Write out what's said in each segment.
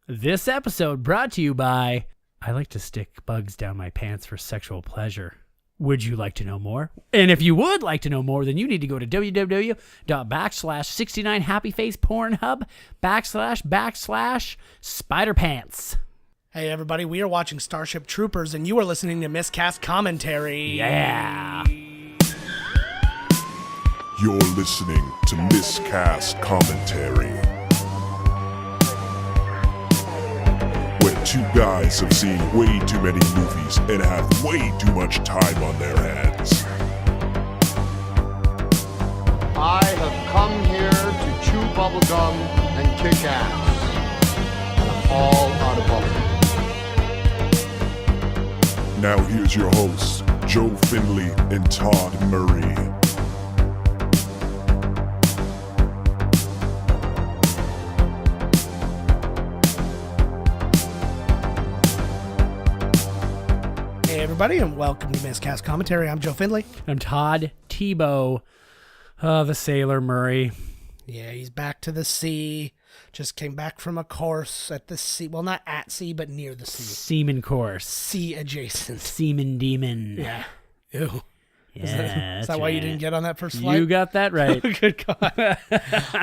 This episode brought to you by, I like to stick bugs down my pants for sexual pleasure. Would you like to know more? And if you would like to know more, then you need to go to www.69happyfacepornhub/spider-pants. Hey everybody, we are watching Starship Troopers and you are listening to Miscast Commentary. Yeah. You're listening to Miscast Commentary, where two guys have seen way too many movies and have way too much time on their hands. I have come here to chew bubblegum and kick ass. And I'm all out of bubblegum. Now here's your hosts, Joe Finley and Todd Murray. Hey everybody, and welcome to Miscast Commentary. I'm Joe Finley. I'm Todd Tebow, the Sailor Murray. Yeah, he's back to the sea. Just came back from a course at the sea. Well, not at sea, but near the sea. Seaman course. Sea adjacent. Seaman demon. Yeah. Ew. Yeah, Is that why you didn't get on that first flight? You got that right. Good God.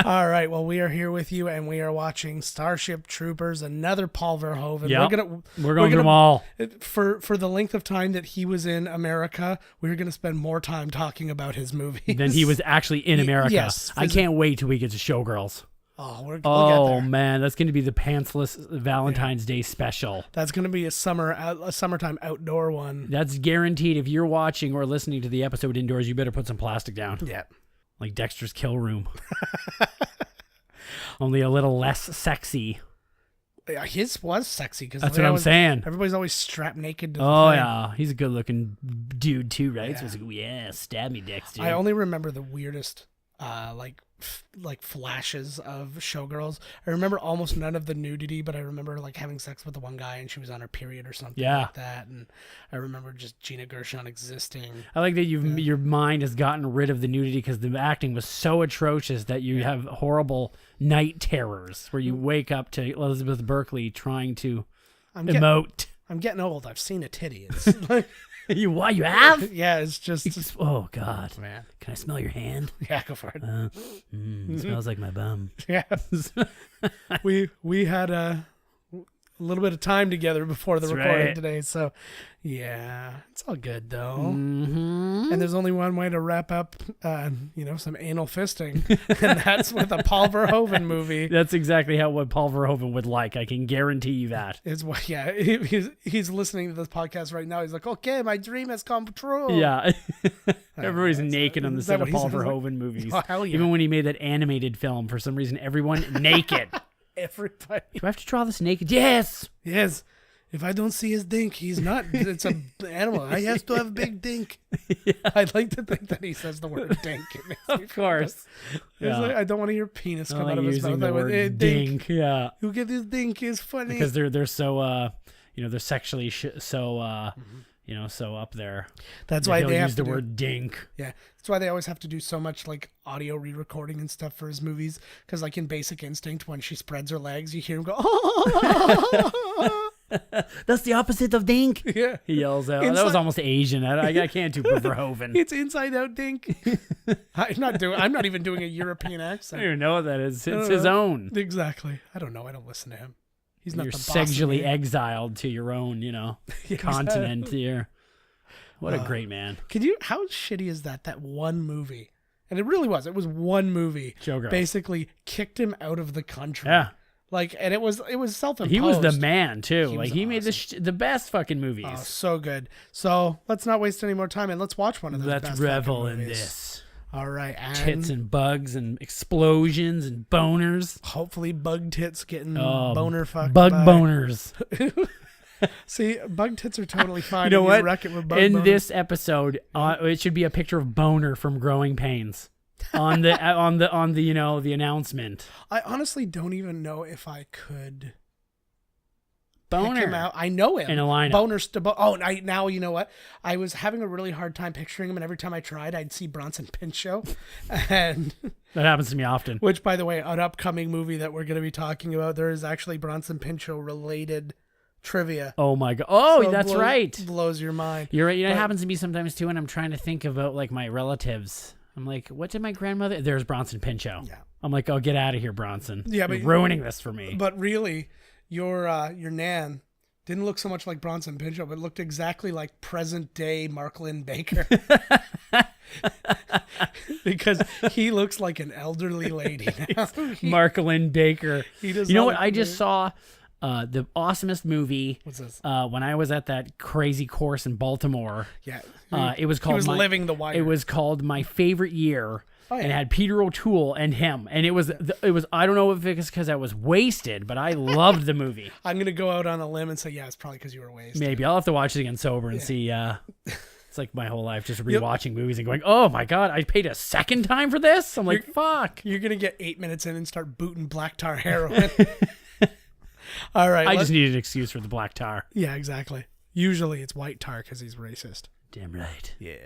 All right. Well, we are here with you, and we are watching Starship Troopers, another Paul Verhoeven. Yep. We're going through them all. For the length of time that he was in America, we're going to spend more time talking about his movies. Than he was actually in America. Yes. I can't wait till we get to Showgirls. Oh, we'll get Oh there. man, that's going to be the pantsless Valentine's Day special. That's going to be a summertime outdoor one. That's guaranteed. If you're watching or listening to the episode indoors, you better put some plastic down. Yeah. Like Dexter's Kill Room. Only a little less sexy. Yeah, his was sexy because That's what I'm saying. Everybody's always strapped naked. To the Oh thing. yeah, he's a good-looking dude too, right? Yeah. So it's like, yeah, stab me, Dexter. I only remember the weirdest, like flashes of Showgirls. I remember almost none of the nudity, but I remember like having sex with the one guy and she was on her period or something like that. And I remember just Gina Gershon existing. I like that your mind has gotten rid of the nudity because the acting was so atrocious that you have horrible night terrors where you wake up to Elizabeth Berkley trying to emote. I'm getting old. I've seen a titty. It's like, You have? yeah, it's just Oh God, man. Can I smell your hand? Yeah, go for it. It smells like my bum. Yeah. we had a little bit of time together before the That's recording right. today, so yeah, it's all good though. Mm-hmm. And there's only one way to wrap up, some anal fisting, and that's with a Paul Verhoeven movie. That's exactly what Paul Verhoeven would like. I can guarantee you that. He's listening to this podcast right now. He's like, okay, my dream has come true. Yeah. Everybody's naked on the is that set of what he Paul sounds like? Verhoeven movies. Oh, hell yeah. Even when he made that animated film, for some reason, everyone naked. Everybody. Do I have to draw this naked? Yes. Yes. If I don't see his dink, he's not. It's an animal. I have to have a big dink. Yeah. I'd like to think that he says the word dink. It makes me Of course. Yeah. Like, I don't want to hear penis come out of his using mouth. the word dink. Yeah. You get this dink is funny. Because they're so they're sexually so so up there. That's why they have use to the word dink. Yeah, that's why they always have to do so much like audio re-recording and stuff for his movies. Because like in Basic Instinct, when she spreads her legs, you hear him go. That's the opposite of dink. Yeah, he yells out. That was almost Asian. I can't do Verhoeven. It's inside out dink. I'm not even doing a European accent. I don't even know what that is. It's his own. Exactly. I don't know. I don't listen to him. He's not You're the boss sexually of me. exiled to your own, continent here. What a great man. How shitty is that? That one movie, and it really was. It was one movie. Showgirls. Basically kicked him out of the country. Yeah. Like, and it was self-imposed. He was the man too. He made awesome. the best fucking movies. Oh, so good. So let's not waste any more time and let's watch one of those. Let's best revel fucking in movies. this. All right, and Tits and bugs and explosions and boners. hopefully bug tits getting boner fucked. Bug by. boners. See, bug tits are totally fine. You know if what? Wreck it with bug In boners. this episode, it should be a picture of Boner from Growing Pains on the the announcement. I honestly don't even know if I could Boner. pick him out. I know him in a lineup. Boner. Now you know what? I was having a really hard time picturing him, and every time I tried, I'd see Bronson Pinchot, and That happens to me often. which, by the way, an upcoming movie that we're going to be talking about, there is actually Bronson Pinchot related trivia. Oh my god! Oh, So that's right. Blows your mind. You're right. You know, it happens to me sometimes too, and I'm trying to think about like my relatives. I'm like, what did my grandmother? There's Bronson Pinchot. Yeah. I'm like, oh, get out of here, Bronson. Yeah, but You're ruining this for me. But really, your Nan didn't look so much like Bronson Pinchot, but looked exactly like present day Mark Lynn Baker. Because he looks like an elderly lady now. Mark Lynn Baker. He does You know not what? look I just good. saw the awesomest movie. What's this? When I was at that crazy course in Baltimore. Yeah. It was called He was living the wire. It was called My Favorite Year. Oh, yeah. And it had Peter O'Toole and him. And it was I don't know if it was because I was wasted, but I loved the movie. I'm going to go out on a limb and say, yeah, it's probably because you were wasted. Maybe I'll have to watch it again sober and see. It's like my whole life just rewatching movies and going, oh my god, I paid a second time for this. I'm like, fuck. You're going to get 8 minutes in and start booting black tar heroin. All right. I just needed an excuse for the black tar. Yeah, exactly. Usually it's white tar because he's racist. Damn right. Yeah.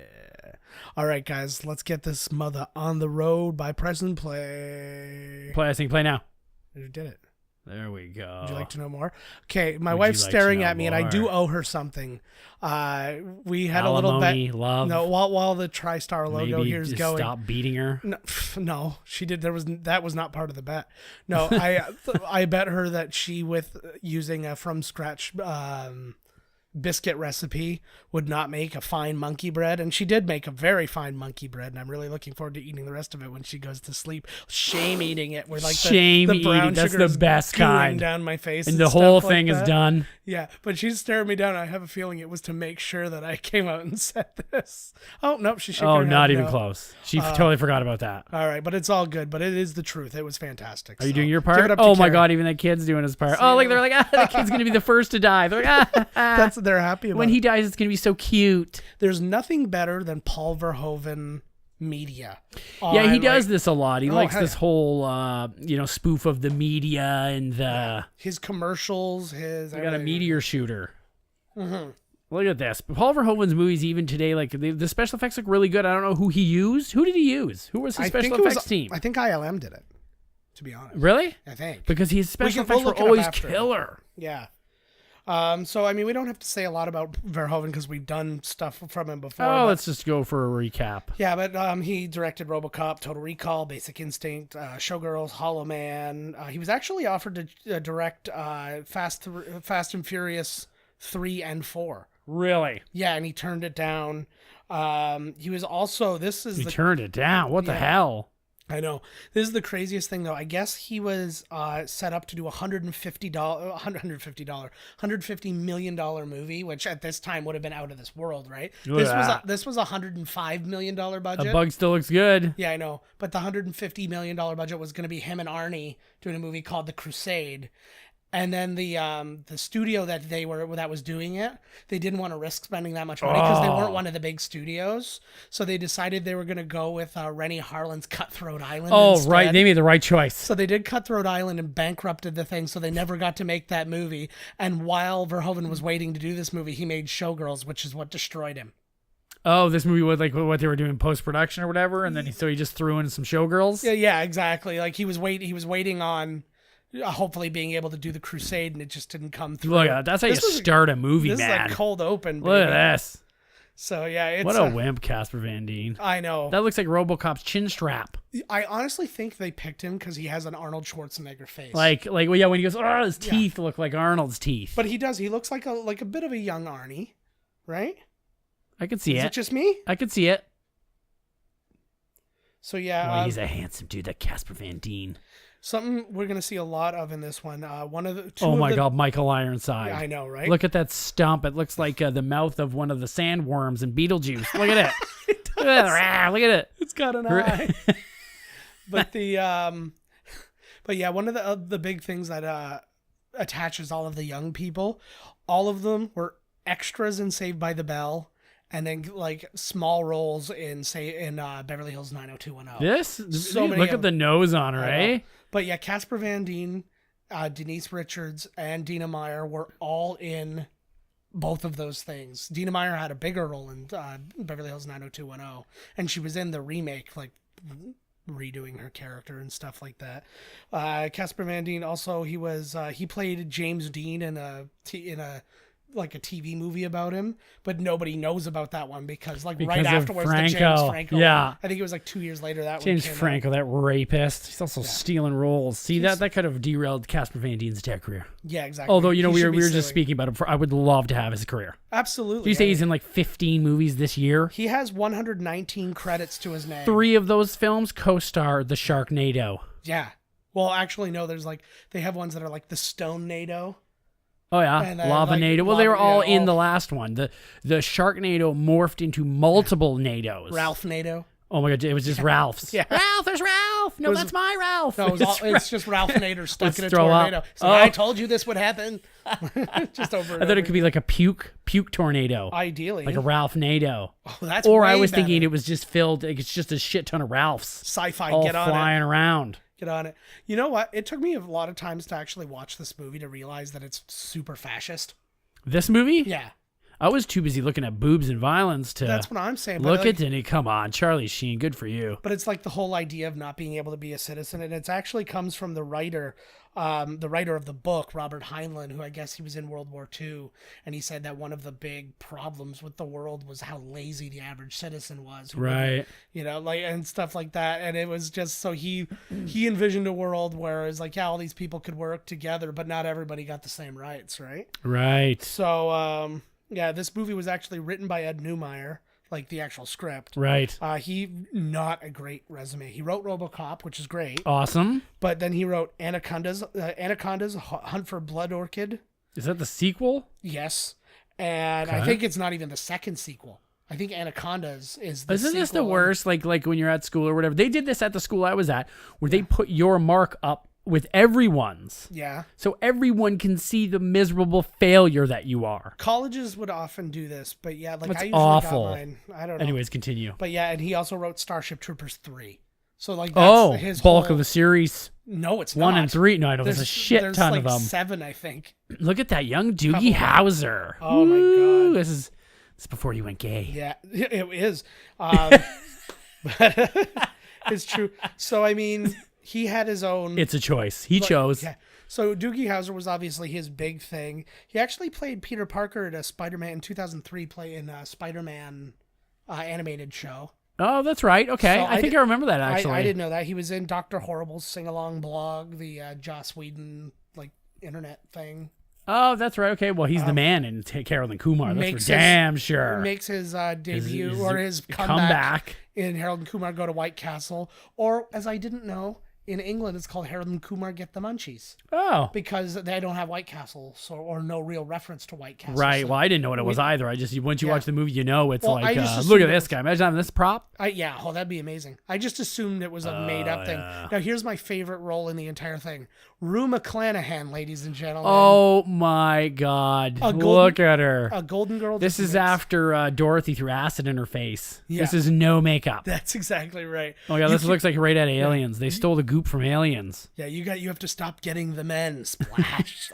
All right, guys, let's get this mother on the road by press and play. Play, I think, play now. You did it. There we go. Would you like to know more? Okay, my Would wife's you like staring to know at me, and I more? do owe her something. We had a little Alimony, bit. love. No, while the TriStar logo Maybe here's just going. stop beating her. No, she did. That was not part of the bet. No, I bet her that she, with using a from scratch biscuit recipe, would not make a fine monkey bread, and she did make a very fine monkey bread, and I'm really looking forward to eating the rest of it when she goes to sleep. Shame eating it, where like the brown that's sugar the is best gooing kind down my face, and the stuff whole like thing is that. done. Yeah, but she's staring me down. I have a feeling it was to make sure that I came out and said this. Oh nope, she shook her head, Not even no. close. She totally forgot about that. All right, but it's all good. But it is the truth. It was fantastic. Are you so doing your give part? it up to Oh my Carrie. god, even the kid's doing his part. Oh, like they're like, the kid's gonna be the first to die. They're like, That's what they're happy about. when he dies, it's gonna be so cute. There's nothing better than Paul Verhoeven media. Yeah, he on, does like, this a lot. He likes hell this yeah. whole, spoof of the media and the. his commercials. His I got a everything. meteor shooter. Mm-hmm. Look at this. Paul Verhoeven's movies, even today, like the special effects look really good. I don't know who he used. Who did he use? Who was his special effects team? I think ILM did it. To be honest, Really? I think. Because his special we'll effects were look it up always after. killer. Yeah. So I mean, we don't have to say a lot about Verhoeven because we've done stuff from him before. Oh, but- let's just go for a recap. Yeah, but he directed RoboCop, Total Recall, Basic Instinct, Showgirls, Hollow Man. He was actually offered to direct Fast and Furious 3 and 4. Really? Yeah, and he turned it down. He was also He turned it down. What the hell? I know. This is the craziest thing, though. I guess he was set up to do $150 million movie, which at this time would have been out of this world, right? Look at that. This was $105 million budget. The bug still looks good. Yeah, I know. But the $150 million budget was going to be him and Arnie doing a movie called The Crusade. And then the studio that was doing it, they didn't want to risk spending that much money because they weren't one of the big studios. So they decided they were going to go with Rennie Harlin's Cutthroat Island. Oh, instead. right. They made the right choice. So they did Cutthroat Island and bankrupted the thing, so they never got to make that movie. And while Verhoeven was waiting to do this movie, he made Showgirls, which is what destroyed him. Oh, this movie was like what they were doing post production or whatever, and then he just threw in some showgirls. Yeah, exactly. Like he was waiting on hopefully being able to do The Crusade, and it just didn't come through. Look, that's how you start a movie, This man. is a cold open. Baby. Look at this. So yeah, it's What a wimp, Casper Van Dien. I know. That looks like RoboCop's chin strap. I honestly think they picked him because he has an Arnold Schwarzenegger face. Well, yeah, when he goes, oh, his teeth look like Arnold's teeth. But he does. He looks like a bit of a young Arnie, right? I could see Is it. it just me? I could see it. So yeah, Boy, he's a handsome dude, that Casper Van Dien. something we're gonna see a lot of in this one. One of the two. Oh of my the- God, Michael Ironside. Yeah, I know, right? Look at that stump. It looks like the mouth of one of the sandworms in Beetlejuice. Look at it. Look at that. Look at it. It's got an eye. But but yeah, one of the big things that attaches all of the young people, all of them were extras in Saved by the Bell, and then like small roles in Beverly Hills 90210. This? So many Look of at the nose on her, I know. eh? But yeah, Casper Van Dien Denise Richards, and Dina Meyer were all in both of those things. Dina Meyer had a bigger role in Beverly Hills 90210, and she was in the remake, like redoing her character and stuff like that. Casper Van Dien also, he played James Dean in a TV movie about him, but nobody knows about that one because right afterwards, the James Franco. Yeah, I think it was like 2 years later that James one came Franco, out. that rapist. He's also stealing roles. See, that could have derailed Casper Van Dien's entire career. Yeah, exactly. Although we were just speaking about him. I would love to have his career. Absolutely. Do you say he's in like 15 movies this year? He has 119 credits to his name. 3 of those films co-star the Sharknado. Yeah. Well, actually, no. There's they have ones that are like the Stone-nado. Oh yeah, And Lava-nado. Well, they were all in the last one. The Sharknado morphed into multiple nados. Ralph-nado. Oh my god, it was just Ralph's. Yeah. Ralph, there's Ralph. No, that's my Ralph. No, it's just Ralph Nader stuck in a throw tornado. up. So I told you this would happen. Just over. I thought it could be like a puke tornado. Ideally, like a Ralph Nado. Oh, that's or way I was better. thinking it was just filled. Like it's just a shit ton of Ralphs. Sci-Fi. All Get on flying it. around. Get on it. You know what? It took me a lot of times to actually watch this movie to realize that it's super fascist. This movie? Yeah. I was too busy looking at boobs and violence to. That's what I'm saying. Look at Denny. Come on, Charlie Sheen. Good for you. But it's like the whole idea of not being able to be a citizen, and it actually comes from the writer of the book, Robert Heinlein, who I guess he was in World War II, and he said that one of the big problems with the world was how lazy the average citizen was. Right. And stuff like that. And it was just so he envisioned a world where it's like, yeah, all these people could work together, but not everybody got the same rights, right? Right. So, yeah, this movie was actually written by Ed Neumeyer, like the actual script. Right. He not a great resume. He wrote RoboCop, which is great. Awesome. But then he wrote Anaconda's Hunt for Blood Orchid. Is that the sequel? Yes. And I think it's not even the second sequel. I think Anaconda's is the Isn't this the sequel. worst? Like when you're at school or whatever. They did this at the school I was at, where they put your mark up with everyone's. Yeah. So everyone can see the miserable failure that you are. Colleges would often do this, but yeah, like That's I usually awful. got mine. I don't know. Anyways, continue. But yeah, and he also wrote Starship Troopers 3. So like that's his bulk whole... of the series. No, it's 1 not. and 3. No, I know there's a shit ton like of them. 7, I think. Look at that young Doogie Howser. Oh my Woo, god. This is before you went gay. Yeah, it is. It's true. So I mean, he had his own. It's a choice. He chose. Yeah. So Doogie Howser was obviously his big thing. He actually played Peter Parker at a Spider-Man in 2003 play in a Spider-Man animated show. Oh, that's right. Okay. So I think I remember that, actually. I didn't know that. He was in Dr. Horrible's sing-along blog, the Joss Whedon internet thing. Oh, that's right. Okay. Well, he's the man in Harold and Kumar. That's for damn sure. Makes his debut his comeback comeback in Harold and Kumar Go to White Castle. Or, as I didn't know, in England it's called Harold and Kumar Get the Munchies. Oh. Because they don't have White Castle, or no real reference to White Castle. Right. So Well, I didn't know what it was either. I just, once you watch the movie, it's Well, I like, just look assumed at it this was- guy. Imagine having this prop. That'd be amazing. I just assumed it was a made-up thing. Now, here's my favorite role in the entire thing. Rue McClanahan, ladies and gentlemen. Oh, my God. Look at her. A Golden Girl. This is after Dorothy threw acid in her face. Yeah. This is no makeup. That's exactly right. Oh, yeah. This looks like right out of Aliens. They stole the goop from Aliens. Yeah, you have to stop getting the men. Splash.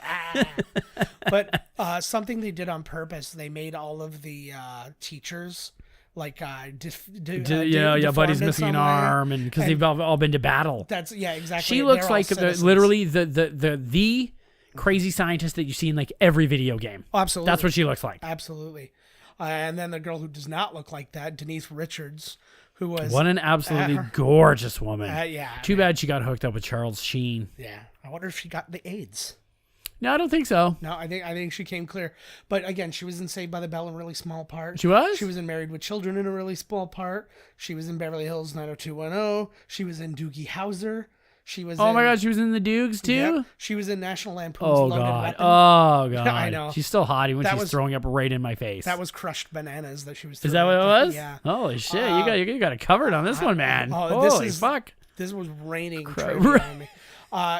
But something they did on purpose, they made all of the teachers buddy's deformed in missing an some way. arm, and because they've all been to battle. That's exactly. She They're looks all like citizens. literally the crazy scientist that you see in like every video game. Oh, absolutely. That's what she looks like. Absolutely. And then the girl who does not look like that, Denise Richards, who was What an absolutely gorgeous woman. yeah. Too bad she got hooked up with Charles Sheen. Yeah. I wonder if she got the AIDS. No, I don't think so. No, I think she came clear. But again, she was in Saved by the Bell in a really small part. She was? She was in Married with Children in a really small part. She was in Beverly Hills 90210. She was in Doogie Howser. She was Oh in, my God, she was in the Dukes too? Yep. She was in National Lampoon's Oh Loaded God. Weapon. Oh God. I know. She's still hot even when That she's was- throwing up right in my face. That was Crushed Bananas that she was Is that what throwing it up. was? Yeah. Holy shit. You got it covered on this one, man. Holy fuck. This was raining trivia on me.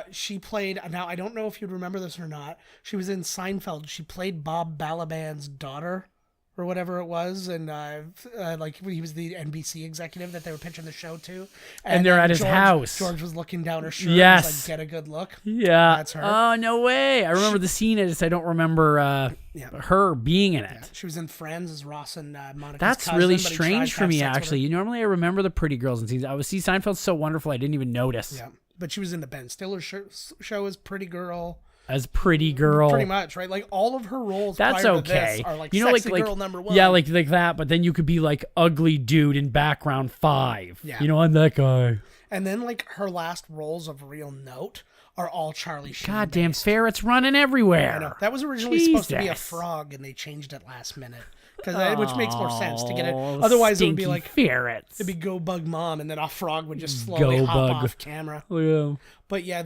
She played, now I don't know if you'd remember this or not. She was in Seinfeld. She played Bob Balaban's daughter or whatever it was, and like he was the NBC executive that they were pitching the show to, and they're at his house. George was looking down her shirt. Yes, and was like, get a good look. Yeah, that's her. Oh no way! I remember the scene. I don't remember her being in it. Yeah. She was in Friends as Ross and Monica's That's cousin, really but he strange tried for me. to have sex with Actually, normally I remember the pretty girls and scenes. I was Seinfeld's so wonderful. I didn't even notice. Yeah, but she was in the Ben Stiller show as Pretty Girl. As Pretty Girl, pretty much, right? Like all of her roles. That's prior okay. To this are like sexy girl number one. Yeah, like that. But then you could be like ugly dude in background 5. Yeah. I'm that guy. And then like her last roles of real note are all Charlie Sheen. Goddamn based. ferrets running everywhere. I know. That was originally supposed to be a frog, and they changed it last minute. Which makes more sense to get it. Otherwise, it would be like ferrets. It'd be Go Bug Mom, and then a frog would just slowly hop off camera. Yeah. But yeah,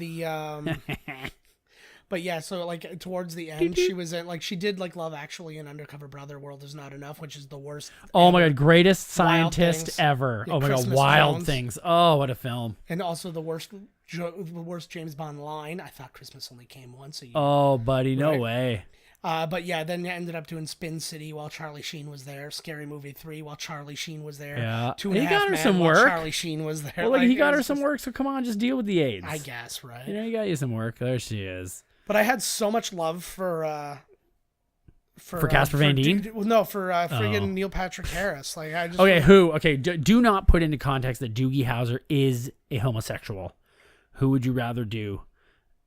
But yeah, so like towards the end, she was in she did like Love Actually and Undercover Brother, World Is Not Enough, which is the worst. Oh my god, greatest scientist Things. ever. Yeah, oh my Christmas god, Wild Jones. Things. Oh, what a film. And also the worst James Bond line. I thought Christmas only came once a year. Oh, buddy, no way. But yeah, then I ended up doing Spin City while Charlie Sheen was there. Scary Movie 3 while Charlie Sheen was there. Yeah. 2.5 He got her Men some while work. Charlie Sheen was there. Well, he got her some work, so come on, just deal with the AIDS. I guess, right? You got you some work. There she is. But I had so much love for Casper Van Dien? For friggin' Neil Patrick Harris. Like I just Okay, do not put into context that Doogie Howser is a homosexual. Who would you rather do?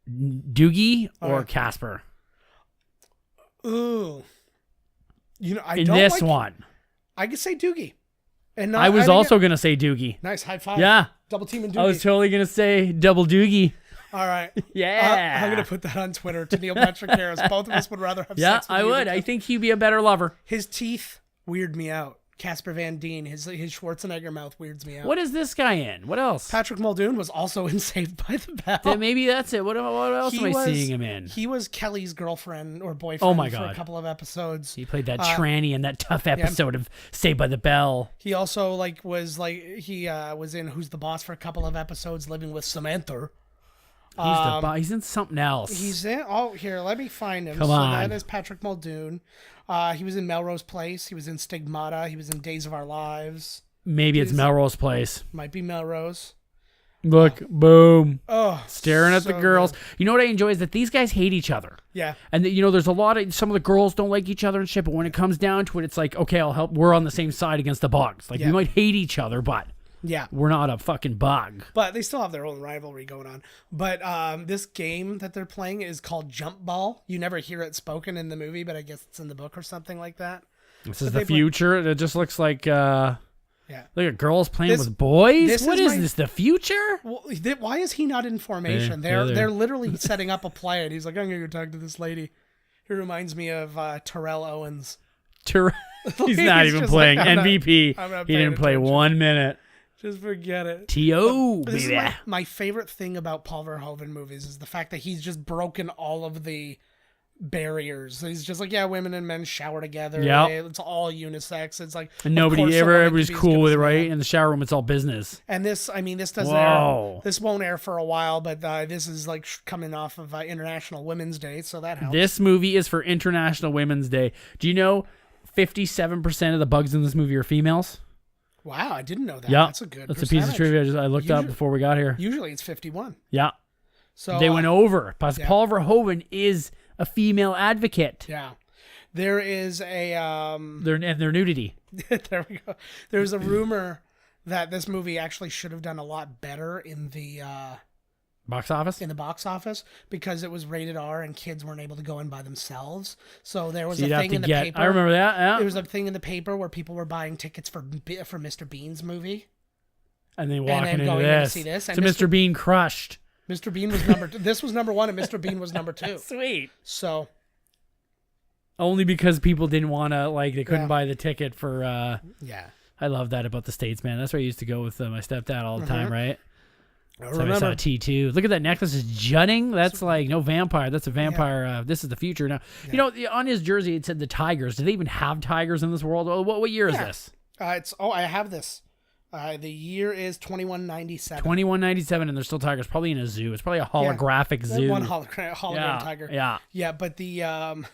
Doogie or Casper? Ooh. I in don't this like, one. I could say Doogie. And I was also going to say Doogie. Nice, high five. Yeah. Double team and Doogie. I was totally going to say double Doogie. All right. Yeah. I'm going to put that on Twitter to Neil Patrick Harris. Both of us would rather have sex with I would. I think he'd be a better lover. His teeth weird me out. Casper Van Dien, his Schwarzenegger mouth weirds me out. What is this guy in? What else? Patrick Muldoon was also in Saved by the Bell. Then maybe that's it. What else am I seeing him in? He was Kelly's girlfriend or boyfriend for a couple of episodes. He played that tranny in that tough episode of Saved by the Bell. He also was in Who's the Boss for a couple of episodes, living with Samantha. He's in something else. He's in. Oh, here, let me find him. Come on. That is Patrick Muldoon. He was in Melrose Place. He was in Stigmata. He was in Days of Our Lives. Maybe it's Melrose Place. Might be Melrose. Look, boom. Oh, staring at so the girls. good. You know what I enjoy is that these guys hate each other. Yeah. And there's a lot of, some of the girls don't like each other and shit, but when it comes down to it, it's like, okay, I'll help. We're on the same side against the bugs. Like, we might hate each other, but yeah, we're not a fucking bug. But they still have their own rivalry going on. But this game that they're playing is called Jump Ball. You never hear it spoken in the movie, but I guess it's in the book or something like that. This is the future. It just looks like, yeah. Look at girls playing with boys. What is this? The future? Well, why is he not in formation? They're literally setting up a play, and he's like, I'm going to go talk to this lady. He reminds me of Terrell Owens. He's not even playing. MVP. He didn't play 1 minute. Just forget it. T.O. This is my favorite thing about Paul Verhoeven movies is the fact that he's just broken all of the barriers. He's just like, yeah, women and men shower together. Yeah, it's all unisex. It's like, and everybody's cool with it, right? In the shower room, it's all business. And this doesn't air. This won't air for a while, but this is like coming off of International Women's Day, so that helps. This movie is for International Women's Day. Do you know 57% of the bugs in this movie are females? Wow, I didn't know that. Yeah, that's a good. That's a piece of trivia I looked up before we got here. Usually it's 51. Yeah, so they went over because Paul Verhoeven is a female advocate. Yeah, there is a their nudity. There we go. There's a rumor that this movie actually should have done a lot better in the box office. In the box office, because it was rated R and kids weren't able to go in by themselves. So there was a thing in the paper. I remember that. Yeah. There was a thing in the paper where people were buying tickets for Mr. Bean's movie, and then walking into going this. To see this. So Mr. Bean crushed. Mr. Bean was number 2. This was number 1, and Mr. Bean was number 2. Sweet. So only because people didn't want to, like, they couldn't buy the ticket for. Yeah. I love that about the States, man. That's where I used to go with my stepdad all the time, right? I saw T2. Look at that necklace is jutting. That's like no vampire. That's a vampire. This is the future now. Yeah. On his jersey it said the tigers. Do they even have tigers in this world? What year is this? I have this. The year is 2197. 2197, and they're still tigers. Probably in a zoo. It's probably a holographic zoo. One hologram tiger. Yeah. Yeah, but the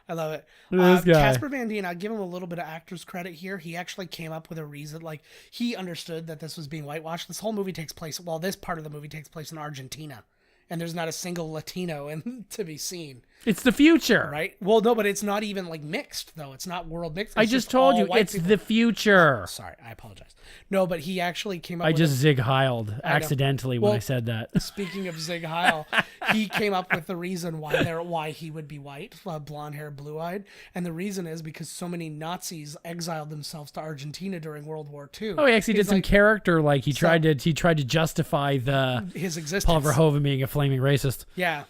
I love it. This guy. Casper Van Dien, I'll give him a little bit of actor's credit here. He actually came up with a reason. Like, he understood that this was being whitewashed. This whole movie takes place, this part of the movie takes place in Argentina. And there's not a single Latino to be seen. It's the future. Right? Well, no, but it's not even, like, mixed, though. It's not world mixed. I just told you, it's the future. Oh, sorry, I apologize. No, but he actually came up with... I just Zig Heiled accidentally when I said that. Speaking of Zig Heil, he came up with the reason why he would be white, blonde hair, blue-eyed. And the reason is because so many Nazis exiled themselves to Argentina during World War II. Oh, he actually did some character, like he tried to justify his existence. Paul Verhoeven being a flaming racist. Yeah.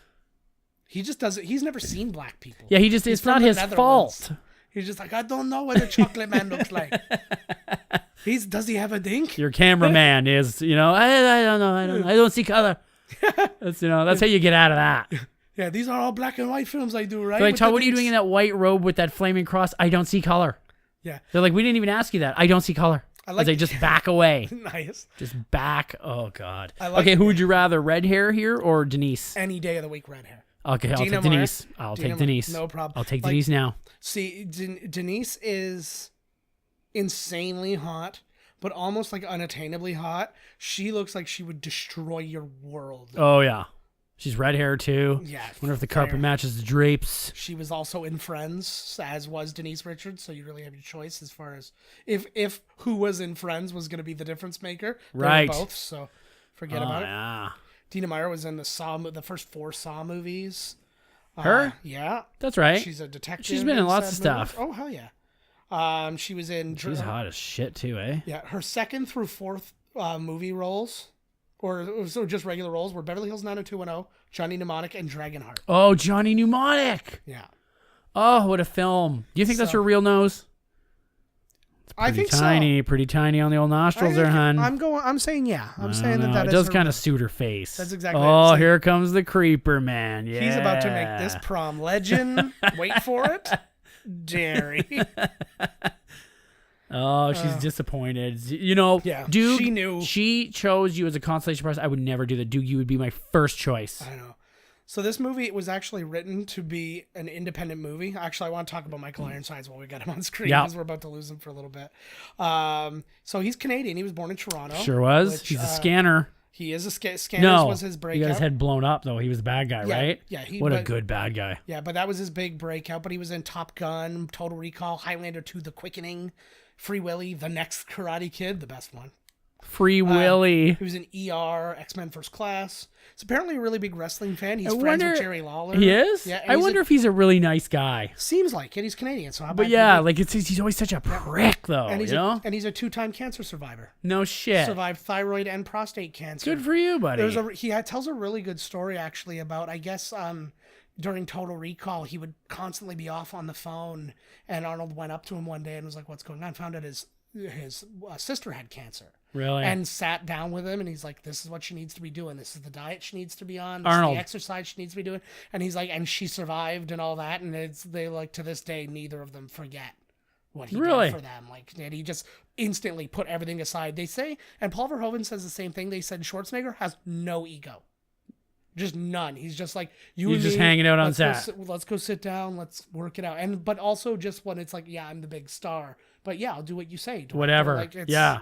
He just doesn't, he's never seen black people. Yeah, it's not his fault. He's just like, I don't know what a chocolate man looks like. Does he have a dink? Your cameraman is, I don't know, I don't see color. That's how you get out of that. Yeah, these are all black and white films I do, right? They're like, Todd, what are you doing in that white robe with that flaming cross? I don't see color. Yeah. They're like, we didn't even ask you that. I don't see color. I say, just back away. Nice. Just back. Oh, God. Okay, who would you rather, red hair here or Denise? Any day of the week, red hair. Okay, I'll take Denise. I'll take Denise. No problem. I'll take Denise now. See, Denise is insanely hot, but almost like unattainably hot. She looks like she would destroy your world. Oh, yeah. She's red hair, too. Yeah. Wonder if the carpet matches the drapes. She was also in Friends, as was Denise Richards, so you really have your choice as far as if who was in Friends was going to be the difference maker. Right. They were both, so forget about it. Yeah. Dina Meyer was in the first 4 Saw movies. Her? Yeah. That's right. She's a detective. She's been in lots of stuff. Oh, hell yeah. She was in... She's hot as shit, too, eh? Yeah. Her 2nd through 4th movie roles, or just regular roles, were Beverly Hills 90210, Johnny Mnemonic, and Dragonheart. Oh, Johnny Mnemonic. Yeah. Oh, what a film. Do you think that's her real nose? I think pretty tiny on the old nostrils there, hun. I'm saying yeah. I'm saying that it does kind of suit her face. That's exactly. Oh, here comes the creeper man. Yeah. He's about to make this prom legend. Wait for it. Derry. Oh, she's disappointed. Yeah, Duke, she knew. She chose you as a consolation prize. I would never do that. Duke, you would be my first choice. I know. So this movie was actually written to be an independent movie. Actually, I want to talk about Michael Ironsides while we got him on screen because we're about to lose him for a little bit. So he's Canadian. He was born in Toronto. Sure was. He's a scanner. He is a scanner. Was his breakout. He got his head blown up, though. He was a bad guy, right? Yeah. What a good bad guy. Yeah, but that was his big breakout. But he was in Top Gun, Total Recall, Highlander 2, The Quickening, Free Willy, The Next Karate Kid, the best one. Free Willy. He was in ER, X-Men First Class. He's apparently a really big wrestling fan. He's friends with Jerry Lawler. He is? Yeah. I wonder if he's a really nice guy. Seems like it. He's Canadian, so how about But yeah, like he's always such a prick, though. And he's you know? And he's a 2-time cancer survivor. No shit. Survived thyroid and prostate cancer. Good for you, buddy. He tells a really good story actually about, I guess, during Total Recall, he would constantly be off on the phone, and Arnold went up to him one day and was like, "What's going on?" Found out his sister had cancer. Really? And sat down with him, and he's like, "This is what she needs to be doing. This is the diet she needs to be on. This Arnold. is the exercise she needs to be doing." And he's like, and she survived and all that. And they like to this day, neither of them forget what he did for them. Like, and he just instantly put everything aside. They say, and Paul Verhoeven says the same thing. They said Schwarzenegger has no ego. Just none. He's just like, He's just hanging out on set. Let's go sit down. Let's work it out. But also just when it's like, yeah, I'm the big star. But yeah, I'll do what you say. Whatever. Like, yeah.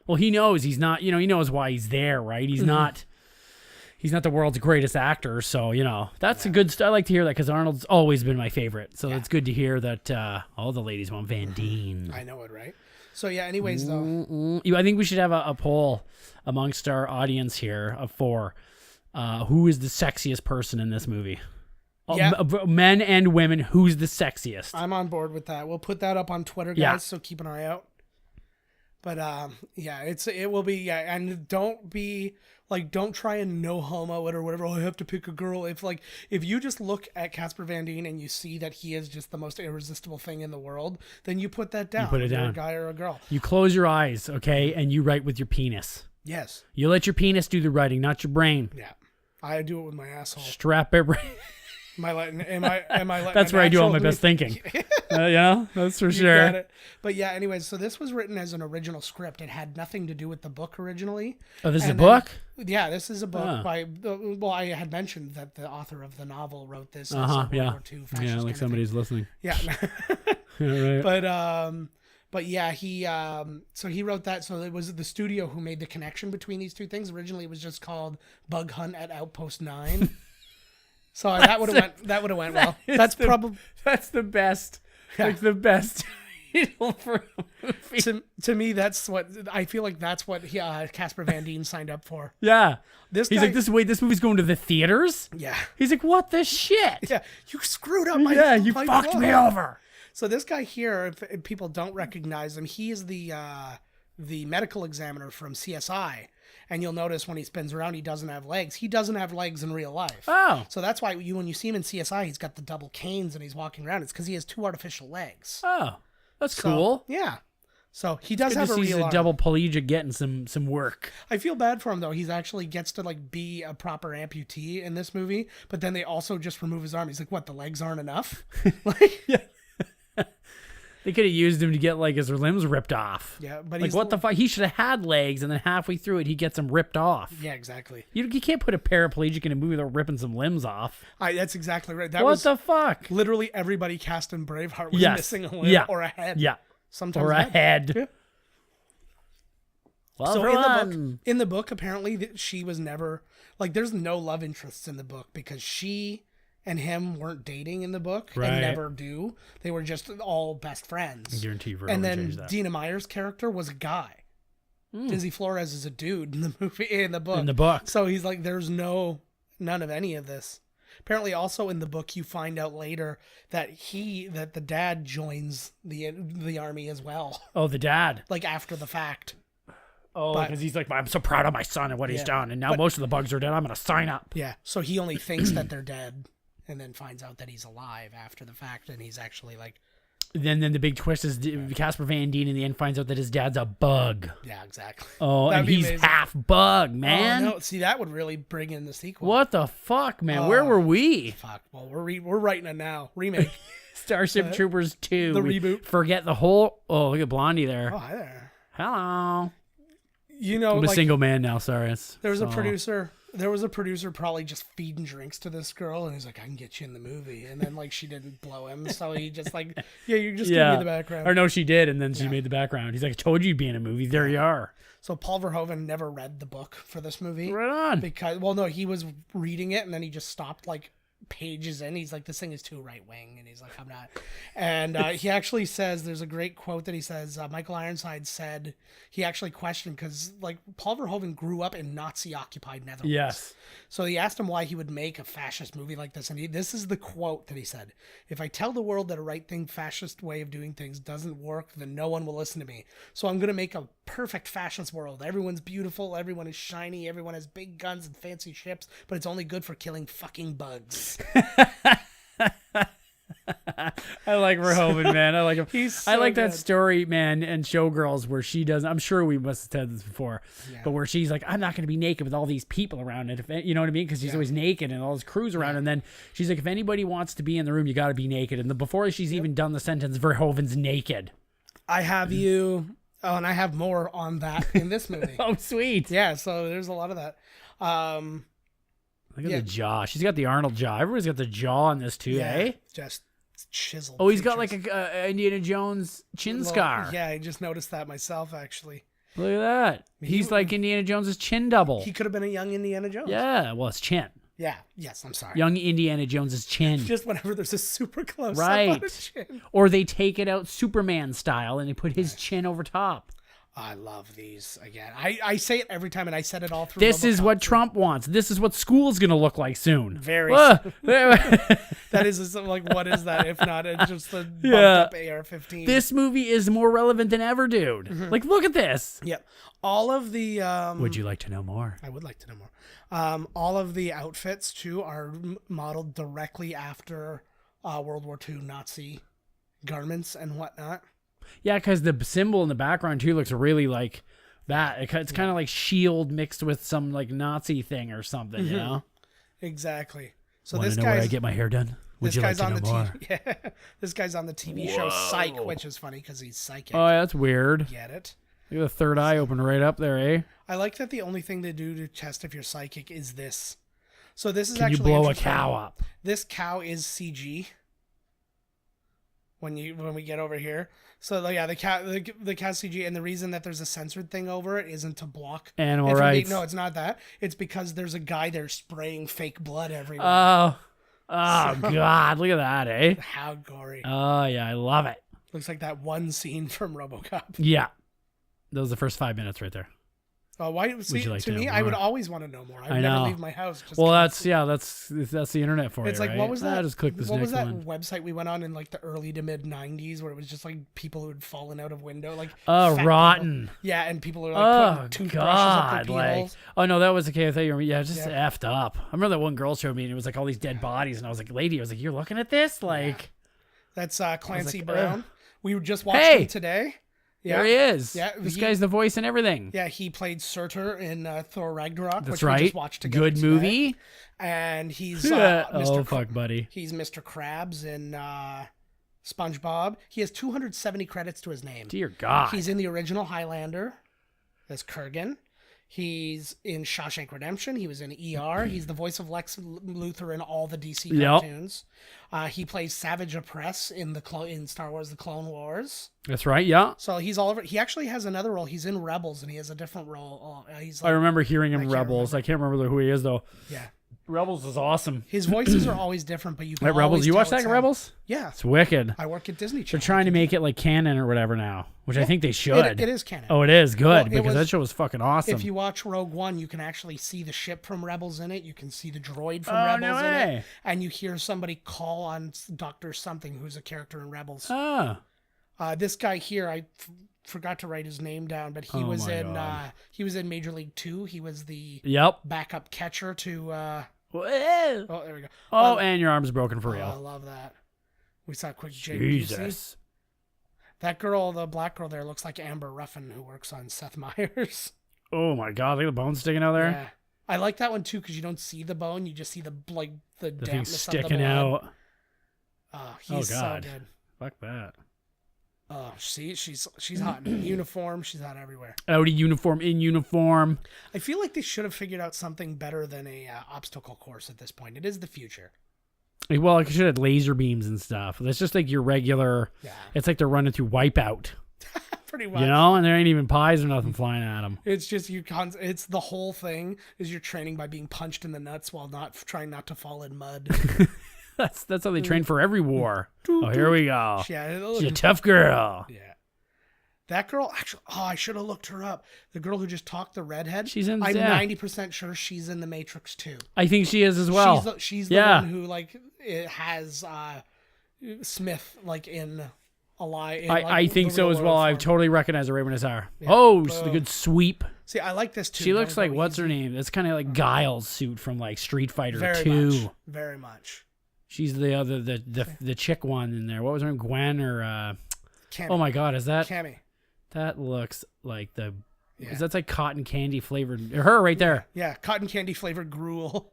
Well, he knows he's not. He knows why he's there, right? He's not. He's not the world's greatest actor, so that's a good. I like to hear that because Arnold's always been my favorite. So it's good to hear that all the ladies want Van Dien. I know it, right? So yeah. Anyways, though, I think we should have a poll amongst our audience here of 4. Who is the sexiest person in this movie? Men and women. Who's the sexiest? I'm on board with that. We'll put that up on Twitter, guys. So keep an eye out. But it will be and don't try and no homo it or whatever. Oh, I have to pick a girl. If you just look at Casper Van Dien and you see that he is just the most irresistible thing in the world, then you put that down. You put it down. You're a guy or a girl. You close your eyes, okay, and you write with your penis. Yes. You let your penis do the writing, not your brain. Yeah. I do it with my asshole. Strap it. Am I letting That's where I do all my best thinking. Yeah, that's for sure. Got it. But yeah, anyways, so this was written as an original script. It had nothing to do with the book originally. Oh, this is a book? Yeah, this is a book by. Well, I had mentioned that the author of the novel wrote this. As a World War II fascist like somebody's listening. Yeah. Right. But yeah, he so he wrote that. So it was the studio who made the connection between these two things. Originally, it was just called Bug Hunt at Outpost 9. So that would have went well. That's the best. Yeah. Like the best title for a movie. To me, that's what I feel like. That's what Casper Van Dien signed up for. Yeah. He's like, this movie's going to the theaters? Yeah. He's like, what the shit? Yeah. You screwed up my you fucked me over. So this guy here, if people don't recognize him, he is the medical examiner from CSI. And you'll notice when he spins around, he doesn't have legs. He doesn't have legs in real life. Oh. So that's why when you see him in CSI, he's got the double canes and he's walking around. It's because he has 2 artificial legs. Oh, that's cool. Yeah. So he does have a real arm. Double plegic getting some work. I feel bad for him, though. He's actually gets to like be a proper amputee in this movie, but then they also just remove his arm. He's like, what, the legs aren't enough? Like, yeah. They could have used him to get like his limbs ripped off. Yeah, but like what the fuck? He should have had legs, and then halfway through it, he gets them ripped off. Yeah, exactly. You can't put a paraplegic in a movie without ripping some limbs off. That's exactly right. What the fuck? Literally everybody cast in Braveheart was missing a limb or a head. Yeah, sometimes or a head. Yeah. Well, so in the book, apparently she was never like. There's no love interests in the book because she and him weren't dating in the book and never do. They were just all best friends. I guarantee you. And then Dina Meyer's character was a guy. Dizzy Flores is a dude in the movie in the book. So he's like, there's none of any of this. Apparently, also in the book, you find out later that the dad joins the army as well. Oh, the dad. Like after the fact. Oh, because he's like, I'm so proud of my son and what he's done, and now most of the bugs are dead. I'm gonna sign up. Yeah. So he only thinks that they're dead. And then finds out that he's alive after the fact, and he's actually like. Then the big twist is Casper Van Dien in the end finds out that his dad's a bug. Yeah, exactly. Oh, and he's amazing. Half bug, man. Oh, no, see, that would really bring in the sequel. What the fuck, man? Where were we? Fuck. Well, we're writing it now. Remake. Starship Troopers 2. The reboot. Forget the whole. Oh, look at Blondie there. Oh, hi there. Hello. You know, I'm a single man now. Sorry. There was a producer probably just feeding drinks to this girl, and he's like, I can get you in the movie. And then, like, she didn't blow him, so he just, like, you just give me the background. Or no, she did, and then she made the background. He's like, I told you you'd be in a movie. There you are. So Paul Verhoeven never read the book for this movie. Right on. Because, well, no, he was reading it, and then he just stopped, like, pages in. He's like, this thing is too right-wing, and he's like, I'm not. And he actually says, there's a great quote that he says, Michael Ironside said, he actually questioned, because, like, Paul Verhoeven grew up in Nazi-occupied Netherlands. Yes. So he asked him why he would make a fascist movie like this, and this is the quote that he said: if I tell the world that a right-thing fascist way of doing things doesn't work, then no one will listen to me. So I'm going to make a perfect fascist world. Everyone's beautiful, everyone is shiny, everyone has big guns and fancy ships, but it's only good for killing fucking bugs. I like Verhoeven, man. I like him. So I like good. that story, man, and Showgirls where she does. I'm sure we must have said this before, but where she's like, I'm not going to be naked with all these people around it. If you know what I mean? Because she's always naked and all his crews around. And then she's like, if anybody wants to be in the room, you got to be naked. And before she's even done the sentence, Verhoeven's naked. I have you. Oh, and I have more on that in this movie. Oh, sweet. Yeah, so there's a lot of that. Look at the jaw. She's got the Arnold jaw. Everybody's got the jaw on this too, eh? Just chiseled. Oh, he's got like a Indiana Jones chin scar. Yeah, I just noticed that myself, actually. Look at that. He's like Indiana Jones's chin double. He could have been a young Indiana Jones. Yeah, well, it's chin. Yeah. Yes, I'm sorry. Young Indiana Jones's chin. Just whenever there's a super close up right. on a chin. Or they take it out Superman style and they put his chin over top. I love these again. I say it every time, and I said it all through. This is what Trump wants. This is what school's going to look like soon. Very soon. That is like, what is that if not just the bumped up AR-15? This movie is more relevant than ever, dude. Mm-hmm. Like, look at this. Yep. All of the... would you like to know more? I would like to know more. All of the outfits, too, are modeled directly after World War II Nazi garments and whatnot. Yeah, because the symbol in the background, too, looks really like that. It's kind of like S.H.I.E.L.D. mixed with some, like, Nazi thing or something, you know? Exactly. So Want this to know where I guy's get my hair done? Would this you like guy's to on know the more? TV. Yeah, this guy's on the TV show Psych, which is funny because he's psychic. Oh, that's weird. Get it? Look at the third eye open right up there, eh? I like that the only thing they do to test if you're psychic is this. So this is Can you actually blow a interesting. cow up? This cow is CG. When we get over here, so yeah, the cow's CG, and the reason that there's a censored thing over it isn't to block Animal it from rights. no, it's not that. It's because there's a guy there spraying fake blood everywhere. Oh, God! Look at that, eh? How gory! Oh yeah, I love it. Looks like that one scene from RoboCop. Yeah, that was the first 5 minutes right there. Why? See, you like to to me, know I would more? always want to know more. I would I never know. leave my house. Just Well, to that's the internet for It's you, like right? what was that? Just click this what was next that one. website we went on in like the early to mid '90s where it was just like people who had fallen out of window, like Oh, fat rotten. people. Yeah, and people are like putting toothbrushes up their God! pee Like, holes. oh no, that was okay. I thought you were, just Yeah. effed up. I remember that one girl showed me, and it was like all these dead bodies, and I was like, lady, I was like, you're looking at this, like, That's Clancy like, Brown. ugh. We just watched Hey! him today. Yeah, there he is. Yeah, this he- guy's the voice and everything. Yeah, he played Surtur in Thor Ragnarok, That's which we right. just watched together Good today. movie. And he's Oh Mr. fuck, buddy. He's Mr. Krabs in SpongeBob. He has 270 credits to his name. Dear God. He's in the original Highlander as Kurgan. He's in Shawshank Redemption. He was in ER. He's the voice of Lex Luthor in all the DC Yep. cartoons. He plays Savage Opress in in Star Wars: The Clone Wars. That's right. Yeah. So he's all over. He actually has another role. He's in Rebels, and he has a different role. He's I like, remember hearing him I in can't Rebels. remember. I can't remember who he is though. yeah. Rebels is awesome. His voices are always different, but you can At Rebels, always you tell watch that it's in him. Rebels? Yeah, It's wicked. I work at Disney They're Channel. trying to make it like canon or whatever now, which I think they should. It is canon. Oh, it is good Well, it because was- that show was fucking awesome. If you watch Rogue One, you can actually see the ship from Rebels in it. You can see the droid from Oh, Rebels no in way. it, and you hear somebody call on Doctor Something, who's a character in Rebels. Ah, This guy here, I forgot to write his name down, but he Oh was my in God. he was in Major League 2. He was the yep. backup catcher to. Whoa. Oh, there we go. Oh, and your arm's broken for I real. love that. We saw a quick Jake Busey. Jesus. That girl, the black girl there, looks like Amber Ruffin, who works on Seth Meyers. Oh my God! Look at the bone sticking out there. Yeah, I like that one too because you don't see the bone; you just see the The thing dampness of the sticking blood. out. Oh, he's God. so good. Fuck that. Oh, see, she's hot in uniform. She's hot everywhere. Out of uniform, in uniform. I feel like they should have figured out something better than a obstacle course at this point. It is the future. Well, I should have laser beams and stuff. That's just like your regular. Yeah, It's like they're running through Wipeout, pretty much. you know, and there ain't even pies or nothing flying at them. It's just it's the whole thing is you're training by being punched in the nuts while trying not to fall in mud. That's how they train for every war. Oh, here we go. Yeah, She's a tough girl. yeah. That girl, actually, I should have looked her up. The girl who just talked, the redhead. She's in- I'm yeah. 90% sure she's in The Matrix too. I think she is as well. She's the Yeah. one who like it has Smith like in Alive. I think so as well. I totally recognize her right when I saw her. Yeah. Oh, she's a good sweep. See, I like this too. She looks Don't like, go what's her easy. name? That's kind of like Guile's suit from like Street Fighter Very 2. much. Very much. She's the other, the chick one in there. What was her name? Gwen or, Cammy. oh my God, is that, Cammy. that looks like the, Yeah. is that's like cotton candy flavored, her right there. Yeah, cotton candy flavored gruel.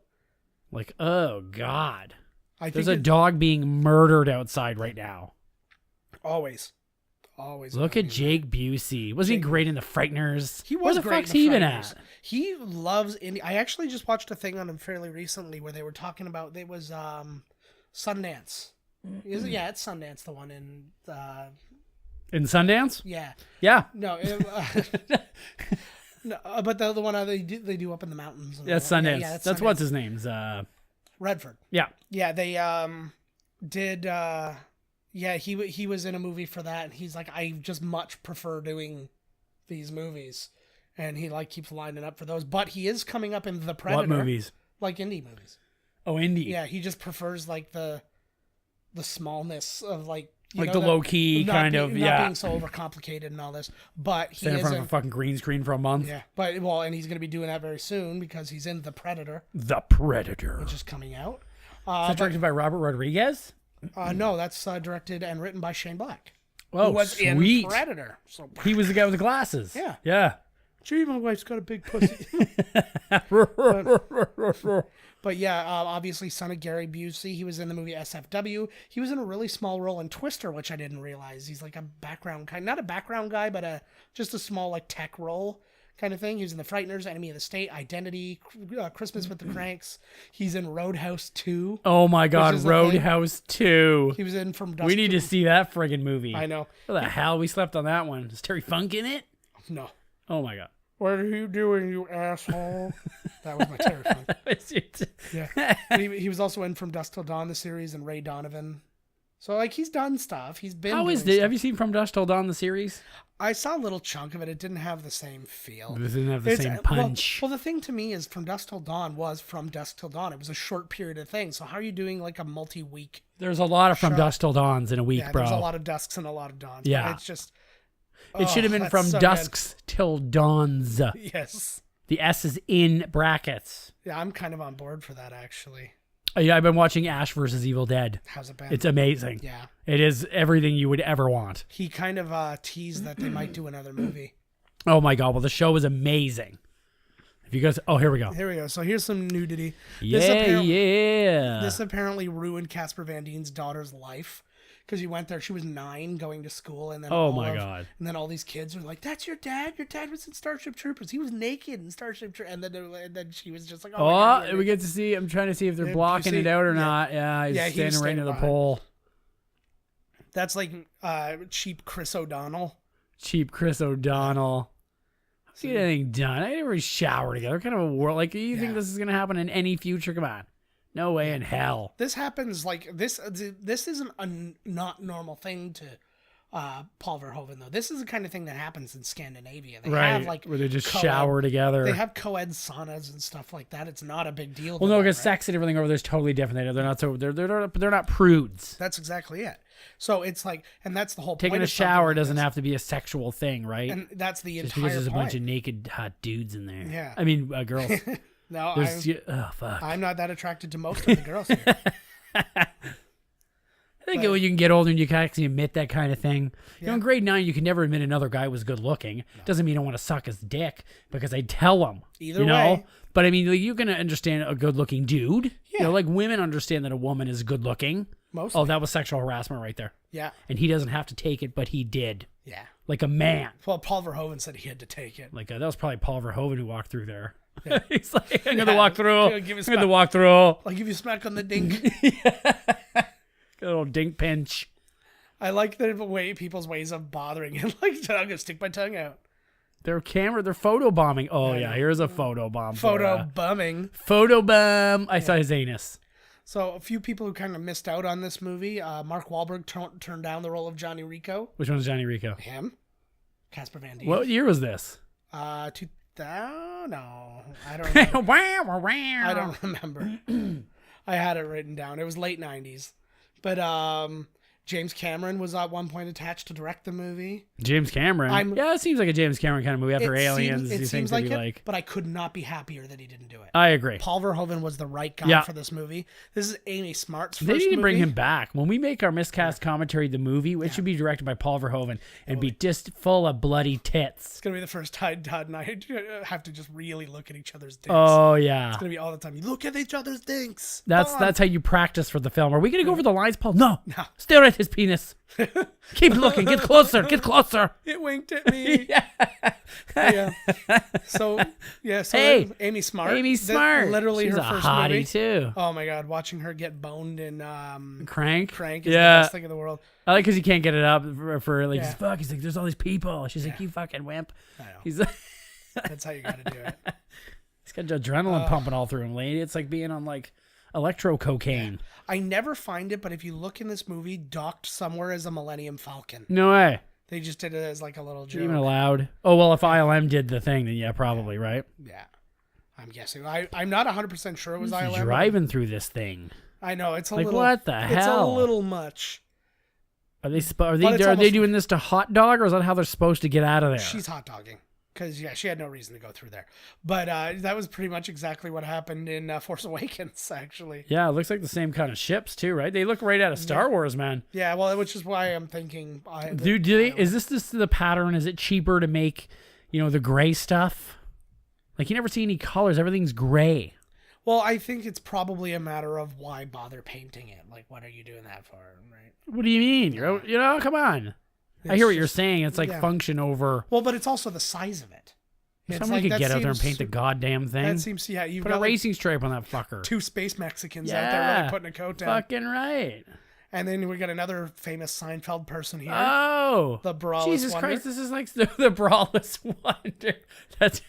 Like, oh God. I think There's a dog being murdered outside right now. always. Look at Jake Busey. Wasn't he great in The Frighteners? He was Where the great fuck's in he even Frighteners. at? He loves indie. I actually just watched a thing on him fairly recently where they were talking about Sundance. Yeah, it's Sundance, the one in In Sundance? yeah. Yeah. No, no, but the one they do up in the mountains. And That's all that. Sundance. Yeah, That's Sundance. what's his name's. Redford. Yeah. Yeah, they did. Yeah, he was in a movie for that, and he's like, I just much prefer doing these movies, and he like keeps lining up for those. But he is coming up in The Predator. What movies? Like indie movies. Oh, indie. Yeah, he just prefers like the smallness of like you Like know, the low-key not kind being- of, not yeah. being so overcomplicated and all this. But he Stand in is front of a fucking green screen for a month. yeah, but well, and he's gonna be doing that very soon because he's in The Predator, The Predator. which is coming out. Is that directed by Robert Rodriguez? No, that's directed and written by Shane Black. Oh, who was sweet. in Predator. So He was the guy with the glasses. Yeah. Yeah. Gee, my wife's got a big pussy. But yeah, obviously son of Gary Busey. He was in the movie SFW. He was in a really small role in Twister, which I didn't realize. He's like a background guy, not a background guy, but just a small like tech role kind of thing. He was in The Frighteners, Enemy of the State, Identity, Christmas with the Cranks. He's in Roadhouse 2. Oh my God, Roadhouse 2. He was in From Dusk We need to see that friggin' movie. I know. What the hell? We slept on that one. Is Terry Funk in it? No. Oh my God. What are you doing, you asshole? That was my Terry Funk. Yeah. He was also in From Dusk Till Dawn, the series, and Ray Donovan. So, like, he's done stuff. He's been Have you seen From Dusk Till Dawn, the series? I saw a little chunk of it. It didn't have the same feel. It didn't have the same punch. Well, the thing to me is From Dusk Till Dawn was From Dusk Till Dawn. It was a short period of thing. So how are you doing, like, a multi-week There's a lot of From Dusk Till Dawns in a week, bro. There's a lot of Dusks and a lot of Dawns. Yeah. It's just... It should have been From so Dusks Till Dawns. Yes. The S is in brackets. Yeah, I'm kind of on board for that, actually. Yeah, I've been watching Ash vs. Evil Dead. How's it been? It's amazing. Yeah. It is everything you would ever want. He kind of teased that they might do another movie. Oh my God. Well, the show is amazing. If you guys... Oh, here we go. Here we go. So here's some nudity. Yeah. This apparently ruined Casper Van Dien's daughter's life. Because he went there, she was 9 going to school, and then God! And then all these kids were like, "That's your dad. Your dad was in Starship Troopers. He was naked in Starship Troopers." And then she was just like, "Oh, my God, we get to see. I'm trying to see if they're blocking it out or not. Yeah, he's standing right near the pole. That's like cheap Chris O'Donnell. Cheap Chris O'Donnell. Get anything done? I never shower together. What kind of a world? Like, you think this is gonna happen in any future? Come on. No way in hell. This happens like this. This isn't a not normal thing to Paul Verhoeven though. This is the kind of thing that happens in Scandinavia. They have like where they just shower together. They have co-ed saunas and stuff like that. It's not a big deal. Well, no, because sex and everything over there is totally different. They're not prudes. That's exactly it. So it's like, and that's the whole point. Taking a shower doesn't have to be a sexual thing, right? And that's the just entire because there's a point. bunch of naked hot dudes in there. Yeah. I mean, girls. No, fuck. I'm not that attracted to most of the girls here. I think when you can get older and you can actually admit that kind of thing. You know, in grade 9, you can never admit another guy was good looking. No. Doesn't mean I want to suck his dick because I tell him. Either way. But I mean, like, you can understand a good looking dude. Yeah. You know, like women understand that a woman is good looking. Mostly. Oh, that was sexual harassment right there. Yeah. And he doesn't have to take it, but he did. Yeah. Like a man. Well, Paul Verhoeven said he had to take it. Like that was probably Paul Verhoeven who walked through there. Yeah. He's like, I'm going to walk through. I'm going to walk through. I'll give you a smack on the dink. Got a little dink pinch. I like the way people's ways of bothering him. Like, I'm going to stick my tongue out. They're photo bombing. Oh, yeah. Here's a photo bomb. Photo bumming. Photo bomb. I saw his anus. So, a few people who kind of missed out on this movie. Mark Wahlberg turned down the role of Johnny Rico. Which one's Johnny Rico? Him. Casper Van Dien. What year was this? 2000. No, I don't remember. I don't remember. I had it written down. It was late 90s. But James Cameron was at one point attached to direct the movie. James Cameron? Yeah, it seems like a James Cameron kind of movie after Aliens. It seems like it, but I could not be happier that he didn't do it. I agree. Paul Verhoeven was the right guy for this movie. This is Amy Smart's first movie. They need to bring him back. When we make our miscast commentary, the movie, it should be directed by Paul Verhoeven and be just full of bloody tits. It's going to be the first time Todd and I have to just really look at each other's dinks. Oh, yeah. It's going to be all the time. You look at each other's dinks. That's how you practice for the film. Are we going to go over the lines, Paul? No. Stare at his penis. Keep looking. Get closer. Get closer. It winked at me. Yeah. So hey, Amy Smart. Amy Smart. Literally She's her a first hottie movie. too. Oh my God, watching her get boned in Crank. Crank is the best thing in the world. I like because he can't get it up for like fuck. He's like, there's all these people. She's like, you fucking wimp. I know. He's like, that's how you got to do it. He's got adrenaline pumping all through him, lady. It's like being on like electro cocaine. Yeah. I never find it, but if you look in this movie, docked somewhere as a Millennium Falcon. No way. They just did it as like a little joke. Even allowed? Oh well, if ILM did the thing, then yeah, probably right. Yeah, I'm guessing. I'm not 100% sure it was Who's ILM. Driving through this thing. I know it's a like little. What the hell? It's a little much. Are they doing this to hot dog, or is that how they're supposed to get out of there? She's hot dogging. Because, she had no reason to go through there. But that was pretty much exactly what happened in Force Awakens, actually. Yeah, it looks like the same kind of ships, too, right? They look right out of Star Wars, man. Yeah, well, which is why I'm thinking... Is this the pattern? Is it cheaper to make, the gray stuff. Like, you never see any colors. Everything's gray. Well, I think it's probably a matter of why bother painting it. Like, what are you doing that for, right? What do you mean? Come on. I hear what you're saying. It's like function over. Well, but it's also the size of it. Somebody could get out there and paint the goddamn thing. That seems, you've put got a racing stripe on that fucker. 2 space Mexicans out there really putting a coat down. Fucking right. And then we got another famous Seinfeld person here. Oh. The Braless Jesus Wonder. Christ, this is like the Braless Wonder. That's...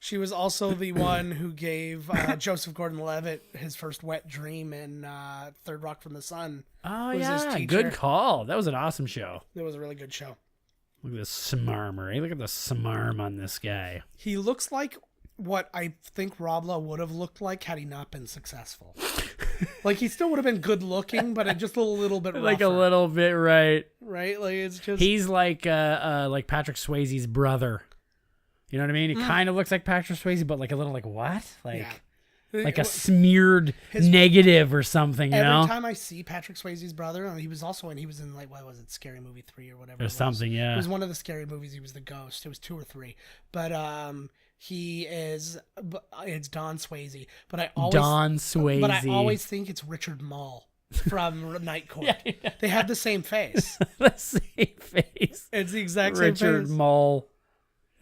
She was also the one who gave Joseph Gordon-Levitt his first wet dream in Third Rock from the Sun. Oh, yeah. Good call. That was an awesome show. It was a really good show. Look at this smarmer. Look at the smarm on this guy. He looks like what I think Rob Lowe would have looked like had he not been successful. Like, he still would have been good looking, but just a little bit rougher. Like a little bit, right? Right? Like, it's just... He's like Patrick Swayze's brother. You know what I mean? He kind of looks like Patrick Swayze, but like a little like what? Like a smeared negative or something, you know? Every time I see Patrick Swayze's brother, he was in like, what was it, Scary Movie 3 or whatever. Or something, yeah. It was one of the scary movies. He was the ghost. It was 2 or 3. But it's Don Swayze. But I always think it's Richard Mall from Night Court. Yeah. They have the same face. The same face. It's the exact same face. Richard Mall.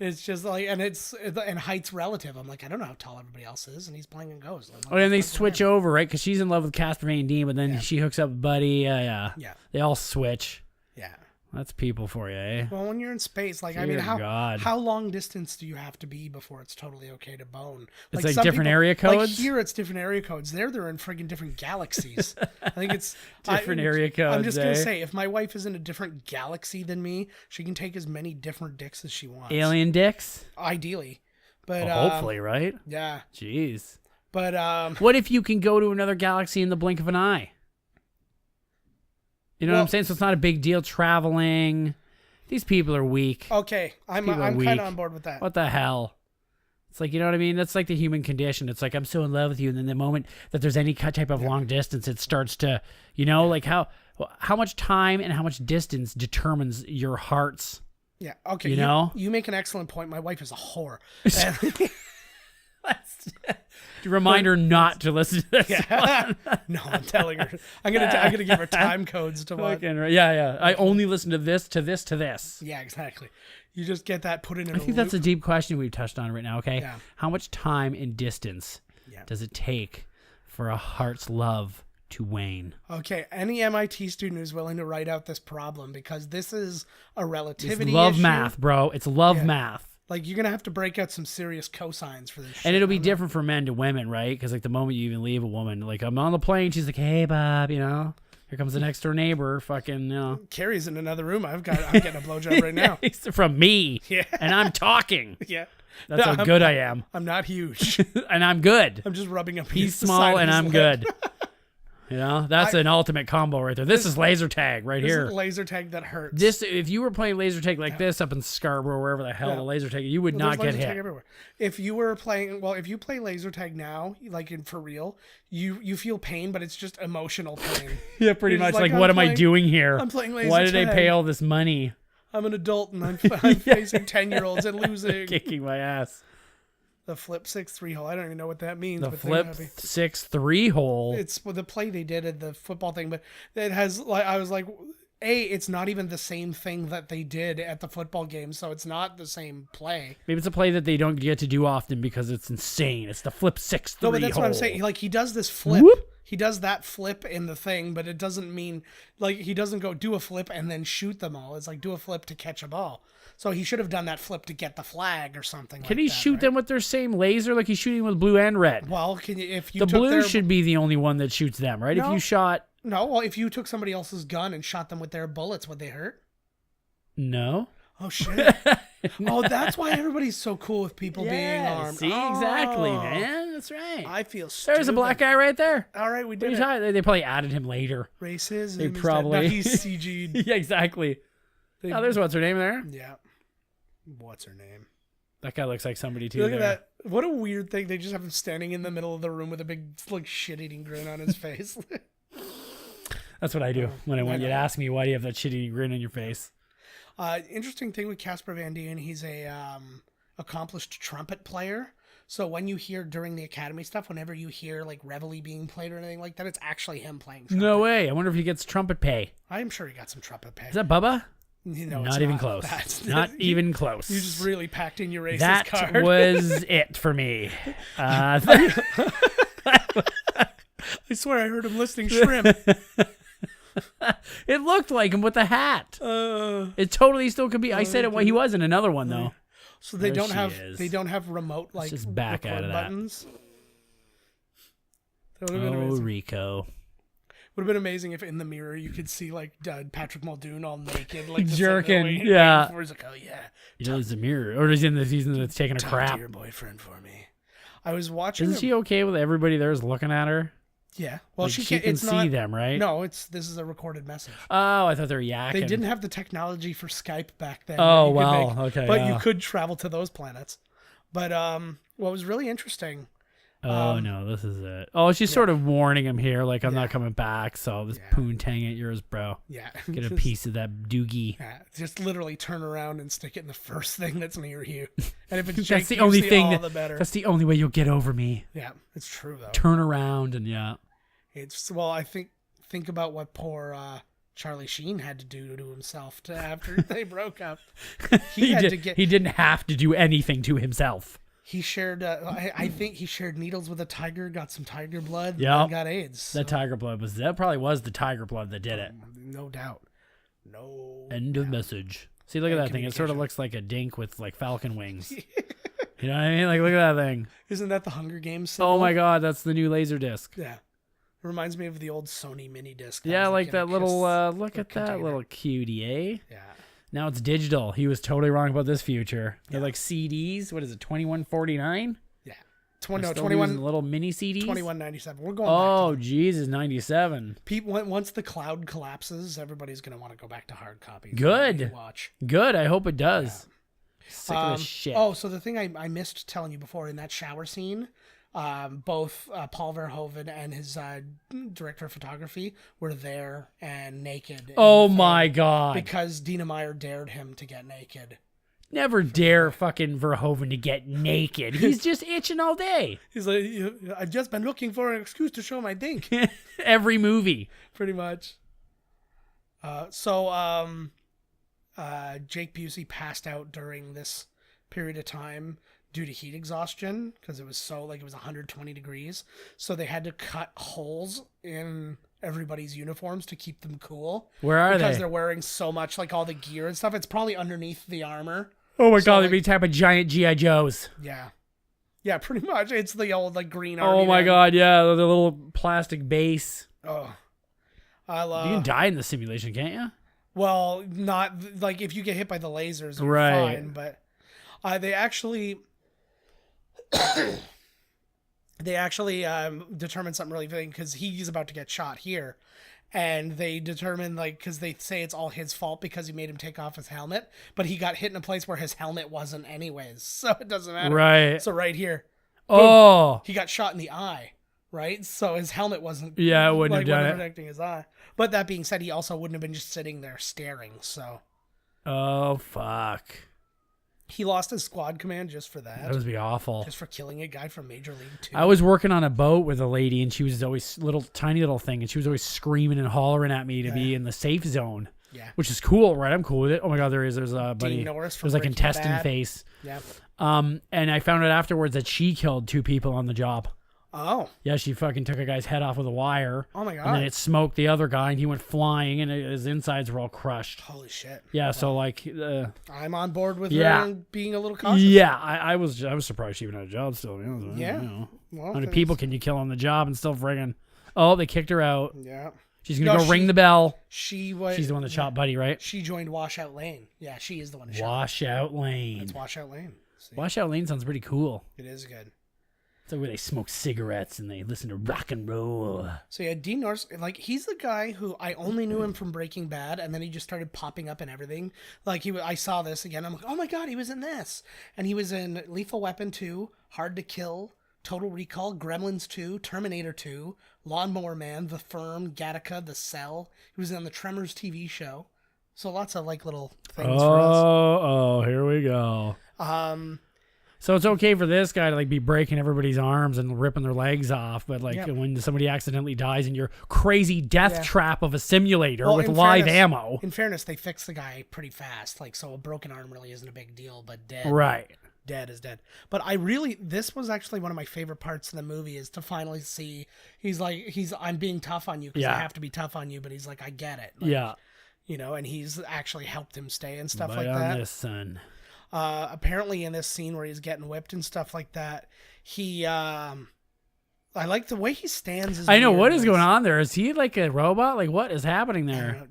It's just like, and height's relative. I'm like, I don't know how tall everybody else is, and he's playing a ghost. Like, and they switch over, right? Because she's in love with Casper Van Dien, but then she hooks up with Buddy. Yeah. They all switch. Yeah. That's people for you, eh? Well, when you're in space, like, how long distance do you have to be before it's totally okay to bone? It's like different area codes? Like here, it's different area codes. They're in friggin' different galaxies. I think it's... different area codes, I'm just going to say, if my wife is in a different galaxy than me, she can take as many different dicks as she wants. Alien dicks? Ideally. But hopefully, right? Yeah. Jeez. But what if you can go to another galaxy in the blink of an eye? You know what I'm saying? So it's not a big deal traveling. These people are weak. Okay, I'm kind of on board with that. What the hell? It's like, you know what I mean? That's like the human condition. It's like, I'm so in love with you, and then the moment that there's any type of long distance, it starts to, like how much time and how much distance determines your heart's. Yeah. Okay. You make an excellent point. My wife is a whore. Remind her not to listen to this. Yeah. No, I'm telling her. I'm gonna give her time codes to watch. Yeah. I only listen to this, to this, to this. Yeah, exactly. You just get that put in. I think that's a deep question we've touched on right now. Okay. Yeah. How much time and distance does it take for a heart's love to wane? Okay. Any MIT student who's willing to write out this problem, because this is a relativity It's love issue. math, bro. It's love math. Like, you're going to have to break out some serious cosines for this shit. And it'll be different for men to women, right? Because, like, the moment you even leave a woman, like, I'm on the plane, she's like, hey, Bob, here comes the next door neighbor, fucking, Carrie's in another room. I'm getting a blowjob right now. From me. Yeah. And I'm talking. Yeah. That's how good I am. I'm not huge. And I'm good. I'm just rubbing up. He's small and I'm good. That's an ultimate combo right there. This is laser tag right here. This is laser tag that hurts. If you were playing laser tag like this up in Scarborough, wherever the hell the laser tag, you would not get hit. Everywhere. If you play laser tag now, like for real, you feel pain, but it's just emotional pain. Yeah, pretty much. Like, what am I doing here? I'm playing laser tag. Why did I pay all this money? I'm an adult and I'm facing 10-year-olds and losing. Kicking my ass. The flip 6-3 hole. I don't even know what that means. The flip 6-3 hole. It's the play they did at the football thing, but it has, like, I was like, it's not even the same thing that they did at the football game, so it's not the same play. Maybe it's a play that they don't get to do often because it's insane. It's the flip 6-3 No, but that's hole. what I'm saying. Like, he does this flip. Whoop. He does that flip in the thing, but it doesn't mean, like, he doesn't go do a flip and then shoot them all. It's like do a flip to catch a ball. So he should have done that flip to get the flag or something. Can he shoot them with their same laser? Like he's shooting with blue and red. Well, if you the took blue should be the only one that shoots them, right? No. If you shot. No, well, if you took somebody else's gun and shot them with their bullets, would they hurt? No. Oh, shit. Oh, that's why everybody's so cool with people being armed. See, exactly, man. That's right. I feel stupid. There's a black guy right there. All right, we did it. They probably added him later. Racism. They probably. No, he's CG'd. Yeah, exactly. There's what's her name there? Yeah. What's her name? That guy looks like somebody too. Look at that. What a weird thing. They just have him standing in the middle of the room with a big, like, shit-eating grin on his face. That's what I do when I want you to ask me why do you have that shit-eating grin on your face. Interesting thing with Casper Van Dien, he's a accomplished trumpet player. So when you hear during the Academy stuff, whenever you hear like Reveille being played or anything like that, it's actually him playing trumpet. No way. I wonder if he gets trumpet pay. I'm sure he got some trumpet pay. Is that Bubba? No, not even close. Not even close. You just really packed in your racist that card. That was it for me. I swear I heard him listing shrimp. It looked like him with the hat. It totally still could be. I said it. He was in another one though. So they don't have remote like just back out of buttons. That. Rico. Would have been amazing if in the mirror you could see like Patrick Muldoon all naked, like jerking. Yeah. He's like, oh yeah. He does the mirror, or he's in the season that's taking a crap. To your boyfriend for me. I was watching. Isn't she okay with everybody there's looking at her? Yeah. Well, like, she can see them, right? No, this is a recorded message. Oh, I thought they were yakking. They didn't have the technology for Skype back then. Oh, wow. Okay. But you could travel to those planets. But what was really interesting. Oh, no, this is it. Oh, she's sort of warning him here, like, I'm not coming back, so this poontang ain't yours, bro. Yeah. Get a piece of that doogie. Yeah, just literally turn around and stick it in the first thing that's near you. And if it's that's Jake the only thing the better. That's the only way you'll get over me. Yeah, it's true, though. Turn around and I think about what poor Charlie Sheen had to do to himself after they broke up. He didn't have to do anything to himself. He shared, I think he shared needles with a tiger, got some tiger blood, and got AIDS. So. That tiger blood that probably was the tiger blood that did it. No doubt. No. End of message. See, look at that thing. It sort of looks like a dink with like falcon wings. You know what I mean? Like, look at that thing. Isn't that the Hunger Games symbol? Oh my God, that's the new laser disc. Yeah. It reminds me of the old Sony mini disc. Yeah, like that little, look at that little cutie, eh? Yeah. Now it's digital. He was totally wrong about this future. They're like CDs. What is it, $21.49? Yeah. 21 little mini CDs? $21.97. We're going back to Jesus, 97. Once the cloud collapses, everybody's going to want to go back to hard copies. Good. Good. I hope it does. Yeah. Sick of this shit. Oh, so the thing I missed telling you before in that shower scene, both Paul Verhoeven and his director of photography were there and naked. Oh my God. Because Dina Meyer dared him to get naked. Never dare fucking Verhoeven to get naked. He's just itching all day. He's like, I've just been looking for an excuse to show my dink. Every movie. Pretty much. Jake Busey passed out during this period of time due to heat exhaustion because it was it was 120 degrees. So they had to cut holes in everybody's uniforms to keep them cool. Where are they? Because they're wearing so much, like all the gear and stuff. It's probably underneath the armor. Oh my God, they'd be type of giant G.I. Joes. Yeah. Yeah, pretty much. It's the old green army. Oh my God, yeah, the little plastic base. Oh. You can die in the simulation, can't you? Well, not like if you get hit by the lasers, you're fine. But they actually determined something really big because he's about to get shot here. And they determined, because they say it's all his fault because he made him take off his helmet. But he got hit in a place where his helmet wasn't anyways. So it doesn't matter. Right. So right here. Oh. Boom, he got shot in the eye. Right? So his helmet wasn't. Yeah, it wouldn't have done it. Protecting his eye. But that being said, he also wouldn't have been just sitting there staring. So. Oh, fuck. He lost his squad command just for that. That would be awful. Just for killing a guy from Major League 2. I was working on a boat with a lady, and she was always tiny little thing, and she was always screaming and hollering at me to be in the safe zone. Yeah. Which is cool, right? I'm cool with it. Oh my God, there's a buddy. Dean Norris from There's like Breaking intestine Bad. face. Yeah. And I found out afterwards that she killed 2 people on the job. Oh. Yeah, she fucking took a guy's head off with a wire. Oh my God. And then it smoked the other guy, and he went flying, and his insides were all crushed. Holy shit. Yeah, so I'm on board with her being a little cautious. Yeah, I was surprised she even had a job still. Yeah. You know. Well, How many people can you kill on the job and still friggin'? Oh, they kicked her out. Yeah. She's going to go ring the bell. She's the one that shot Buddy, right? She joined Washout Lane. Yeah, she is the one who shot. Washout Lane. That's Washout Lane. See? Washout Lane sounds pretty cool. It is good. It's like where they smoke cigarettes and they listen to rock and roll. So yeah, Dean Norris, he's the guy who I only knew him from Breaking Bad, and then he just started popping up in everything. I saw this again. I'm like, oh my God, he was in this, and he was in Lethal Weapon 2, Hard to Kill, Total Recall, Gremlins 2, Terminator 2, Lawnmower Man, The Firm, Gattaca, The Cell. He was on the Tremors TV show. So lots of like little things for us. Oh, here we go. So it's okay for this guy to like be breaking everybody's arms and ripping their legs off, but like when somebody accidentally dies in your crazy death trap of a simulator with live ammo. In fairness, they fix the guy pretty fast. Like, so a broken arm really isn't a big deal, but dead. Right. Dead is dead. But this was actually one of my favorite parts of the movie, is to finally see I'm being tough on you because I have to be tough on you, but he's like, I get it. Like, you know, and he's actually helped him stay and stuff like that. This son. Apparently in this scene where he's getting whipped and stuff like that, he I like the way he stands. I know what is going on there. Is he like a robot? Like what is happening there?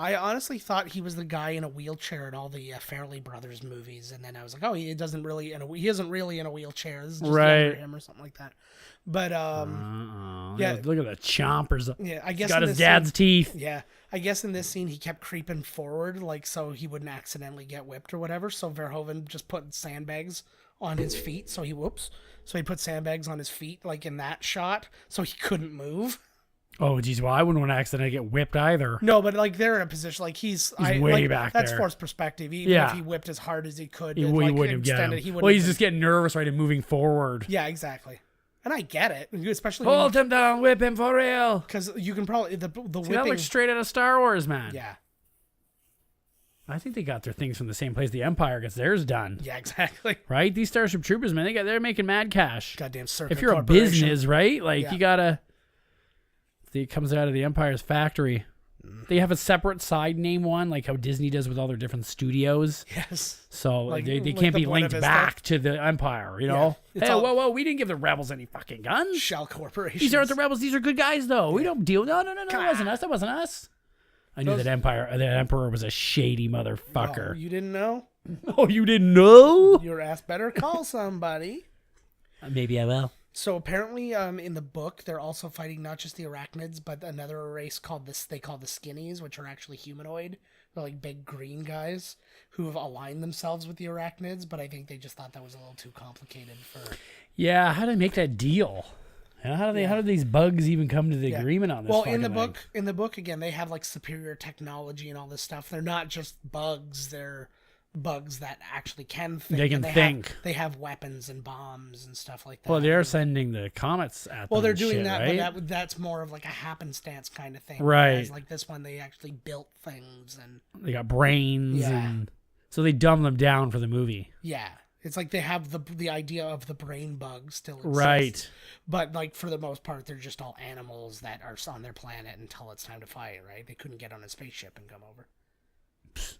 I honestly thought he was the guy in a wheelchair in all the Farrelly Brothers movies, and then I was like, oh, he isn't really in a wheelchair. This is just under him or something like that. But look at the chompers. Yeah, I guess he's got his dad's teeth. Yeah, I guess in this scene he kept creeping forward, like so he wouldn't accidentally get whipped or whatever. So Verhoeven just put sandbags on his feet, so he put sandbags on his feet, like in that shot, so he couldn't move. Oh, geez. Well, I wouldn't want to accidentally get whipped either. No, but like they're in a position like he's way back that's there. forced perspective. Even if he whipped as hard as he could, he wouldn't get him. Well, he's just getting nervous, right, and moving forward. Yeah, exactly. And I get it, especially hold him down, whip him for real. Because you can probably the whipping. That looks straight out of Star Wars, man. Yeah. I think they got their things from the same place the Empire gets theirs done. Yeah, exactly. Right? These Starship Troopers, man, they're making mad cash. Goddamn circuit. If you're a business, right? Like you gotta. It comes out of the Empire's factory. They have a separate side name one, like how Disney does with all their different studios. Yes. So like, they can't be linked back to the Empire, you know? Yeah. Hey, whoa, we didn't give the rebels any fucking guns. Shell corporations. These aren't the rebels. These are good guys, though. Yeah. We don't deal. No, that wasn't us. I knew that Emperor was a shady motherfucker. Oh, you didn't know? Oh, you didn't know? Your ass better call somebody. Maybe I will. So apparently, in the book, they're also fighting not just the arachnids, but another race they call the skinnies, which are actually humanoid. They're like big green guys who have aligned themselves with the arachnids, but I think they just thought that was a little too complicated for. Yeah, how do they make that deal? How did these bugs even come to the agreement on this? Well, in the book again, they have like superior technology and all this stuff. They're not just bugs; they're bugs that actually can think. They can think. They have weapons and bombs and stuff like that. Well, they're sending the comets at them. Well, they're doing that, right? but that's more of like a happenstance kind of thing. Right. Whereas like this one, they actually built things and they got brains, and so they dumb them down for the movie. Yeah, it's like they have the idea of the brain bug still exists. Right. But like for the most part, they're just all animals that are on their planet until it's time to fight. Right? They couldn't get on a spaceship and come over.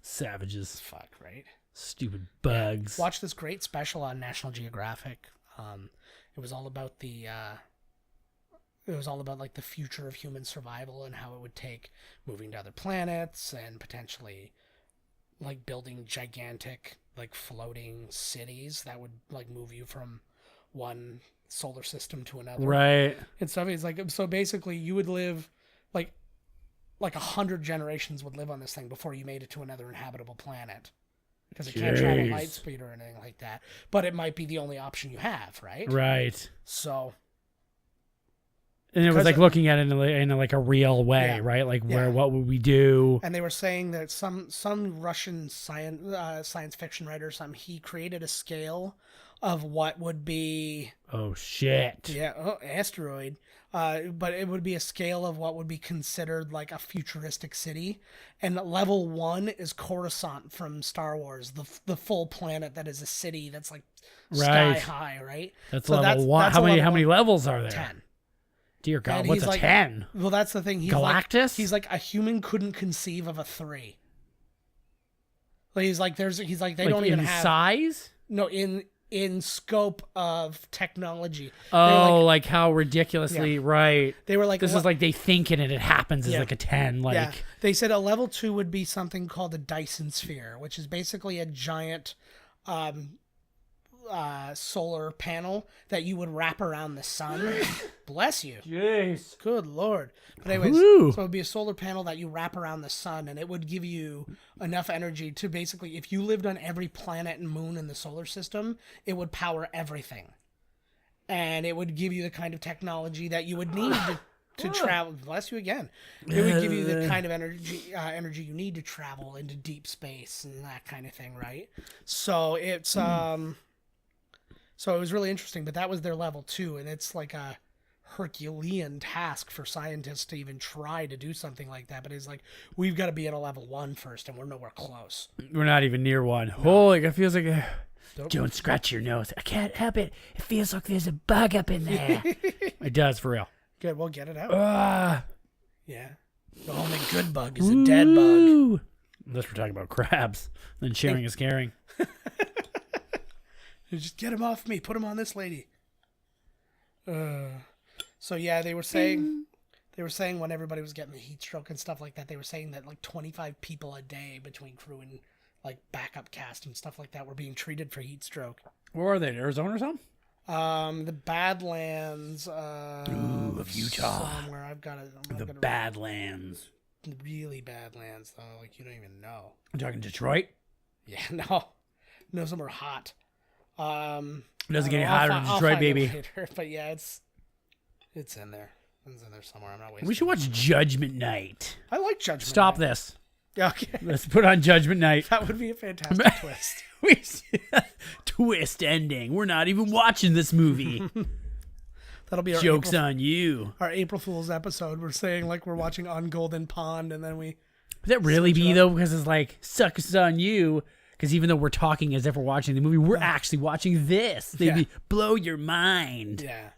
Savages. Fuck, right? Stupid bugs. Yeah. Watch this great special on National Geographic. It was all about like the future of human survival and how it would take moving to other planets and potentially like building gigantic like floating cities that would like move you from one solar system to another. Right. And stuff. It's like, so basically you would live like 100 generations would live on this thing before you made it to another inhabitable planet. Because it can't travel light speed or anything like that. But it might be the only option you have, right? Right. So. And it was like looking at it in like a real way, right? Like what would we do? And they were saying that some Russian science fiction writer, he created a scale of what would be. Oh, shit. Yeah. Oh, asteroid. But it would be a scale of what would be considered like a futuristic city. And level 1 is Coruscant from Star Wars, the full planet that is a city that's like sky high, right? That's so level 1. How many levels are there? 10. Dear God, what's a 10? Well, that's the thing. Galactus? He's like, a human couldn't conceive of a 3. Like, he's like, they don't even have size? No, in scope of technology. Oh, like how ridiculously right. They were like, this is like they think it and it happens as like a 10. Like, yeah. They said a level 2 would be something called a Dyson sphere, which is basically a giant solar panel that you would wrap around the sun. Bless you. Jeez. Good Lord. But anyways, so it would be a solar panel that you wrap around the sun, and it would give you enough energy to basically, if you lived on every planet and moon in the solar system, it would power everything. And it would give you the kind of technology that you would need to travel. Bless you again. It would give you the kind of energy you need to travel into deep space and that kind of thing, right? So it's so it was really interesting. But that was their level 2, and it's like a Herculean task for scientists to even try to do something like that. But it's like we've got to be at a level 1 first, and we're nowhere close. We're not even near 1. No. Holy, it feels like Don't scratch your nose. I can't help it. It feels like there's a bug up in there. It does, for real. Good, we'll get it out. Yeah. The only good bug is a dead bug. Unless we're talking about crabs. Then sharing is caring. Just get him off me. Put him on this lady. So yeah, they were saying when everybody was getting the heat stroke and stuff like that, they were saying that like 25 people a day between crew and like backup cast and stuff like that were being treated for heat stroke. Where are they? Arizona or something? The Badlands of Utah. Somewhere I've got it. The Badlands. Really Badlands though, like you don't even know. I'm talking Detroit? Yeah, no, somewhere hot. It doesn't get any hotter in Detroit, baby. Later, but yeah, it's in there. It's in there somewhere. I'm not wasting. We should watch Judgment Night. I like Judgment Night. Stop this. Okay. Let's put on Judgment Night. That would be a fantastic twist. Twist ending. We're not even watching this movie. That'll be our Joke's on you. Our April Fool's episode. We're saying like we're watching On Golden Pond, and then we. Would that really be though? Because it's like sucks on you. Because even though we're talking as if we're watching the movie, we're actually watching this. They'd blow your mind. Yeah.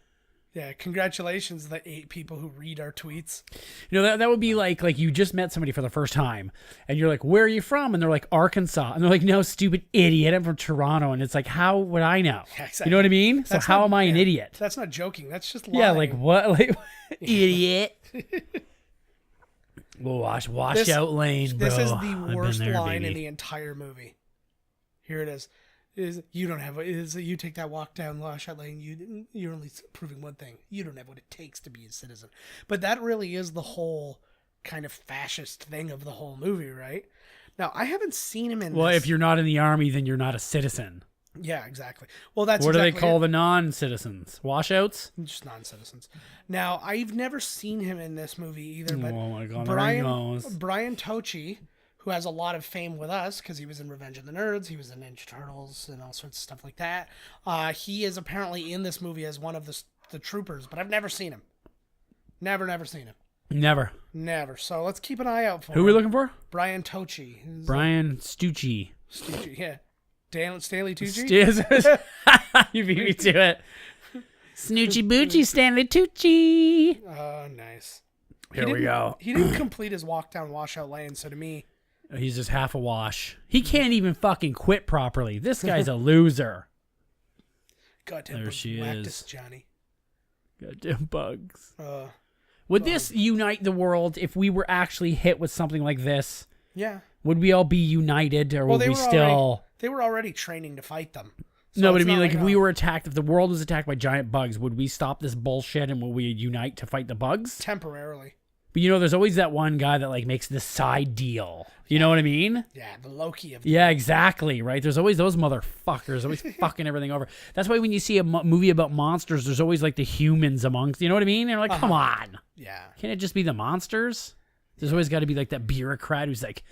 Yeah, congratulations to the 8 people who read our tweets. You know, that would be like you just met somebody for the first time, and you're like, where are you from? And they're like, Arkansas. And they're like, no, stupid idiot, I'm from Toronto. And it's like, how would I know? Yeah, exactly. You know what I mean? So how am I an idiot? That's not joking. That's just lying. Yeah, like what? Like, idiot. We'll wash out lane, bro. This is the worst line in the entire movie. Here it is. You take that walk down Washout Lane, you're only proving one thing. You don't have what it takes to be a citizen. But that really is the whole kind of fascist thing of the whole movie, right? Now, I haven't seen him in Well, if you're not in the army, then you're not a citizen. Yeah, exactly. Well, that's what do they call the non-citizens? Washouts? Just non-citizens. Now, I've never seen him in this movie either, but oh my God, Brian Tochi, who has a lot of fame with us because he was in Revenge of the Nerds, he was in Ninja Turtles and all sorts of stuff like that. He is apparently in this movie as one of the troopers, but I've never seen him. Never seen him. Never. So let's keep an eye out for him. Who are we looking for? Brian Tochi. Brian Stucci. Stucci, yeah. Stanley Tucci? You beat me to it. Snoochie Boochie Stanley Tucci. Oh, nice. Here we go. He didn't complete his walk down Washout Lane, so to me... He's just half a wash. He can't even fucking quit properly. This guy's a loser. Goddamn there she is. Johnny. Goddamn bugs. Would this unite the world if we were actually hit with something like this? Yeah. Would we all be united, or would we still... They were already training to fight them. So no, but I mean, like, if we were attacked, if the world was attacked by giant bugs, would we stop this bullshit and will we unite to fight the bugs? Temporarily. But, you know, there's always that one guy that, like, makes this side deal. You know what I mean? Yeah, the Loki of... Yeah, exactly, right? There's always those motherfuckers always fucking everything over. That's why when you see a movie about monsters, there's always, like, the humans amongst... You know what I mean? They're like, come on. Yeah. Can't it just be the monsters? There's always got to be, like, that bureaucrat who's like,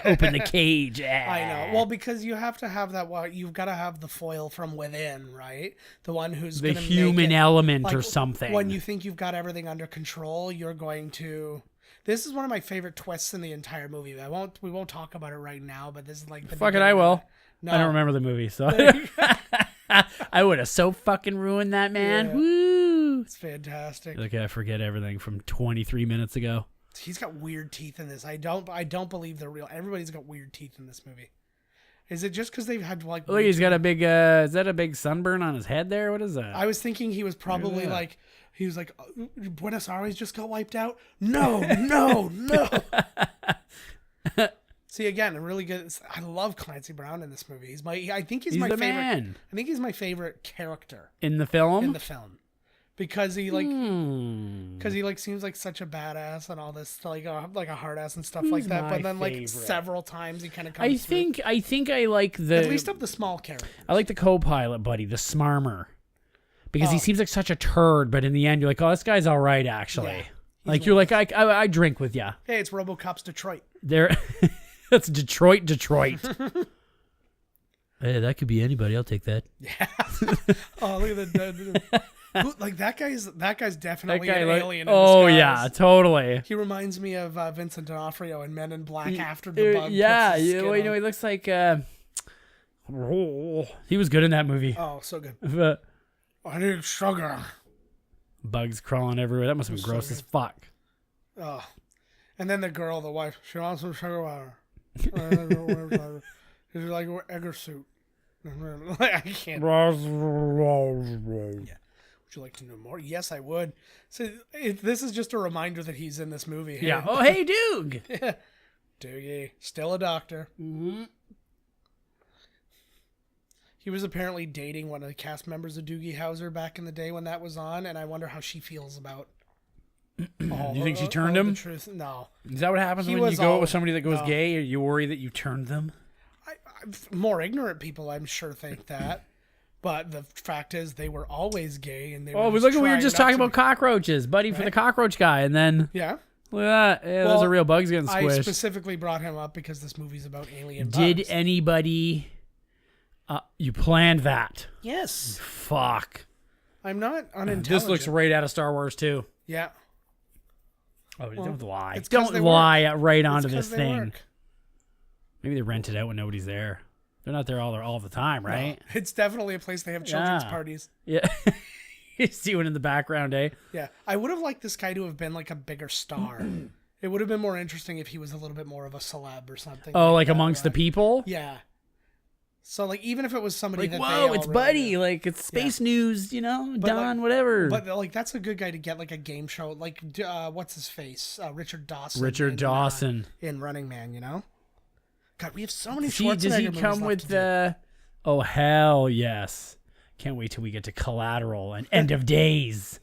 open the cage. I know. Well, because you have to have that... Well, you've got to have the foil from within, right? The one who's the human element or something. When you think you've got everything under control, you're going to... This is one of my favorite twists in the entire movie. We won't talk about it right now, but this is like the... Fuck it, I will. No. I don't remember the movie, so... I would have so fucking ruined that, man. Yeah. Woo! It's fantastic. Okay, I forget everything from 23 minutes ago. He's got weird teeth in this. I don't believe they're real. Everybody's got weird teeth in this movie. Is it just because they've had like... Look, he's got a big... is that a big sunburn on his head there? What is that? I was thinking he was probably like... He was like, Buenos Aires just got wiped out? No. See, again, really good... I love Clancy Brown in this movie. I think he's my favorite... Man. I think he's my favorite character. In the film? Because he seems like such a badass and all this like a hard ass and stuff like that. But then like several times he kind of comes I think I like the... At least of the small characters. I like the co-pilot buddy, the Smarmer. because he seems like such a turd, but in the end, you're like, oh, this guy's all right, actually. Yeah, like, you're like, I drink with ya. Hey, it's RoboCop's Detroit. That's Detroit. Hey, that could be anybody. I'll take that. Yeah. Oh, look at that guy's definitely an alien. Oh yeah, totally. He reminds me of Vincent D'Onofrio in Men in Black after the bug. Yeah, he looks like. He was good in that movie. Oh, so good. But I need sugar. Bugs crawling everywhere. That must have been gross as fuck. Oh, and then the wife, she wants some sugar water. She's like egg or soup. I can't. Yeah. Would you like to know more? Yes, I would. So this is just a reminder that he's in this movie. Yeah. Oh, hey, Doog. Yeah. Doogie, still a doctor. Mm-hmm. He was apparently dating one of the cast members of Doogie Howser back in the day when that was on, and I wonder how she feels about. You think she turned him? Truth. No. Is that what happens when you go with somebody that goes gay? Or you worry that you turned them? More ignorant people, I'm sure, think that. But the fact is, they were always gay, and they. Oh, we were just talking about cockroaches, buddy, right? For the cockroach guy, and then yeah, look at that. Yeah, those are real bugs getting squished. I specifically brought him up because this movie's about alien bugs. Did anybody? You planned that? Yes. Fuck. I'm not unintelligent. This looks right out of Star Wars too. Yeah. Oh, don't lie! Don't lie right onto this thing. Work. Maybe they rent it out when nobody's there. They're not there all the time, right? No, it's definitely a place they have children's parties. Yeah. You see one in the background, eh? Yeah. I would have liked this guy to have been like a bigger star. It would have been more interesting if he was a little bit more of a celeb or something. Oh, like amongst the people? Yeah. So, like, even if it was somebody like, whoa, it's Buddy. Knew. Like, it's space news, Don, whatever. But, like, that's a good guy to get, like, a game show. Like, what's his face? Richard Dawson. Richard Dawson. In Running Man, God, we have so many Schwarzenegger movies. Does he come with the... Oh, hell yes. Can't wait till we get to Collateral and End of Days.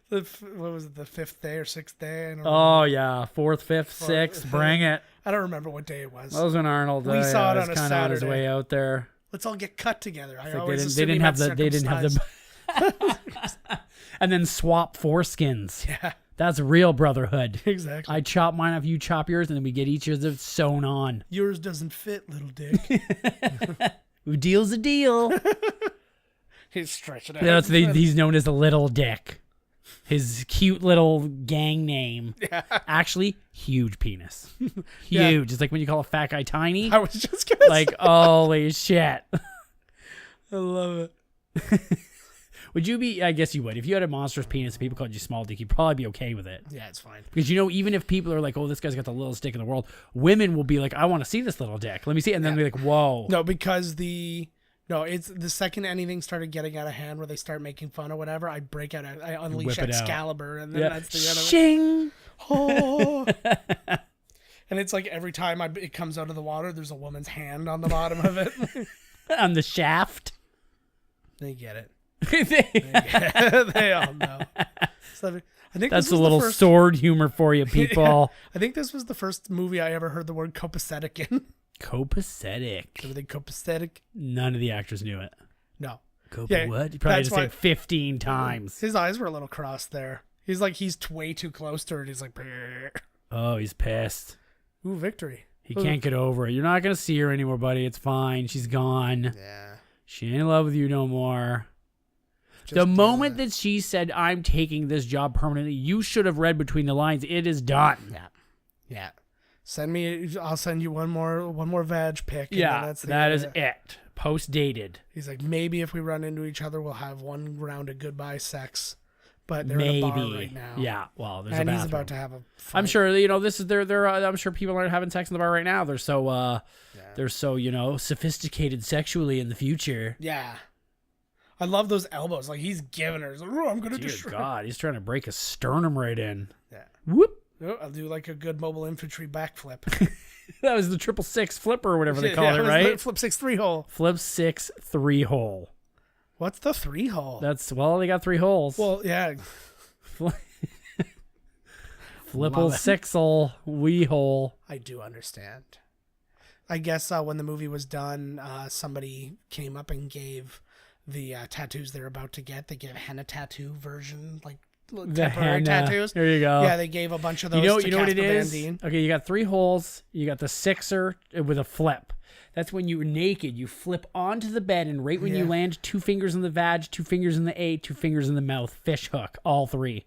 What was it, the 5th day or 6th day? Yeah. 4th, 5th, 6th. Bring it. I don't remember what day it was. That was when Arnold. We saw it on a Saturday. On his way out there. Let's all get cut together. They didn't have the. And then swap foreskins. Yeah. That's real brotherhood. Exactly. I chop mine off, you chop yours, and then we get each of them sewn on. Yours doesn't fit, little dick. Who deal's a deal? He's stretching out. He's known as the Little Dick. His cute little gang name. Yeah. Actually, huge penis. Huge. Yeah. It's like when you call a fat guy tiny. I was just going to say. Holy shit. I love it. Would you be, I guess you would. If you had a monstrous penis and people called you small dick, you'd probably be okay with it. Yeah, it's fine. Because, even if people are like, oh, this guy's got the littlest dick in the world, women will be like, I want to see this little dick. Let me see it. And then be like, whoa. No, because it's the second anything started getting out of hand where they start making fun or whatever, I break out, I unleash Excalibur, and then that's the end of it. Shing! Oh. And it's like every time it comes out of the water, there's a woman's hand on the bottom of it. On the shaft. They get it. They all know. So I think that's a little sword humor for you, people. Yeah, I think this was the first movie I ever heard the word copacetic in. Copacetic. Everything copacetic. None of the actors knew it. No. What? You probably just said 15 times. His eyes were a little crossed there. He's like, he's way too close to her. He's like, brr. Oh, he's pissed. Ooh, victory. He can't get over it. You're not going to see her anymore, buddy. It's fine. She's gone. Yeah. She ain't in love with you no more. The moment that she said, I'm taking this job permanently, you should have read between the lines. It is done. Yeah. I'll send you one more vag pic. Yeah, that is it. Post dated. He's like, maybe if we run into each other, we'll have one round of goodbye sex. But they're in a bar right now. Yeah, well, there's and a bathroom. He's about to have a fight. I'm sure, this is I'm sure people aren't having sex in the bar right now. They're so, sophisticated sexually in the future. Yeah. I love those elbows. Like, he's giving her. He's like, oh, I'm going to destroy. God, he's trying to break a sternum right in. Yeah. Whoop. Oh, I'll do like a good mobile infantry backflip. That was the 666 flipper or whatever they call it, right? Flip 6 3-hole. Flip 6 3-hole. What's the 3-hole? They got 3 holes. Well, yeah. Flipple 6-hole, wee hole. I do understand. I guess when the movie was done, somebody came up and gave the tattoos they're about to get. They give henna tattoo version, like The temporary henna. tattoos. There you go. Yeah, they gave a bunch of those. You to know what it Casper Van is? Dien. Okay, you got 3 holes. You got the 6er with a flip. That's when you're naked. You flip onto the bed, and right when you land, 2 fingers in the vag, 2 fingers in the A, 2 fingers in the mouth. Fish hook, all 3.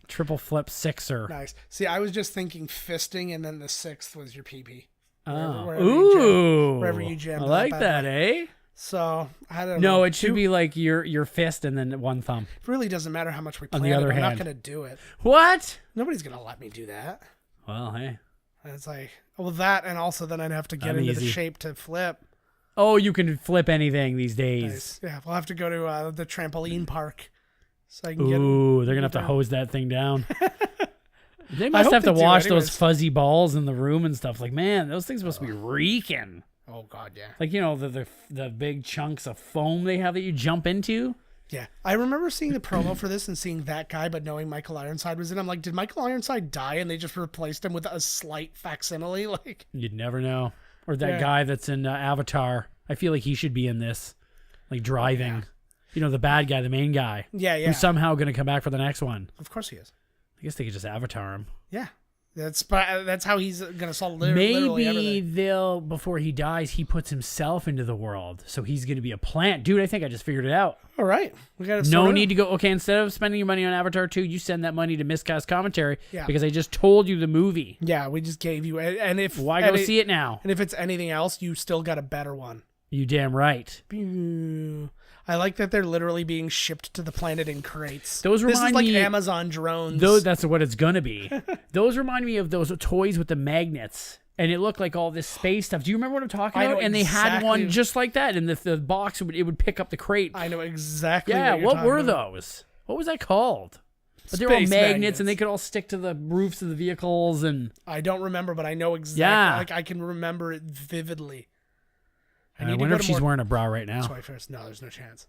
Triple flip 6er. Nice. See, I was just thinking fisting, and then the 6th was your pee-pee. Oh. Wherever you jam. I like that, eh? So I don't know. No, it should be like your fist and then 1 thumb. It really doesn't matter how much we plan. On the other I'm not hand. going to do it. What? Nobody's going to let me do that. Well, hey. And it's like, well, that, and also then I'd have to get I'm into easy. the shape to flip. Oh, you can flip anything these days. Nice. Yeah, we'll have to go to the trampoline park so I can Ooh, they're gonna have to hose that thing down. They I must hope have to they do wash anyways. those fuzzy balls in the room and stuff. Like, man, those things must be reeking. Oh God, yeah. Like, you know, the big chunks of foam they have that you jump into. Yeah, I remember seeing the promo for this and seeing that guy, but knowing Michael Ironside was in. I'm like, did Michael Ironside die and they just replaced him with a slight facsimile? Like, You'd never know. Or that guy that's in Avatar. I feel like he should be in this, like driving. Yeah. You know, the bad guy, the main guy. yeah. Who's somehow going to come back for the next one. Of course he is. I guess they could just Avatar him. Yeah, that's how he's gonna solve literally Maybe everything. they'll, before he dies, he puts himself into the world. So he's going to be a plant. Dude, I think I just figured it out. All right, we got No need to go. Okay, instead of spending your money on Avatar 2, you send that money to Miscast Commentary Yeah. because I just told you the movie. Yeah, we just gave you, and if Why go see it now? And if it's anything else, you still got a better one. You damn right. I like that they're literally being shipped to the planet in crates. Those this is remind like me- Amazon drones. That's what it's going to be. Those remind me of those toys with the magnets. And it looked like all this space stuff. Do you remember what I'm talking I about? know And they had exactly- one just like that. And the box, it would pick up the crate. I know exactly. Yeah, what, you're what talking were about. those? What was that called? But they were all Space magnets, and they could all stick to the roofs of the vehicles. And I don't remember, but I know exactly. Yeah. Like I can remember it vividly. I need to wonder go if to she's more- wearing a bra right now. Toy Fairs. No, there's no chance.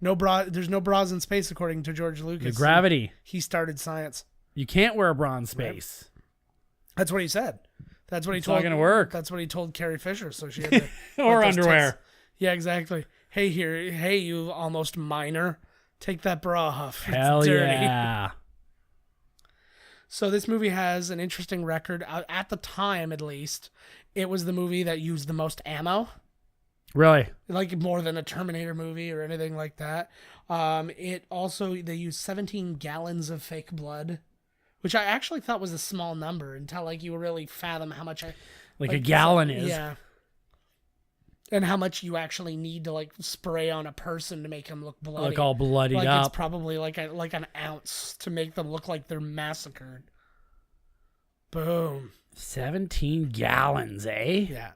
No bra. There's no bras in space, according to George Lucas. The gravity. He started science. You can't wear a bra in space. That's what he said. That's what he It's told. not gonna work. That's what he told Carrie Fisher. So she had to Or let those underwear. tits- Yeah, exactly. Hey, you almost minor, take that bra off. It's Hell dirty. yeah. So this movie has an interesting record. At the time, at least, it was the movie that used the most ammo. Really? Like more than a Terminator movie or anything like that. It also, they used 17 gallons of fake blood, which I actually thought was a small number until like you really fathom how much Like a gallon is. Yeah. And how much you actually need to like spray on a person to make them look bloody. Look all bloodied like up. It's probably like an ounce to make them look like they're massacred. Boom. 17 gallons, eh? Yeah.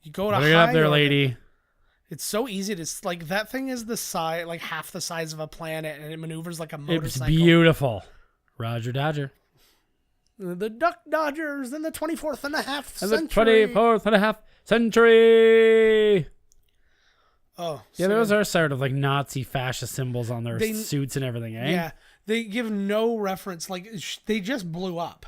You go to Look it up high there, order. lady. It's so easy to like that thing is the size, like half the size of a planet, and it maneuvers like a motorcycle. It's beautiful. Roger Dodger. The Duck Dodgers in the 24th and a half And the century. 24th and a half century. Oh, Yeah, so those are sort of like Nazi fascist symbols on their They- suits and everything, eh? Yeah, they give no reference. Like they just blew up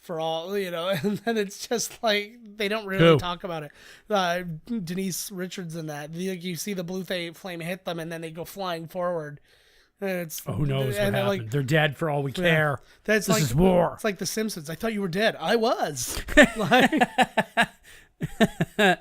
for all and then it's just like they don't really Who? talk about it. Denise Richards in that, like you see the blue flame hit them, and then they go flying forward. And it's Oh, who knows what and happened? like, They're dead for all we care. that's This like is war. It's like The Simpsons. I thought you were dead. I was. Like,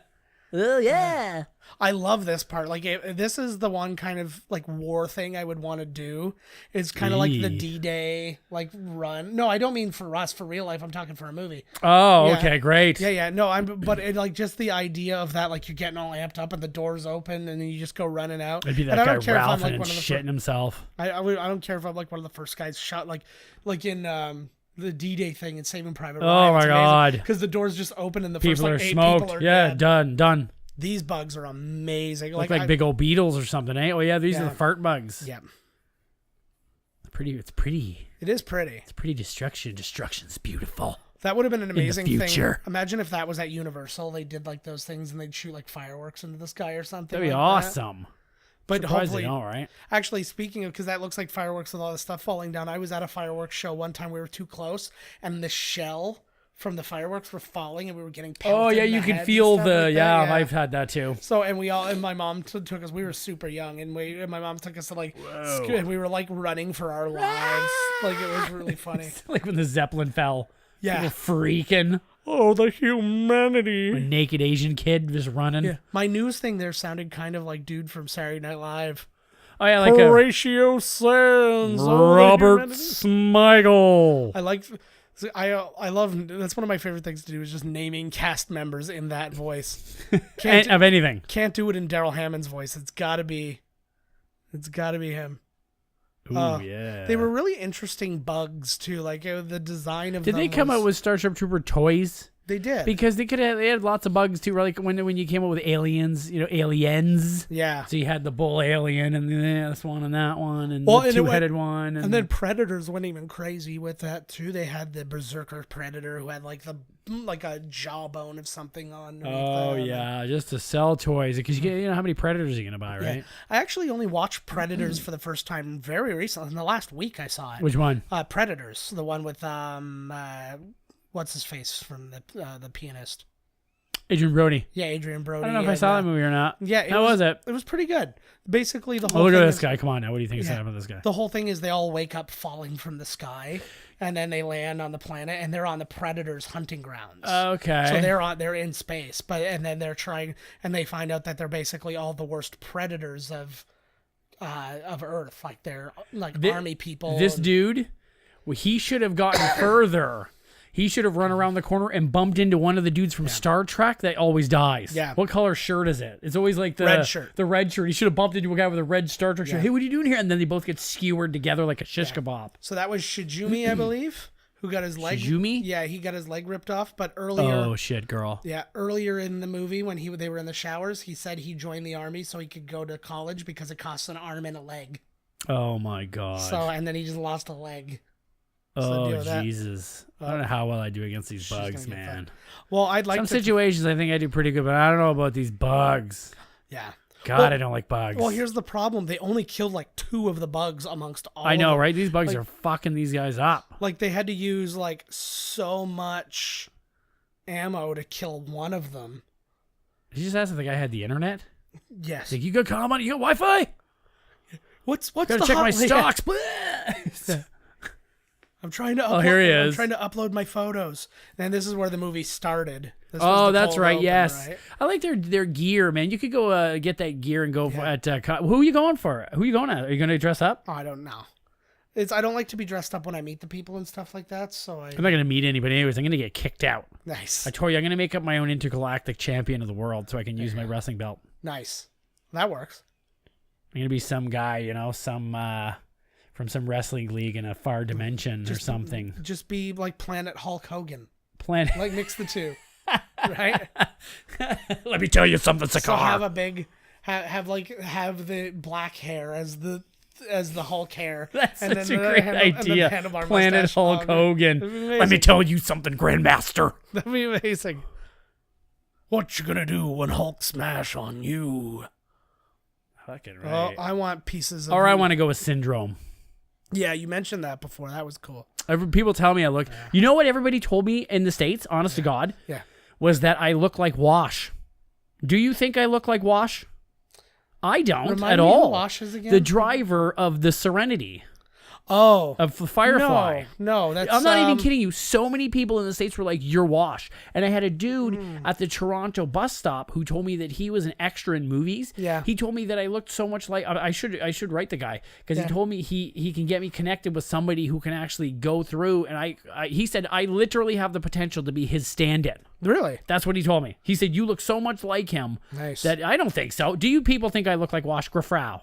Oh, yeah. I love this part. Like this is the one kind of like war thing I would want to do. It's kind of like the Eee. D-Day like run. No, I don't mean for us for real life. I'm talking for a movie. Oh, Yeah. okay, great. Yeah. No, but it, like just the idea of that, like you're getting all amped up and the doors open and then you just go running out. It'd be And that I guy don't care if I'm, Ralph like, and one of the shitting himself. I don't care if I'm like one of the first guys shot, like in the D-Day thing in Saving Private Oh, Ryan. my God. Because the doors just open and the first People like are 8 smoked. people are Yeah, dead. done. These bugs are amazing. Look like big old beetles or something, eh? Oh, yeah, these are Yeah. the fart bugs. Yeah, It's pretty. it is pretty. It's pretty destruction. Destruction's beautiful. That would have been an amazing thing. future. Imagine if that was at Universal. They did like those things and they'd shoot like fireworks into the sky or something. That'd be like awesome. That. But Surprised hopefully, they don't, right? actually, speaking of, because that looks like fireworks with all the stuff falling down. I was at a fireworks show one time. We were too close, and the shell from the fireworks were falling and we were getting Oh pelted yeah, in you the could head feel and stuff like that. I've had that too. So and my mom took us. We were super young, and my mom took us to like, and we were like running for our lives. Like it was really funny. Like when the Zeppelin fell. Yeah, people freaking. Oh, the humanity. A naked Asian kid just running. Yeah, my news thing there sounded kind of like dude from Saturday Night Live. Oh yeah, like Horatio Sands, Robert Smigel. I love. That's one of my favorite things to do is just naming cast members in that voice. Of anything. Can't do it in Daryl Hammond's voice. It's got to be him. Ooh, yeah. They were really interesting bugs too. Like the design of. Did they come out with Starship Trooper toys? They did, because they had lots of bugs too. Like when you came up with aliens, aliens. Yeah. So you had the bull alien and this one and that one and the two-headed one, and then Predators went even crazy with that too. They had the Berserker Predator who had like a jawbone of something on. Oh yeah, just to sell toys because you get how many Predators are you gonna buy, right? Yeah. I actually only watched Predators for the first time very recently. In the last week, I saw it. Which one? Predators, the one with what's his face from the pianist? Adrian Brody. Yeah, Adrian Brody. I don't know if I saw that movie or not. Yeah, how was it? It was pretty good. Basically, the whole. Oh, look thing at this guy! Come on now, what do you think is about this guy? The whole thing is they all wake up falling from the sky, and then they land on the planet, and they're on the Predators' hunting grounds. Okay. So they're in space, and then they're trying, and they find out that they're basically all the worst predators of Earth, like they're like army people. This dude, he should have gotten further. He should have run around the corner and bumped into one of the dudes from Star Trek that always dies. Yeah. What color shirt is it? It's always like the red shirt. The red shirt. He should have bumped into a guy with a red Star Trek shirt. Hey, what are you doing here? And then they both get skewered together like a shish kebab. So that was Shijumi, I believe, who got his leg. Shijumi? Yeah, he got his leg ripped off. But earlier, oh shit, girl. Yeah, earlier in the movie when they were in the showers, he said he joined the army so he could go to college because it costs an arm and a leg. Oh my god. So and then he just lost a leg. Oh Jesus! I don't know how well I do against these bugs, man. Well, I'd like some situations I think I do pretty good, but I don't know about these bugs. Yeah. God, I don't like bugs. Well, here's the problem: they only killed like 2 of the bugs amongst all. I know, of them. right? These bugs are fucking these guys up. Like they had to use like so much ammo to kill one of them. Did you just ask if the guy had the internet? Yes. Like, you got on? You got Wi-Fi? What's gotta the check my stocks. I'm trying to upload, oh, here he is. I'm trying to upload my photos. And this is where the movie started. Oh, that's right. Open, yes. right? I like their gear, man. You could go get that gear and go at who are you going for? Who are you going at? Are you going to dress up? Oh, I don't know. I don't like to be dressed up when I meet the people and stuff like that. So I'm not going to meet anybody anyways. I'm going to get kicked out. Nice. I told you I'm going to make up my own intergalactic champion of the world so I can use my wrestling belt. Nice. That works. I'm going to be some guy, from some wrestling league in a far dimension or something. Just be like Planet Hulk Hogan. Like mix the two. Right? Let me tell you something, Sakar. So have a big have the black hair as the Hulk hair. That's such a great idea. Planet Hulk Hogan. Let me tell you something, Grandmaster. That'd be amazing. What you gonna do when Hulk smash on you? Fucking right. I want pieces of or I want to go with Syndrome. Yeah, you mentioned that before. That was cool. People tell me I look. Yeah. You know what everybody told me in the States, honest to God? Yeah. Was that I look like Wash. Do you think I look like Wash? I don't at all. Who Wash is again? The driver of the Serenity. Oh. Of Firefly. No, that's... I'm not even kidding you. So many people in the States were like, you're Wash. And I had a dude at the Toronto bus stop who told me that he was an extra in movies. Yeah. He told me that I looked so much like... I should write the guy. Because he told me he can get me connected with somebody who can actually go through. And he said, I literally have the potential to be his stand-in. Really? That's what he told me. He said, you look so much like him. Nice. That I don't think so. Do you people think I look like Wash Griffrow?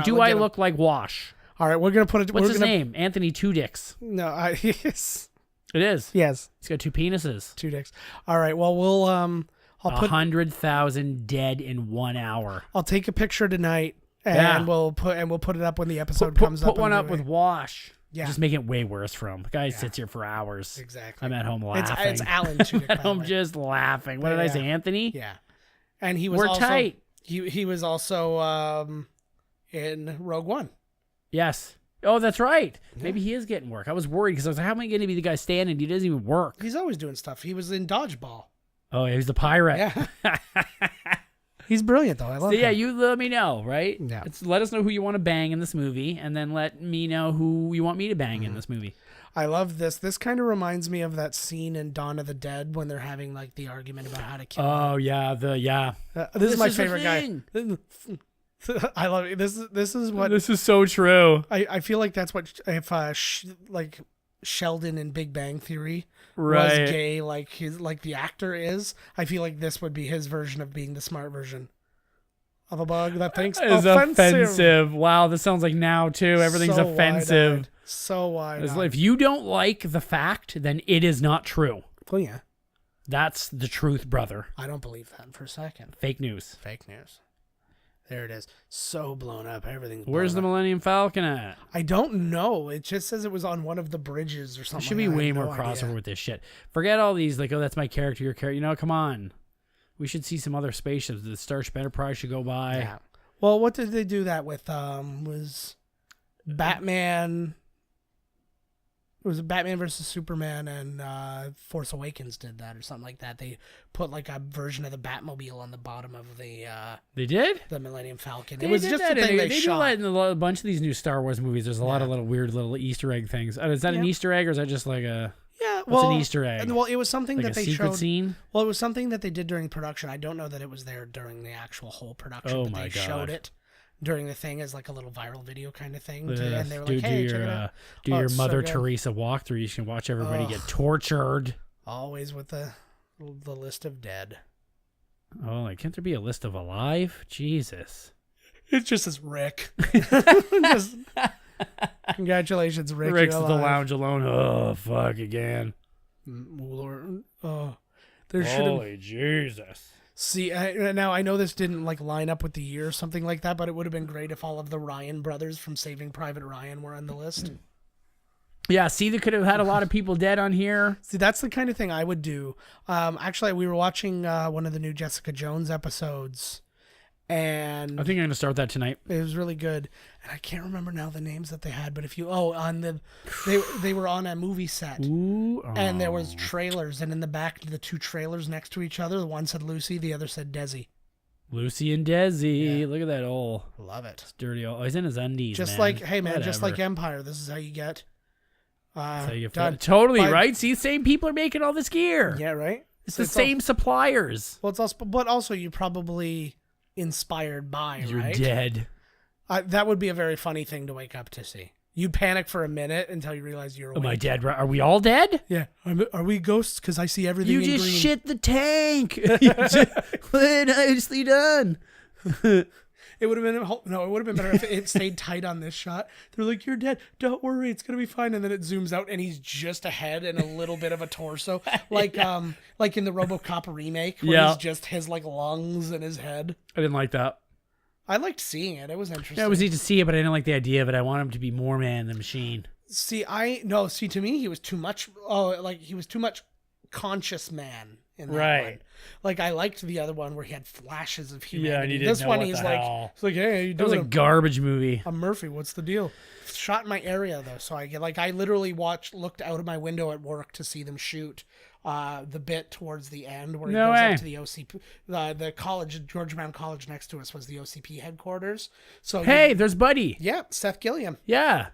Do I look like Wash? All right, we're going to put it... What's his name? Anthony Two Dicks. No, yes. It is. Yes. He's got 2 penises. 2 dicks. All right, well, we'll... I'll put 100,000 dead in 1 hour. I'll take a picture tonight, and we'll put it up when the episode comes up. Put one up with Wash. Yeah. Just make it way worse for him. The guy sits here for hours. Exactly. I'm at home laughing. It's Alan Tudyk. I'm just laughing. What did I say, Anthony? Yeah. And he was We're also... tight. He was also in Rogue One. Yes. Oh, that's right. Yeah. Maybe he is getting work. I was worried because I was like, how am I going to be the guy standing? He doesn't even work. He's always doing stuff. He was in Dodgeball. Oh, he's the pirate. Yeah. He's brilliant, though. I love him. Yeah, you let me know, right? Yeah. Let us know who you want to bang in this movie, and then let me know who you want me to bang in this movie. I love this. This kind of reminds me of that scene in Dawn of the Dead when they're having like the argument about how to kill him. Oh, yeah. This is my favorite guy. I love it. This is what. This is so true. I feel like that's what if like Sheldon in Big Bang Theory was gay, like the actor is. I feel like this would be his version of being the smart version of a bug that thinks offensive. Wow, this sounds like now too. Everything's so offensive. Wide-eyed. So wide-eyed. If you don't like the fact, then it is not true. Well, yeah, that's the truth, brother. I don't believe that for a second. Fake news. Fake news. There it is. So blown up. Everything's blown Where's the up. Millennium Falcon at? I don't know. It just says it was on one of the bridges or something. There should be way more crossover with this shit. Forget all these, like, oh, that's my character, your character. You know, come on. We should see some other spaceships. The Starship Enterprise should go by. Yeah. Well, what did they do that with? Was Batman... It was Batman versus Superman and Force Awakens did that or something like that. They put like a version of the Batmobile on the bottom of the. They did? The Millennium Falcon. It was just a thing they shot. Do that in a bunch of these new Star Wars movies. There's a lot of little weird little Easter egg things. Is that an Easter egg or is that just like a? Yeah, what's an Easter egg? Well, it was something like that they secret showed. Scene? Well, it was something that they did during production. I don't know that it was there during the actual whole production. Oh but my they God. showed it during the thing as like a little viral video kind of thing. And they were do like, hey, your, check it out. do your it's Mother so Teresa walkthrough. You can watch everybody get tortured. Always with the list of dead. Oh, like, can't there be a list of alive? Jesus. It just says Rick. Congratulations, Rick. Rick's at the lounge alone. Oh, fuck again. Lord. Oh, there should have. Holy Jesus. See, now I know this didn't like line up with the year or something like that, but it would have been great if all of the Ryan brothers from Saving Private Ryan were on the list. Yeah, see, they could have had a lot of people dead on here. See, that's the kind of thing I would do. Actually, we were watching one of the new Jessica Jones episodes, and I think I'm going to start that tonight. it was really good. And I can't remember now the names that they had, but if you they were on a movie set. Ooh, And there was trailers, and in the back, the two trailers next to each other, the one said Lucy, the other said Desi. Lucy and Desi. Yeah. Look at that old. Love it. Dirty old. Oh, he's in his undies, just man. like, hey, man, Whatever. just like Empire. This is how you get. That's how you done. Totally, right? See, the same people are making all this gear. Yeah, right? It's the same suppliers. Well, it's also, but also you're probably inspired by, You're right? dead. That would be a very funny thing to wake up to see. You'd panic for a minute until you realize you're awake. Am I dead? Are we all dead? Yeah. Are we ghosts? Because I see everything in You just green. shit the tank. We're nicely done. It would have been it would have been better if it stayed tight on this shot. They're like, "You're dead. Don't worry, it's gonna be fine." And then it zooms out, and he's just a head and a little bit of a torso, like like in the RoboCop remake, where he's just his like lungs and his head. I didn't like that. I liked seeing it. It was interesting. Yeah, it was neat to see it, but I didn't like the idea of it. I want him to be more man than machine. See, to me, he was too much. Oh, like he was too much conscious man. In that right. One. Like I liked the other one where he had flashes of humanity. Yeah, and he didn't know what he's the like, hell. it's like, hey, you That was a garbage movie. I'm Murphy. What's the deal? Shot in my area though, so I literally looked out of my window at work to see them shoot the bit towards the end where he goes up to the OCP, the college, George Brown College next to us was the OCP headquarters. So there's Buddy. Yeah, Seth Gilliam. Yeah.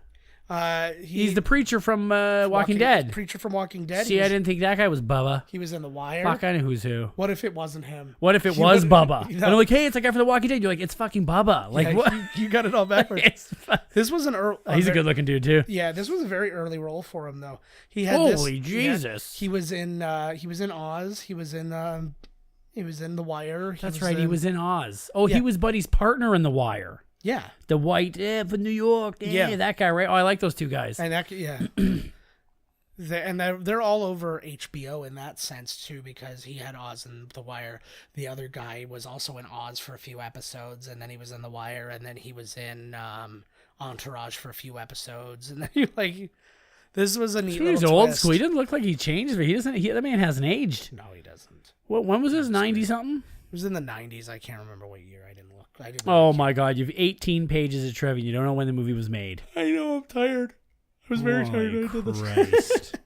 He's the preacher from Walking Dead. Preacher from Walking Dead. See, I didn't think that guy was Bubba. He was in The Wire. Fuck, I know who's who. What if it wasn't him? What if it was Bubba? And I'm like, hey, it's the guy from The Walking Dead. You're like, it's fucking Bubba. Like, what? You got it all backwards. This was an early. He's a good-looking dude too. Yeah, this was a very early role for him though. He had Holy Jesus. He was in Oz. He was in The Wire. That's right. He was in Oz. Oh, he was Buddy's partner in The Wire. Yeah. The white, for New York. Yeah, that guy, right? Oh, I like those two guys. And they're all over HBO in that sense too, because he had Oz and The Wire. The other guy was also in Oz for a few episodes, and then he was in The Wire, and then he was in Entourage for a few episodes, and then this was a neat little He's twist. old school. He doesn't look like he changed, but he doesn't. That man hasn't aged. No, he doesn't. When was this? 90 something? It was in the 90s. I can't remember what year. I didn't look. I didn't. Oh my God, you have 18 pages of trivia. You don't know when the movie was made. I know. I'm tired. I was very tired when I did this. Christ.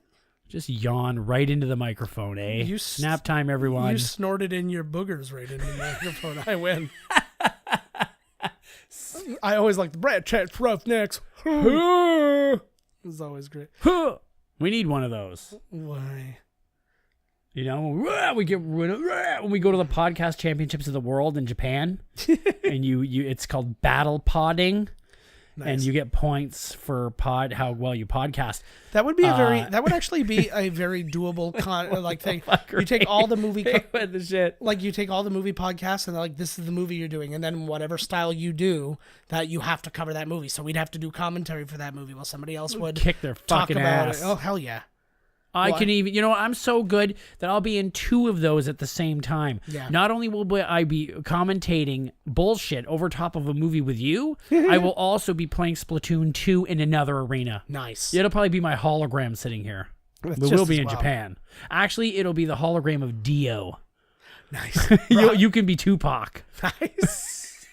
Just yawn right into the microphone, eh? Nap time, everyone. You snorted in your boogers right into the microphone. I win. I always like the Brad Chat's Roughnecks. It's always great. We need one of those. Why? You know, when we go to the podcast championships of the world in Japan, and you it's called battle podding, nice. And you get points for how well you podcast. That would be that would actually be a very doable thing. You take all the movie you take all the movie podcasts and like, this is the movie you're doing, and then whatever style you do, that you have to cover that movie. So we'd have to do commentary for that movie while somebody else would kick their fucking ass. Oh hell yeah. I can even, I'm so good that I'll be in 2 of those at the same time. Yeah. Not only will I be commentating bullshit over top of a movie with you, I will also be playing Splatoon 2 in another arena. Nice. It'll probably be my hologram sitting here. We will be in Japan. Actually, it'll be the hologram of Dio. Nice. you can be Tupac. Nice.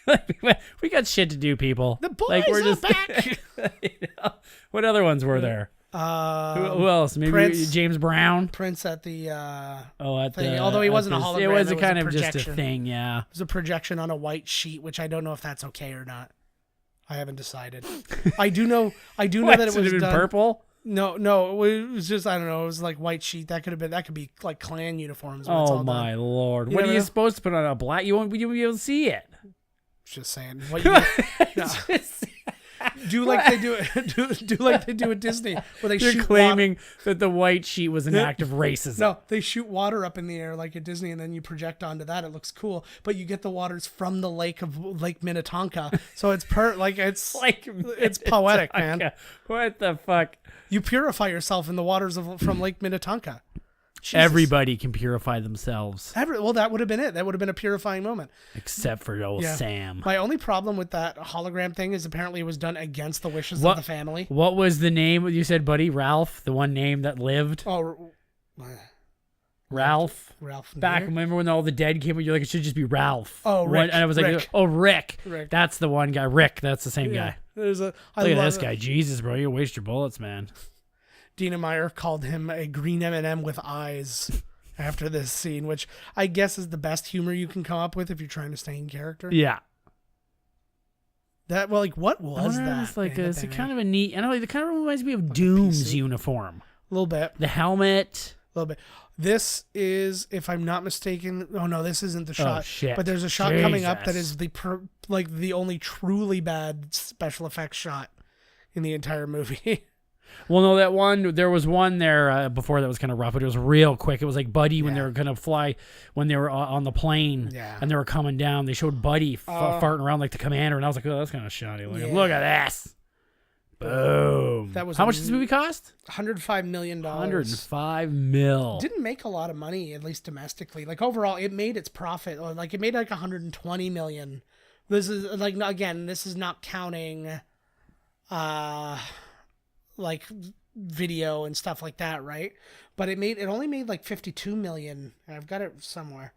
We got shit to do, people. The boys are back. What other ones were there? Who else? Maybe Prince, James Brown. Prince at the thing. Although he wasn't a hologram, it was kind of just a thing. Yeah, it was a projection on a white sheet, which I don't know if that's okay or not. I haven't decided. I do know that it was done purple. No, it was just, I don't know. It was like white sheet. That could be like Klan uniforms. Oh my Lord! What are you supposed to put on a black? You won't be able to see it. Just saying. What you do like they do it. Do like they do at Disney, where they shoot claiming that the white sheet was an act of racism. No, they shoot water up in the air like at Disney, and then you project onto that. It looks cool, but you get the waters from the Lake Minnetonka, so it's it's poetic, man. What the fuck? You purify yourself in the waters from Lake Minnetonka. Jesus. Everybody can purify themselves. Well, that would have been it. That would have been a purifying moment. Except for old Sam. My only problem with that hologram thing is apparently it was done against the wishes of the family. What was the name you said, buddy? Ralph? The one name that lived? Oh, Ralph. Back, remember when all the dead came? You're like, it should just be Ralph. Oh, Rick. And I was like, Rick. That's the one guy. Rick. That's the same guy. Look at this guy. Jesus, bro. You waste your bullets, man. Dina Meyer called him a green M&M with eyes after this scene, which I guess is the best humor you can come up with if you're trying to stay in character. Yeah. What was that? It's kind of a neat. I know it kind of reminds me of Doom's uniform. A little bit. The helmet. A little bit. This is, if I'm not mistaken. Oh no, this isn't the shot. Oh, shit. But there's a shot coming up that is the only truly bad special effects shot in the entire movie. Well, no, there was one there before that was kind of rough, but it was real quick. It was like Buddy when they were going to fly, when they were on the plane and they were coming down. They showed Buddy farting around like the commander, and I was like, oh, that's kind of shoddy. Look at this. Boom. How much does this movie cost? $105 million. $105 million. Didn't make a lot of money, at least domestically. Like overall, it made its profit. Like it made like $120 million. This is like, again, this is not counting like video and stuff like that, right? But it only made like $52 million. I've got it somewhere.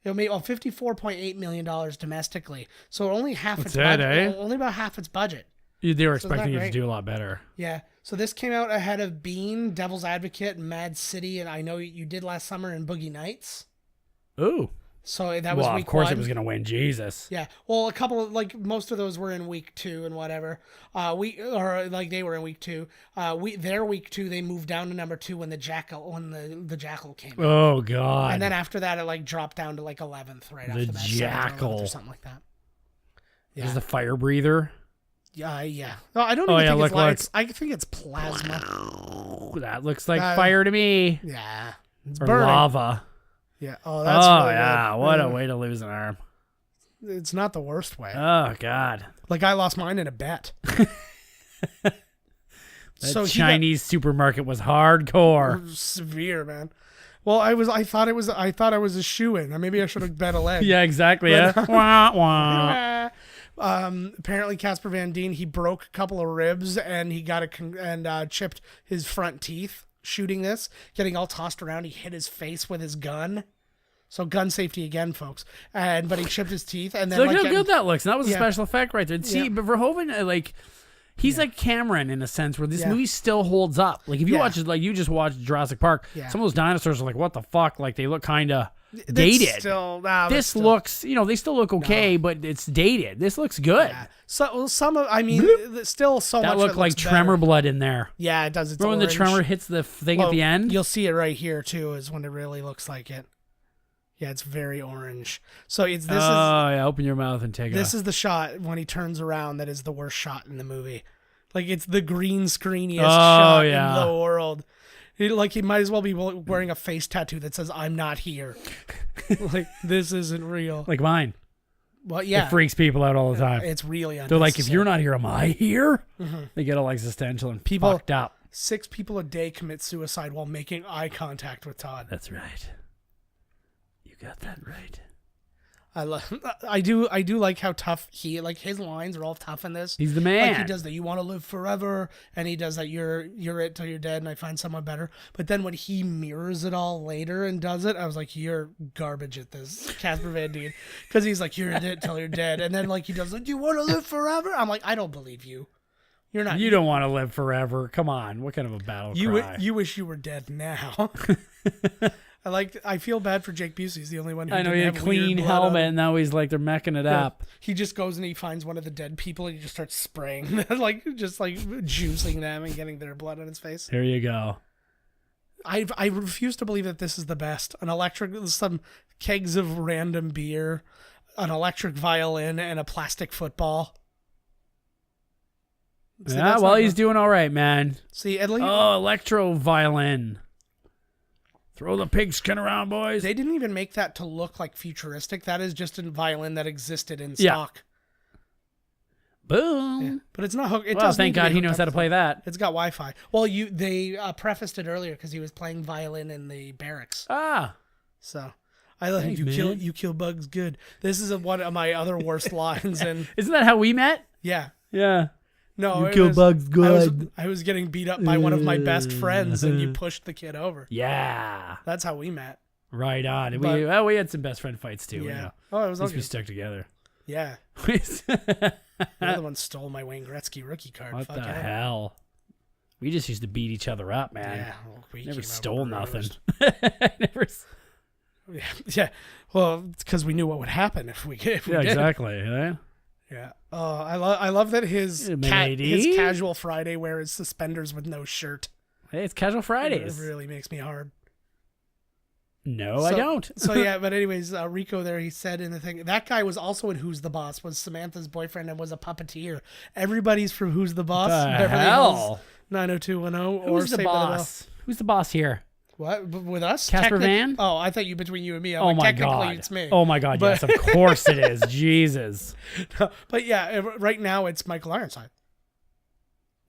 It made $54.8 million domestically. So only half its budget. Only about half its budget. They were expecting it to do a lot better. Yeah. So this came out ahead of Bean, Devil's Advocate, Mad City, and I Know You Did Last Summer in Boogie Nights. Ooh. So that was week 1. Of course it was going to win. Jesus. Yeah. Well, a couple of, like, most of those were in week 2 and whatever. They were in week 2. Their week 2, they moved down to number 2 when the Jackal came out. Oh, God. And then after that, it, like, dropped down to, like, 11th right after that. The Jackal. Or something like that. Yeah. Is the fire breather? Yeah. No, I don't even think it's lights. I think it's plasma. That looks like fire to me. Yeah. It's burning. Lava. Yeah. Oh, that's really good. What a way to lose an arm. It's not the worst way. Oh, God. Like, I lost mine in a bet. That Chinese supermarket was hardcore. Severe, man. Well, I thought I was a shoo-in. Maybe I should have bet a leg. Yeah, exactly. Wah, wah. Apparently Casper Van Dien, he broke a couple of ribs and he got chipped his front teeth shooting this, getting all tossed around. He hit his face with his gun. So gun safety again, folks. But he chipped his teeth, and then Look how good that looks. And that was a Yeah. special effect right there. See, but Verhoeven, like, he's like Cameron in a sense, where this movie still holds up. Like, if you watch it, like you just watched Jurassic Park, some of those dinosaurs are like, what the fuck? Like, they look kind of dated. This looks, they still look okay, but it's dated. This looks good. Yeah. So still so much. That looked like tremor blood in there. Yeah, it does. It's Remember when orange. the tremor hits the thing at the end? You'll see it right here too. Is when it really looks like it. Yeah, it's very orange. So open your mouth and take it. This is the shot when he turns around. That is the worst shot in the movie. Like, it's the green screeniest shot in the world. He might as well be wearing a face tattoo that says "I'm not here." Like, this isn't real. Like mine. Well, yeah, it freaks people out all the time. It's really They're like, if you're not here, am I here? Mm-hmm. They get all existential and fucked up. 6 people a day commit suicide while making eye contact with Todd. That's right. You got that right. I do like how tough his lines are all tough in this. He's the man. Like, he does that, you want to live forever, and he does that, you're it till you're dead and I find someone better. But then when he mirrors it all later and does it, I was like, you're garbage at this, Casper Van Dien. Because he's like, you're it till you're dead. And then like he does, do you want to live forever? I'm like, I don't believe you. You're not. You don't want to live forever. Come on. What kind of a battle cry? You wish you were dead now. I feel bad for Jake Busey. He's the only one who I know he had a clean helmet, and now he's like, they're mecking it up. He just goes and he finds one of the dead people, and he just starts spraying them, like juicing them and getting their blood on his face. There you go. I refuse to believe that this is the best. Some kegs of random beer, an electric violin, and a plastic football. See, he's doing all right, man. See, at least electro violin. Throw the pigskin around, boys. They didn't even make that to look like futuristic. That is just a violin that existed in stock. Boom. Yeah. But it's not hooked. Thank God he knows how to play that. It's got Wi-Fi. Well, they prefaced it earlier because he was playing violin in the barracks. So I let him. You kill bugs good. This is one of my other worst lines. And isn't that how we met? Yeah. Yeah. No, you kill bugs good. I was getting beat up by one of my best friends, and you pushed the kid over. Yeah. That's how we met. Right on. And we had some best friend fights too. Yeah. Oh, it was at least we stuck together. Yeah. You're the one stole my Wayne Gretzky rookie card. What the hell? We just used to beat each other up, man. Yeah. Well, we never stole nothing. Yeah. Well, it's because we knew what would happen if we did. Exactly. Yeah. Yeah. Oh, I love that his casual Friday wear is suspenders with no shirt. Hey, it's casual Fridays. It really makes me hard. No, I don't. So yeah, but anyways, Rico there, he said in the thing, that guy was also in Who's the Boss, was Samantha's boyfriend and was a puppeteer. Everybody's from Who's the Boss. The hell? 90210 or Who's the Boss? Who's the boss here? What? With us? Casper Van? Oh, I thought between you and me. Technically, God. It's me. Oh my God, yes, of course it is. Jesus. But yeah, right now it's Michael Ironside.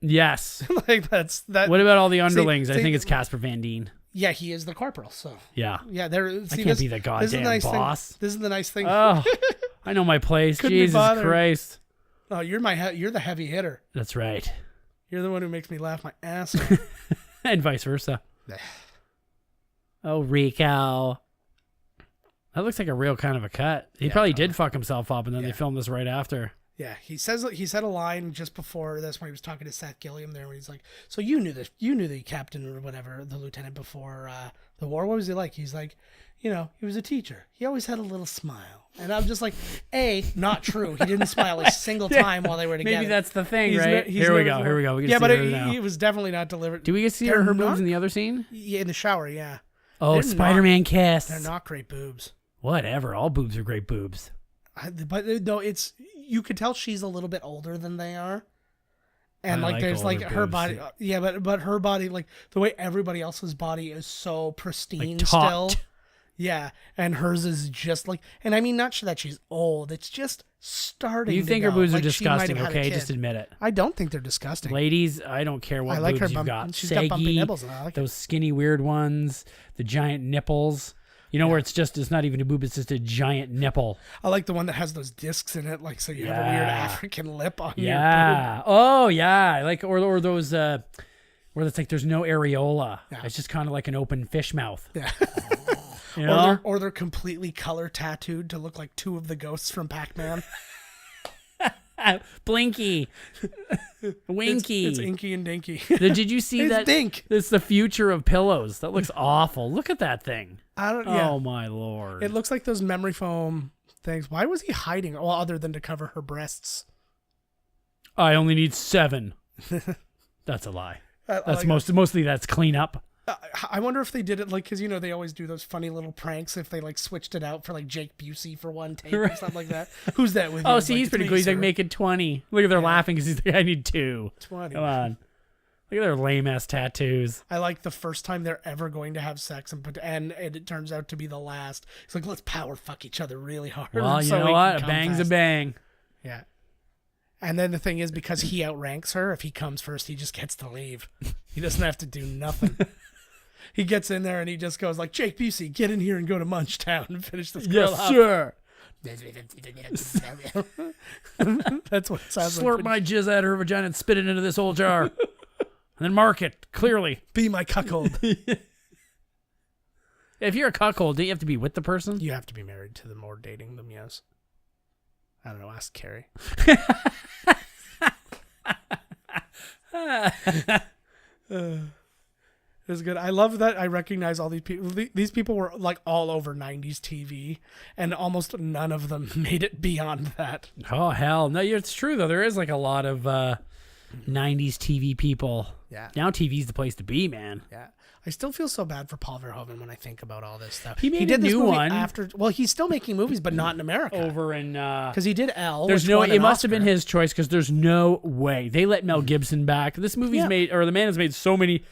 Yes. That's. What about all the underlings? I think it's Casper Van Dien. Yeah, he is the corporal. So yeah. Yeah, I can't be the goddamn boss. This is the nice thing. Oh, I know my place. Jesus Christ. Oh, you're the heavy hitter. That's right. You're the one who makes me laugh my ass off. And vice versa. Oh, Rico. That looks like a real kind of a cut. He probably did fuck himself up, and then they filmed this right after. Yeah, he said a line just before this when he was talking to Seth Gilliam there, when he's like, "So you knew the captain or whatever, the lieutenant before the war. What was he like?" He's like, he was a teacher. He always had a little smile, and I'm just like, not true. He didn't smile a single time while they were together. Maybe that's the thing, right? Here we go. We yeah, but it was definitely not delivered. Do we get to see her boobs in the other scene? Yeah, in the shower. Yeah. Oh, Spider-Man kiss. They're not great boobs. Whatever. All boobs are great boobs. But no, you could tell she's a little bit older than they are, and there's her body. Yeah, but her body, like the way everybody else's body is so pristine still. Yeah, and hers is just and I mean, not sure that she's old. It's just starting. You think her boobs are disgusting? Okay, just admit it. I don't think they're disgusting. Ladies, I don't care what boobs you've got. She's got bumpy nipples, and I like those skinny weird ones, the giant nipples. Where it's not even a boob, it's just a giant nipple. I like the one that has those discs in it, so you have a weird African lip on your boob. Oh, yeah. Or those, where it's there's no areola. Yeah. It's just kind of like an open fish mouth. Yeah. You know? Or they're completely color tattooed to look like two of the ghosts from Pac-Man. Blinky. Winky. It's Inky and Dinky. Did you see It's that? Dink. It's the future of pillows. That looks awful. Look at that thing. Yeah. Oh my Lord. It looks like those memory foam things. Why was he hiding? Well, other than to cover her breasts. I only need 7. That's a lie. That's like, mostly that's cleanup. I wonder if they did it like, because you know they always do those funny little pranks. If they like switched it out for like Jake Busey for one take or something like that. Who's that with you? Oh, see, like, he's pretty cool. He's like making 20. Look at they're laughing because he's like, I need 2. 20. Come on. Look at their lame ass tattoos. I like the first time they're ever going to have sex and it turns out to be the last. It's like, let's power fuck each other really hard. Well, you so know we what? can A come bang's fast. a bang. Yeah. And then the thing is, because he outranks her, if he comes first, he just gets to leave. He doesn't have to do nothing. He gets in there and he just goes like, Jake Busey, get in here and go to Munchtown and finish this girl Yes, up. sir. That's what it sounds Slurp like. my jizz out of her vagina and spit it into this old jar. And then mark it clearly. Be my cuckold. If you're a cuckold, do you have to be with the person? You have to be married to them or dating them, yes. I don't know, ask Carrie. It was good. I love that I recognize all these people. These people were like all over 90s TV, and almost none of them made it beyond that. Oh, hell. No, it's true, though. There is like a lot of 90s TV people. Yeah. Now TV's the place to be, man. Yeah. I still feel so bad for Paul Verhoeven when I think about all this stuff. He made did a this new movie one. after. Well, he's still making movies, but not in America. Over in... Because he did Elle. There's which no... won It an must have been Oscar. his choice because there's no way. They let Mel Gibson back. This movie's made... Or the man has made so many...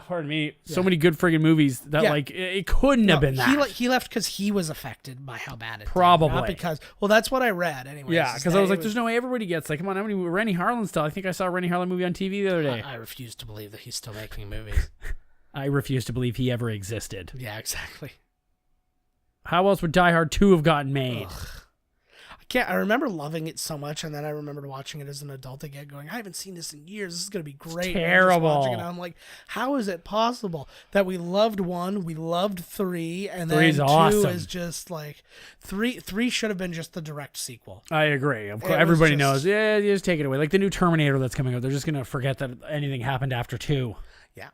pardon me. So many good friggin' movies that like it couldn't have been that. He left because he was affected by how bad it Probably. did. Not because... Well, that's what I read anyway. Yeah, because I was like, there's no way everybody gets... Like, come on, how many... Rennie Harlan still... I think I saw a Rennie Harlan movie on TV the other day. I refuse to believe that he's still making movies. I refuse to believe he ever existed. Yeah, exactly. How else would Die Hard 2 have gotten made? I remember loving it so much, and then I remembered watching it as an adult again, going, I haven't seen this in years. This is going to be great. terrible. And I'm just watching it, and I'm like, how is it possible that we loved 1, we loved 3, and then Three's 2 awesome. is just like... 3 should have been just the direct sequel. I agree. Of course, It was everybody just- knows. Yeah, you just take it away. Like the new Terminator that's coming out, they're just gonna forget that anything happened after 2. Yeah.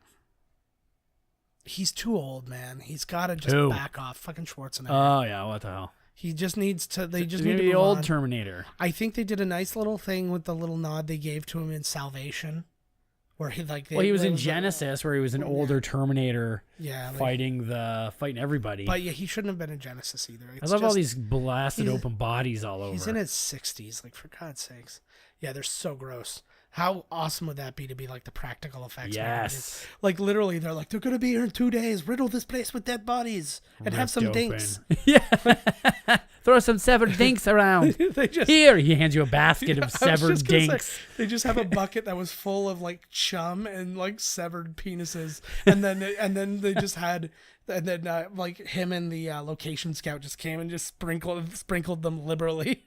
He's too old, man. He's got to just Who? back off. Fucking Schwarzenegger. Oh yeah, what the hell? He just needs to... They just It's need gonna to be the move old on. Terminator. I think they did a nice little thing with the little nod they gave to him in Salvation, where he like... Well, he was there in a- Genesis, where he was an older Terminator, Yeah, like- fighting everybody. But yeah, he shouldn't have been in Genesis either. I It's love all just- these blasted he's- open bodies all over. He's in his 60s, like for God's sakes. Yeah, they're so gross. How awesome would that be to be like the practical effects? and everything? Yes. Like literally, they're like, they're gonna be here in 2 days. Riddle this place with dead bodies and have some Ripped open. dinks. Yeah. Throw some severed dinks around. They just Here, he hands you a basket I of was severed just gonna say, dinks. they just have a bucket that was full of like chum and like severed penises, and then they just had, and then like him and the location scout just came and just sprinkled them liberally,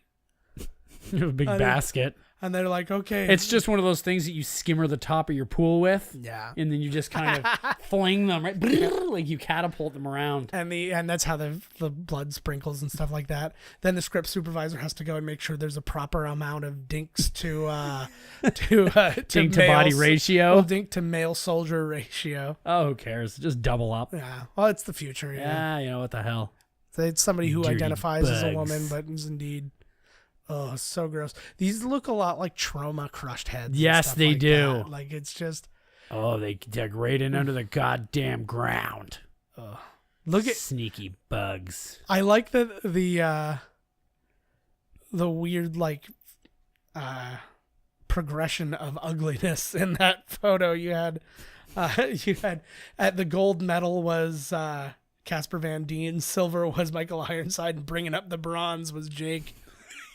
A big basket. and they're like, okay, It's just one of those things that you skimmer the top of your pool with. yeah. And then you just kind of fling them, right? Like you catapult them around. And that's how the blood sprinkles and stuff like that. Then the script supervisor has to go and make sure there's a proper amount of dinks to Dink to body male- ratio. well, dink to male soldier ratio. Oh, who cares? Just double up. Yeah, well, it's the future. Yeah, Yeah, you know what the hell. it's somebody who Dirty identifies as a bugs. woman, but is indeed. Oh, so gross. These look a lot like trauma crushed heads. and Yes, stuff they like do. that. Like it's just Oh, they dig right in under the goddamn ground. look at. Sneaky bugs. I like the weird like progression of ugliness in that photo you had. You had at the gold medal was Casper Van Dien, silver was Michael Ironside, and bringing up the bronze was Jake.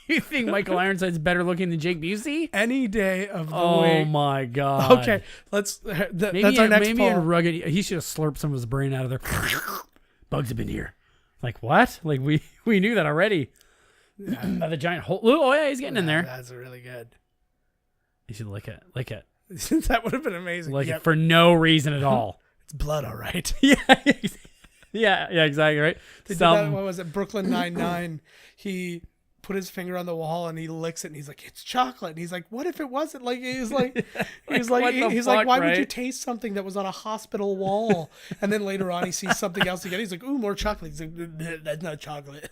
You think Michael Ironside's better looking than Jake Busey? Any day of the Oh week. my god. Okay, let's. Maybe That's our next maybe poll. in rugged. He should have slurped some of his brain out of there. Bugs have been here. Like what? Like we knew that already. The giant hole. Oh yeah, he's getting in there. That's really good. You should lick it. Lick it. That would have been amazing. Lick Yep. it for no reason at all. It's blood, all right. Yeah. Yeah, exactly, right? They did that, what was it, Brooklyn Nine-Nine. He put his finger on the wall and he licks it and he's like, it's chocolate. And he's like, what if it wasn't? Like, he's like, why would you taste something that was on a hospital wall? And then later on he sees something else again. He's like, ooh, more chocolate. He's like, that's not chocolate.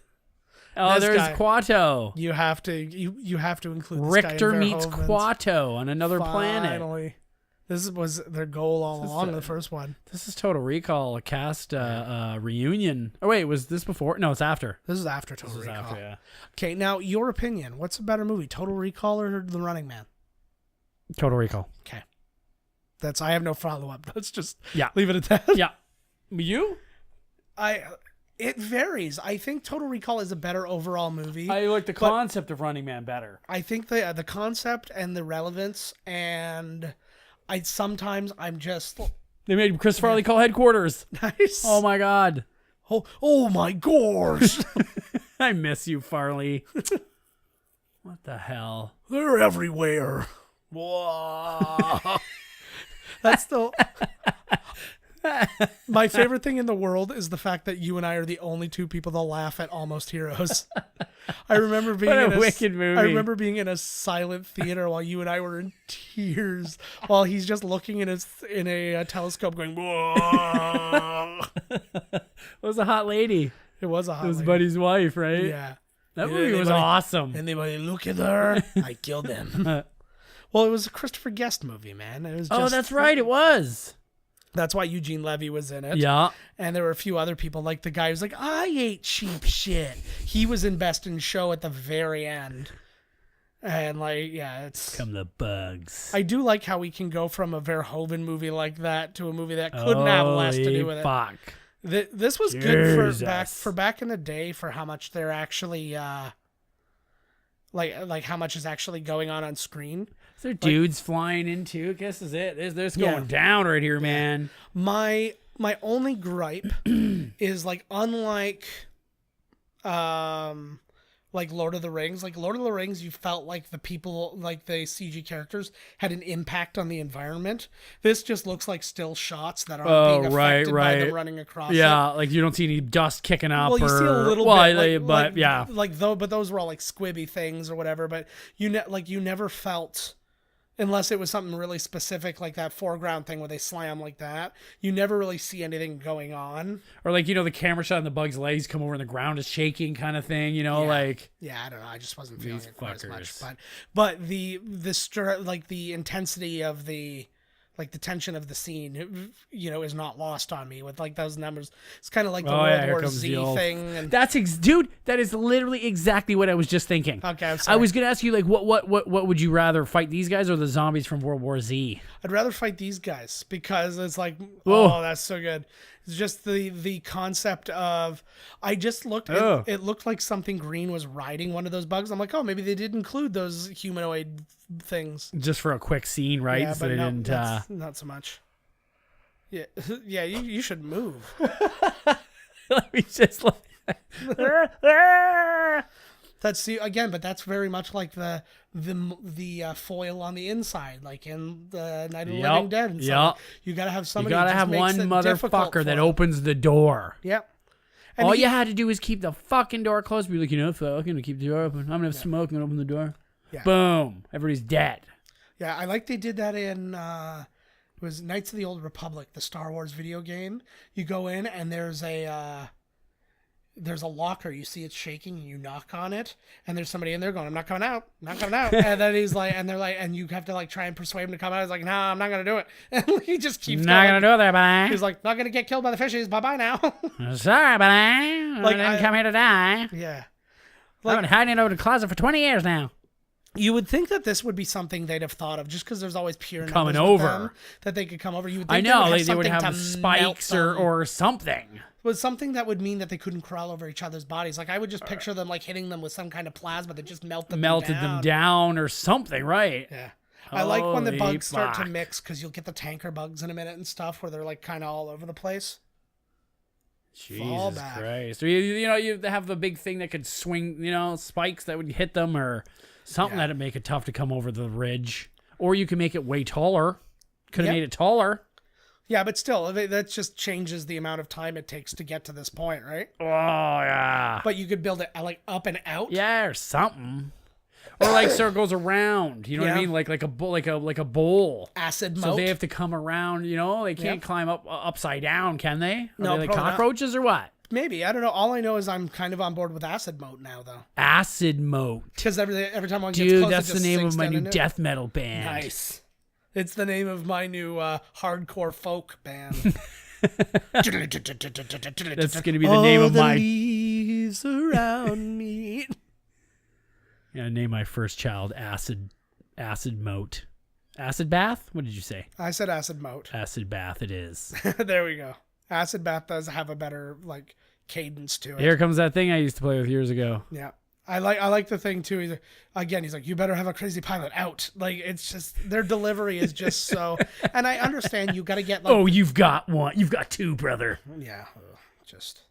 Oh, there's Quato. You have to include this Richter guy in meets Quato on another planet. Finally. This was their goal all along in the first one. This is Total Recall, a cast reunion. Oh, wait, was this before? No, it's after. This is after Total Recall. After, yeah. Okay, now your opinion. What's a better movie, Total Recall or The Running Man? Total Recall. Okay. I have no follow-up. Let's just leave it at that. Yeah. You? It varies. I think Total Recall is a better overall movie. I like the concept of Running Man better. I think the concept and the relevance and... I'm just... They made Chris Farley call headquarters. Nice. Oh, my God. Oh my gosh. I miss you, Farley. What the hell? They're everywhere. Whoa. That's the... My favorite thing in the world is the fact that you and I are the only two people that laugh at Almost Heroes. I remember being in a wicked movie. I remember being in a silent theater while you and I were in tears while he's just looking in a telescope going, whoa. It was a hot lady. It was a hot lady. It was Buddy's wife, right? Yeah. That movie was awesome. Anybody look at her? I killed them. Well, it was a Christopher Guest movie, man. It was just, that's right. It was. That's why Eugene Levy was in it. Yeah. And there were a few other people, like the guy who's like, I ate cheap shit. He was in Best in Show at the very end. And it's... Come the bugs. I do like how we can go from a Verhoeven movie like that to a movie that couldn't have less to do with it. Fuck. This was good for back in the day for how much they're actually... like how much is actually going on screen. Is there dudes flying in too? I guess is it. There's going down right here, man. My only gripe is unlike Lord of the Rings. Like Lord of the Rings, you felt like the people, like the CG characters, had an impact on the environment. This just looks like still shots that aren't being affected by them running across. Yeah, like you don't see any dust kicking up. Well, you see a little bit, but those were all like squibby things or whatever. But you never felt. Unless it was something really specific, like that foreground thing where they slam like that, you never really see anything going on. Or the camera shot and the bug's legs come over and the ground is shaking, kind of thing. I don't know. I just wasn't feeling it quite as much. But the intensity of the tension of the scene, is not lost on me with those numbers. It's kind of like the World War Z thing. And... Dude, that is literally exactly what I was just thinking. Okay, I'm sorry. I was going to ask you, what would you rather, fight these guys or the zombies from World War Z? I'd rather fight these guys because it's that's so good. It's just the concept of, I just looked, it looked like something green was riding one of those bugs. I'm like, oh, maybe they did include those humanoid things. Just for a quick scene, right? Yeah, but no, not so much. Yeah, yeah, you should move. Let me just but that's very much like the foil on the inside, like in the Night of the Living Dead. And so you gotta have somebody. You gotta have one motherfucker that opens the door. Yep. And all you had to do is keep the fucking door closed. Be like, fuck, I'm gonna keep the door open. I'm gonna have smoke and open the door. Yeah. Boom. Everybody's dead. Yeah, I like they did that in it was Knights of the Old Republic, the Star Wars video game. You go in and there's a locker. You see it shaking and you knock on it and there's somebody in there going, I'm not coming out. And then he's like, and they're like, and you have to try and persuade him to come out. He's like, no, I'm not going to do it. And he just keeps not going to do it there, buddy. He's like, not going to get killed by the fishes. Bye-bye now. Sorry, buddy. I didn't come here to die. Yeah. I've been hiding over the closet for 20 years now. You would think that this would be something they'd have thought of, just because there's always pure coming over that they could come over. You would think I know they would have spikes or something. It was something that would mean that they couldn't crawl over each other's bodies. Like I would just picture them hitting them with some kind of plasma that just melted them down or something, right? Yeah. I like when the bugs start to mix because you'll get the tanker bugs in a minute and stuff where they're kind of all over the place. Jesus Christ! Or you have the big thing that could swing, spikes that would hit them or. Something that'd make it tough to come over the ridge. Or you can make it way taller. Could have made it taller. Yeah, but still, that just changes the amount of time it takes to get to this point, right? Oh yeah. But you could build it like up and out. Yeah, or something. Or like so it goes around. You know what I mean? Like a bowl. Acid moat. So they have to come around. You know, they can't climb up upside down, can they? Are No, they like probably cockroaches or what? Maybe, I don't know. All I know is I'm kind of on board with acid moat now, though. Acid moat. Because every time one gets Dude, close, that's it the just name sinks of my down new into it. death metal band. Nice. It's the name of my new hardcore folk band. That's going to be the name of my... leaves around me. Yeah, name my first child Acid Moat. Acid Bath? What did you say? I said acid moat. Acid Bath it is. There we go. Acid bath does have a better like cadence to it. Here comes that thing I used to play with years ago. Yeah. I like the thing too. He's like, you better have a crazy pilot out. Like, it's just, their delivery is just so, and I understand you got to get like, Oh, you've got one. You've got two, brother. yeah, just,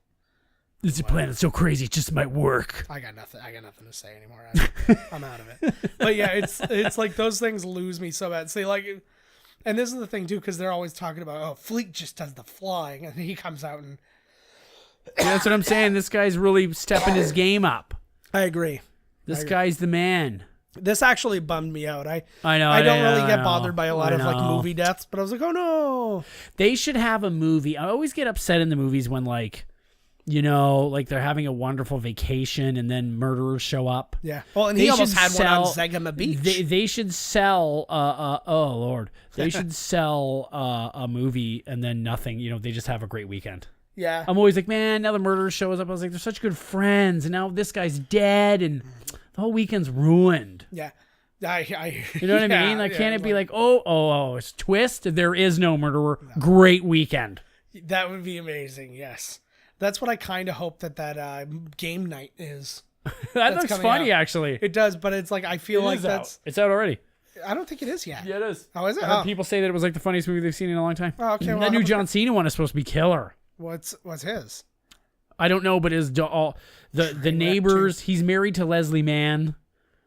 This planet so crazy, it just might work. I got nothing to say anymore. I'm out of it. But yeah, it's like those things lose me so bad. See, like, and this is the thing too, because they're always talking about, oh, Fleet just does the flying, and he comes out and. Yeah, that's what I'm saying. This guy's really stepping his game up. I agree. This guy's the man. This actually bummed me out. I know. I don't I really get know, bothered by a lot I of like know. movie deaths, but I was like, oh no. They should have a movie. I always get upset in the movies when like, you know, like they're having a wonderful vacation and then murderers show up. Yeah. Well, and They he almost should had one on sell- Zegama Beach. They should sell. Oh Lord, they should sell a movie and then nothing. You know, they just have a great weekend. Yeah. I'm always like, man, now the murderer shows up. I was like, they're such good friends, and now this guy's dead, and the whole weekend's ruined. Yeah. You know what I mean? Like, can't it be like, it's a twist? There is no murderer. No. Great weekend. That would be amazing. Yes. That's what I kind of hope that game night is. That looks funny, actually. It does, but it's like, I feel like that's... It's out already. I don't think it is yet. Yeah, it is. Oh, is it? I heard people say that it was like the funniest movie they've seen in a long time. Oh, okay. Well, that new John Cena one is supposed to be killer. What's his? I don't know, but his the neighbors. He's married to Leslie Mann.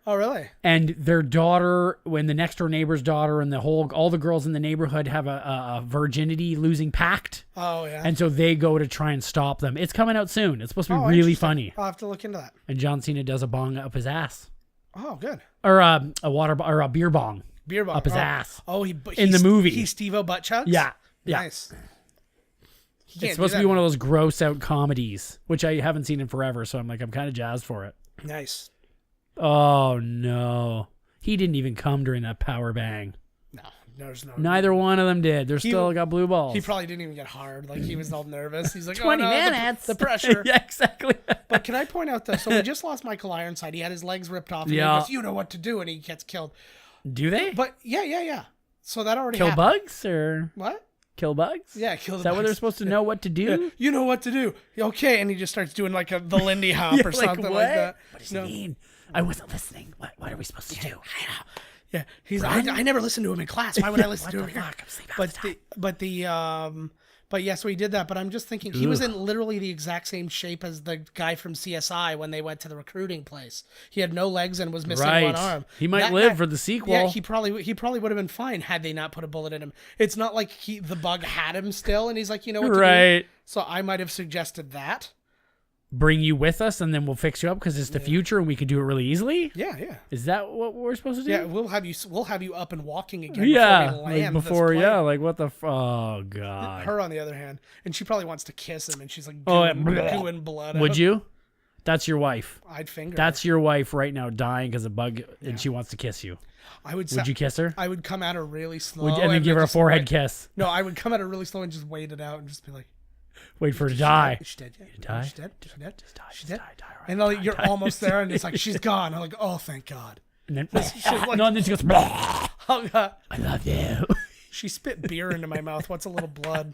Oh, really? And their daughter, when the next door neighbor's daughter and all the girls in the neighborhood have a virginity losing pact. Oh, yeah. And so they go to try and stop them. It's coming out soon. It's supposed to be really funny. I'll have to look into that. And John Cena does a bong up his ass. Oh, good. Or a beer bong. Beer bong up his ass. Oh, in the movie. He's Steve-O butt chugs? Yeah. Nice. It's supposed to be one of those gross out comedies, which I haven't seen in forever, so I'm kind of jazzed for it. Nice. Oh, no. He didn't even come during that power bang. No, there's no. Neither one of them did. They're still got blue balls. He probably didn't even get hard. Like, he was all nervous. He's like, 20 minutes. The pressure. Yeah, exactly. But can I point out, though, so we just lost Michael Ironside. He had his legs ripped off. And he goes, you know what to do, and he gets killed. Do they? But, yeah. So that already Kill happened. bugs, or... What? Kill bugs? Yeah, kill the bugs. Is that what they're supposed to know what to do? Yeah. You know what to do. Okay, and he just starts doing like the Lindy Hop or something like that. What does he mean? I wasn't listening. What are we supposed to do? Yeah, he's. I never listened to him in class. Why would I listen to him here? But yeah, so he did that. But I'm just thinking, he was in literally the exact same shape as the guy from CSI when they went to the recruiting place. He had no legs and was missing one arm. He might live for the sequel. Yeah, he probably would have been fine had they not put a bullet in him. It's not like the bug had him still, and he's like, you know what to do. So I might have suggested that. Bring you with us, and then we'll fix you up because it's the future, and we can do it really easily. Yeah. Is that what we're supposed to do? Yeah, we'll have you up and walking again. Before we land before like what the oh god. Her on the other hand, and she probably wants to kiss him, and she's like gooing blood. Would you? That's your wife. I'd finger. That's your wife right now, dying because of bug, and she wants to kiss you. Would you kiss her? I would come at her really slow, and then give her a forehead kiss. No, I would come at her really slow and just wait it out and just be like. Wait for her to die. She's dead. Die? She's dead. She's dead. And then you're almost there, and it's like, she's gone. I'm like, oh, thank God. And then, and then she goes, oh, God. I love you. She spit beer into my mouth. What's a little blood?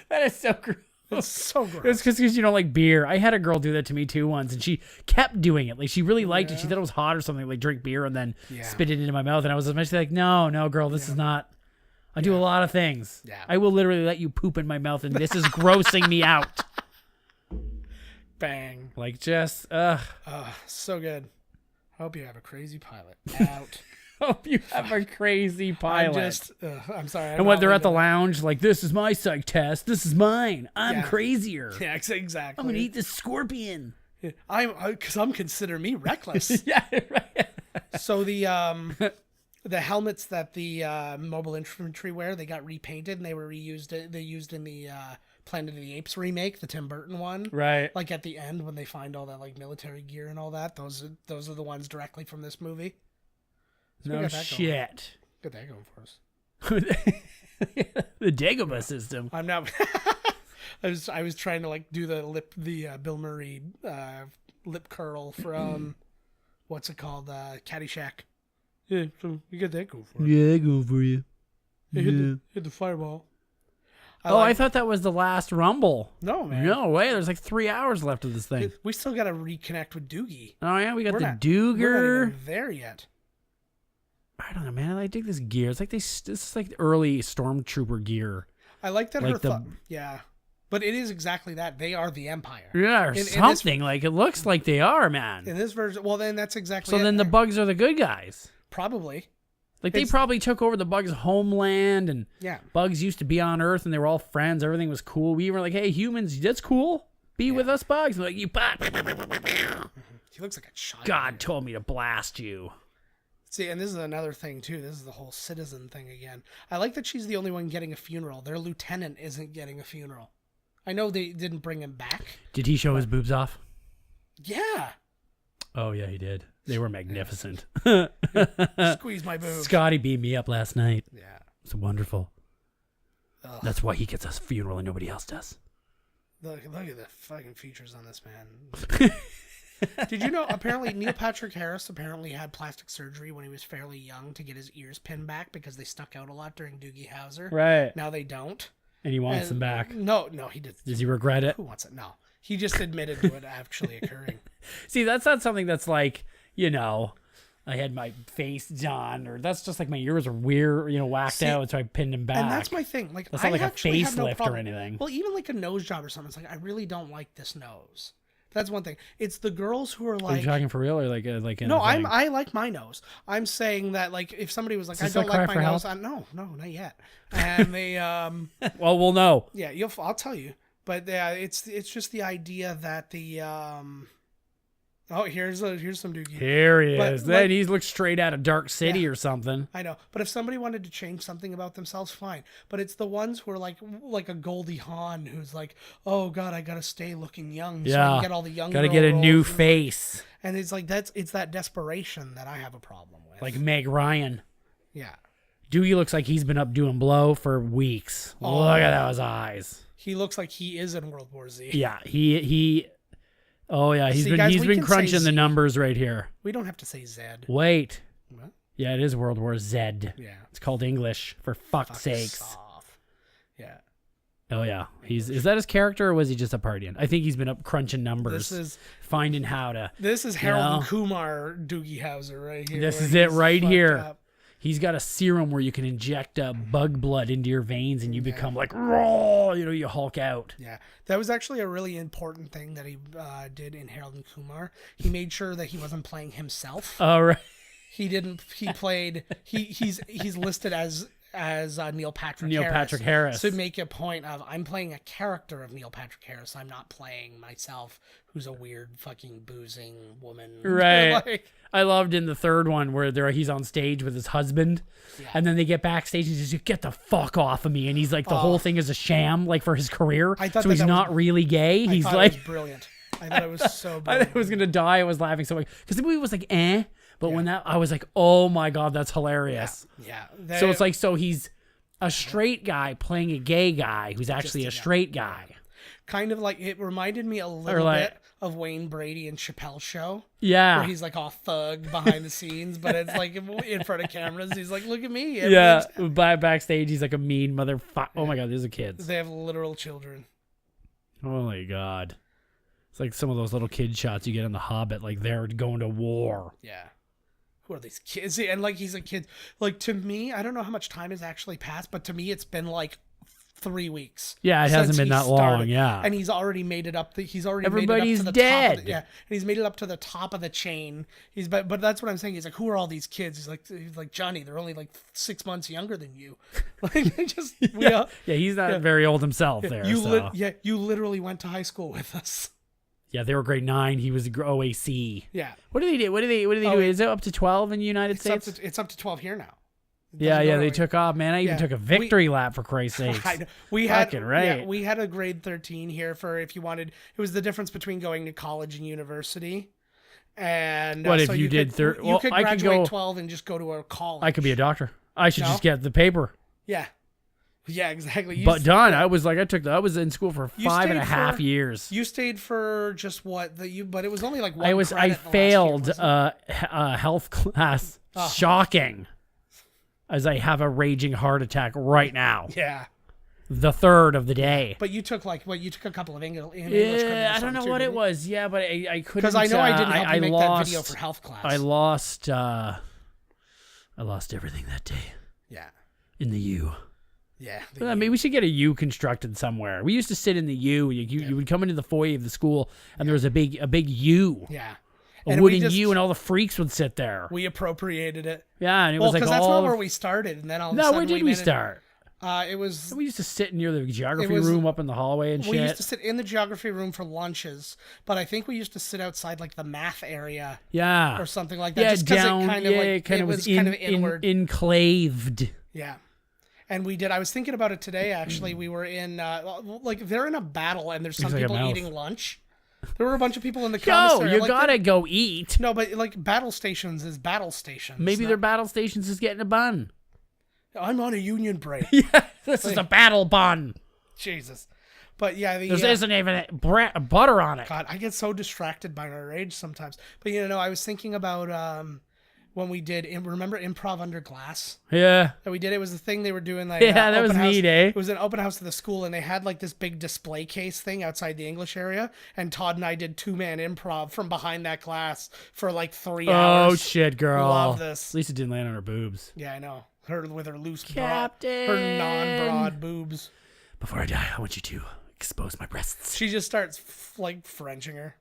That is so gross. It's so gross. It's because you don't like beer. I had a girl do that to me too once, and she kept doing it. Like, she really liked it. She thought it was hot or something, like drink beer and then spit it into my mouth. And I was eventually like, no, girl, this is not... I do a lot of things. Yeah. I will literally let you poop in my mouth, and this is grossing me out. Bang. Like, just, so good. Hope you have a crazy pilot. Out. hope you have a crazy pilot. I'm sorry. And when they're at the lounge, like, this is my psych test. This is mine. I'm crazier. Yeah, exactly. I'm going to eat this scorpion. Because I'm consider me reckless. Yeah, right. So the helmets that the mobile infantry wear, they got repainted and they were reused. They used in the Planet of the Apes remake, the Tim Burton one. Right. Like at the end when they find all that like military gear and all that. Those are the ones directly from this movie. So no shit. Got that going for us. The Dagobah system. I'm now. I was trying to like do the Bill Murray lip curl from what's it called, Caddyshack. Yeah, so you got that going for you. Yeah, going for you. Hit the fireball. I thought that was the last Rumble. No, man. No way. There's like 3 hours left of this thing. We still got to reconnect with Doogie. Oh yeah, we got We're the not Dooger. even there yet. I don't know, man. I dig this gear. It's like this is like early Stormtrooper gear. I like that like yeah. But it is exactly that. They are the Empire. Yeah, or something. Like, it looks like they are, man. In this version, well, then that's exactly So then the Bugs are the good guys. Probably. Like, they probably took over the Bugs' homeland, and Bugs used to be on Earth, and they were all friends. Everything was cool. We were like, hey, humans, that's cool. Be with us, Bugs. And like, you bot. He looks like a child. God told me to blast you. See, and this is another thing, too. This is the whole citizen thing again. I like that she's the only one getting a funeral. Their lieutenant isn't getting a funeral. I know they didn't bring him back. Did he show his boobs off? Yeah. Oh, yeah, he did. They were magnificent. Squeeze my boobs. Scotty beat me up last night. Yeah. It's wonderful. Ugh. That's why he gets us a funeral and nobody else does. Look at the fucking features on this man. Did you know, apparently, Neil Patrick Harris had plastic surgery when he was fairly young to get his ears pinned back because they stuck out a lot during Doogie Howser. Right. Now they don't. And he wants them back. No, he did. Does he regret it? Who wants it? No. He just admitted to it actually occurring. See, that's not something that's like, I had my face done, or that's just like my ears are weird, whacked out, so I pinned them back. And that's my thing. Like, that's not like a facelift or anything. Well, even like a nose job or something, it's like, I really don't like this nose. That's one thing. It's the girls who are like. Are you talking for real or like No, I like my nose. I'm saying that like if somebody was like, I don't like my nose, no, not yet. And they well, we'll know. Yeah, I'll tell you. But it's just the idea that the oh, here's some Doogie. Here he is. Then he looks straight out of Dark City or something. I know. But if somebody wanted to change something about themselves, fine. But it's the ones who are like a Goldie Hawn who's like, oh God, I gotta stay looking young so I can get all the young. Gotta get a new face. And it's like it's that desperation that I have a problem with. Like Meg Ryan. Yeah. Doogie looks like he's been up doing blow for weeks. Oh, look at those eyes. He looks like he is in World War Z. Yeah, he oh yeah, he's been crunching the numbers right here. We don't have to say Zed. Wait. What? Yeah, it is World War Z. Yeah. It's called English, for fuck's sakes. Off. Yeah. Oh yeah. Is that his character or was he just a partying? I think he's been up crunching numbers. Finding how to. This is Harold and Kumar Doogie Howser right here. This is it right here. Up. He's got a serum where you can inject bug blood into your veins and you become like raw, you Hulk out. Yeah, that was actually a really important thing that he did in Harold and Kumar. He made sure that he wasn't playing himself. All right. He didn't. He played. He's listed as Neil Patrick Harris. So make a point of I'm playing a character of Neil Patrick Harris. I'm not playing myself, who's a weird fucking boozing woman. Right. I loved in the third one where he's on stage with his husband, and then they get backstage and he's just get the fuck off of me, and he's like the whole thing is a sham, like for his career. I thought so he's not really gay. He's like it was brilliant. I thought it was so brilliant. I thought I was gonna die. I was laughing so much because the movie was like but when I was like, oh my God, that's hilarious. Yeah. So it's like he's a straight guy playing a gay guy who's actually a straight guy. Kind of like, it reminded me a little bit of Wayne Brady and Chappelle's Show. Yeah. Where he's like all thug behind the scenes, but it's like in front of cameras. He's like, look at me. Backstage, he's like a mean motherfucker. Oh my God, these are kids. They have literal children. Oh my God. It's like some of those little kid shots you get in The Hobbit, like they're going to war. Yeah. Who are these kids? And like, he's a kid. Like, to me, I don't know how much time has actually passed, but to me, it's been like 3 weeks. Yeah, it hasn't been that long. Yeah, and he's already made it up. Everybody's made it up to the dead. Top of and he's made it up to the top of the chain. But that's what I'm saying. He's like, who are all these kids? He's like Johnny. They're only like 6 months younger than you. Like he's not very old himself. You literally went to high school with us. Yeah, they were grade 9. He was OAC. Yeah. What do they do? What do they do? Is it up to 12 in the United States? It's up to 12 here now. Yeah, they took off, man. I even took a victory lap, for Christ's sakes. We had a grade 13 here for if you wanted. It was the difference between going to college and university. And what so if you did? You could graduate 12 and just go to a college. I could be a doctor. I should just get the paper. Yeah. Yeah, exactly. But Don, I was in school for 5.5 years. You stayed for just what but it was only like one. I failed health class. Shocking. As I have a raging heart attack right now. Yeah. The third of the day. But you took you took a couple of English Yeah, I don't know what it was. Yeah, but I couldn't. Because I know I didn't help you make that video for health class. I lost everything that day. Yeah. In the U. Yeah. Maybe we should get a U constructed somewhere. We used to sit in the U. You would come into the foyer of the school, and there was a big U. Yeah. A wooden U, and all the freaks would sit there. We appropriated it. Yeah, and it was like because that's not where we started, and then all of a sudden where did we start? It was. We used to sit near the geography room up in the hallway and shit. We used to sit in the geography room for lunches, but I think we used to sit outside like the math area. Yeah. Or something like that. Yeah, just down. It was kind of inward. Enclaved. Yeah. And we did. I was thinking about it today. Actually, we were in they're in a battle, and there's some people eating lunch. There were a bunch of people in the commissary. You gotta go eat. No, but like battle stations is battle stations. Maybe their battle stations is getting a bun. I'm on a union break. Yeah, this is a battle bun. Jesus. But yeah, there isn't even butter on it. God, I get so distracted by my rage sometimes. But I was thinking about when we did, remember Improv Under Glass? Yeah. That we did. It was the thing they were doing. Like, that was neat, eh? It was an open house to the school, and they had like this big display case thing outside the English area. And Todd and I did 2-man improv from behind that glass for like 3 hours. Oh shit, girl! Love this. At least it didn't land on her boobs. Yeah, I know. Her with her loose, Captain. her non-broad boobs. Before I die, I want you to expose my breasts. She just starts like Frenching her.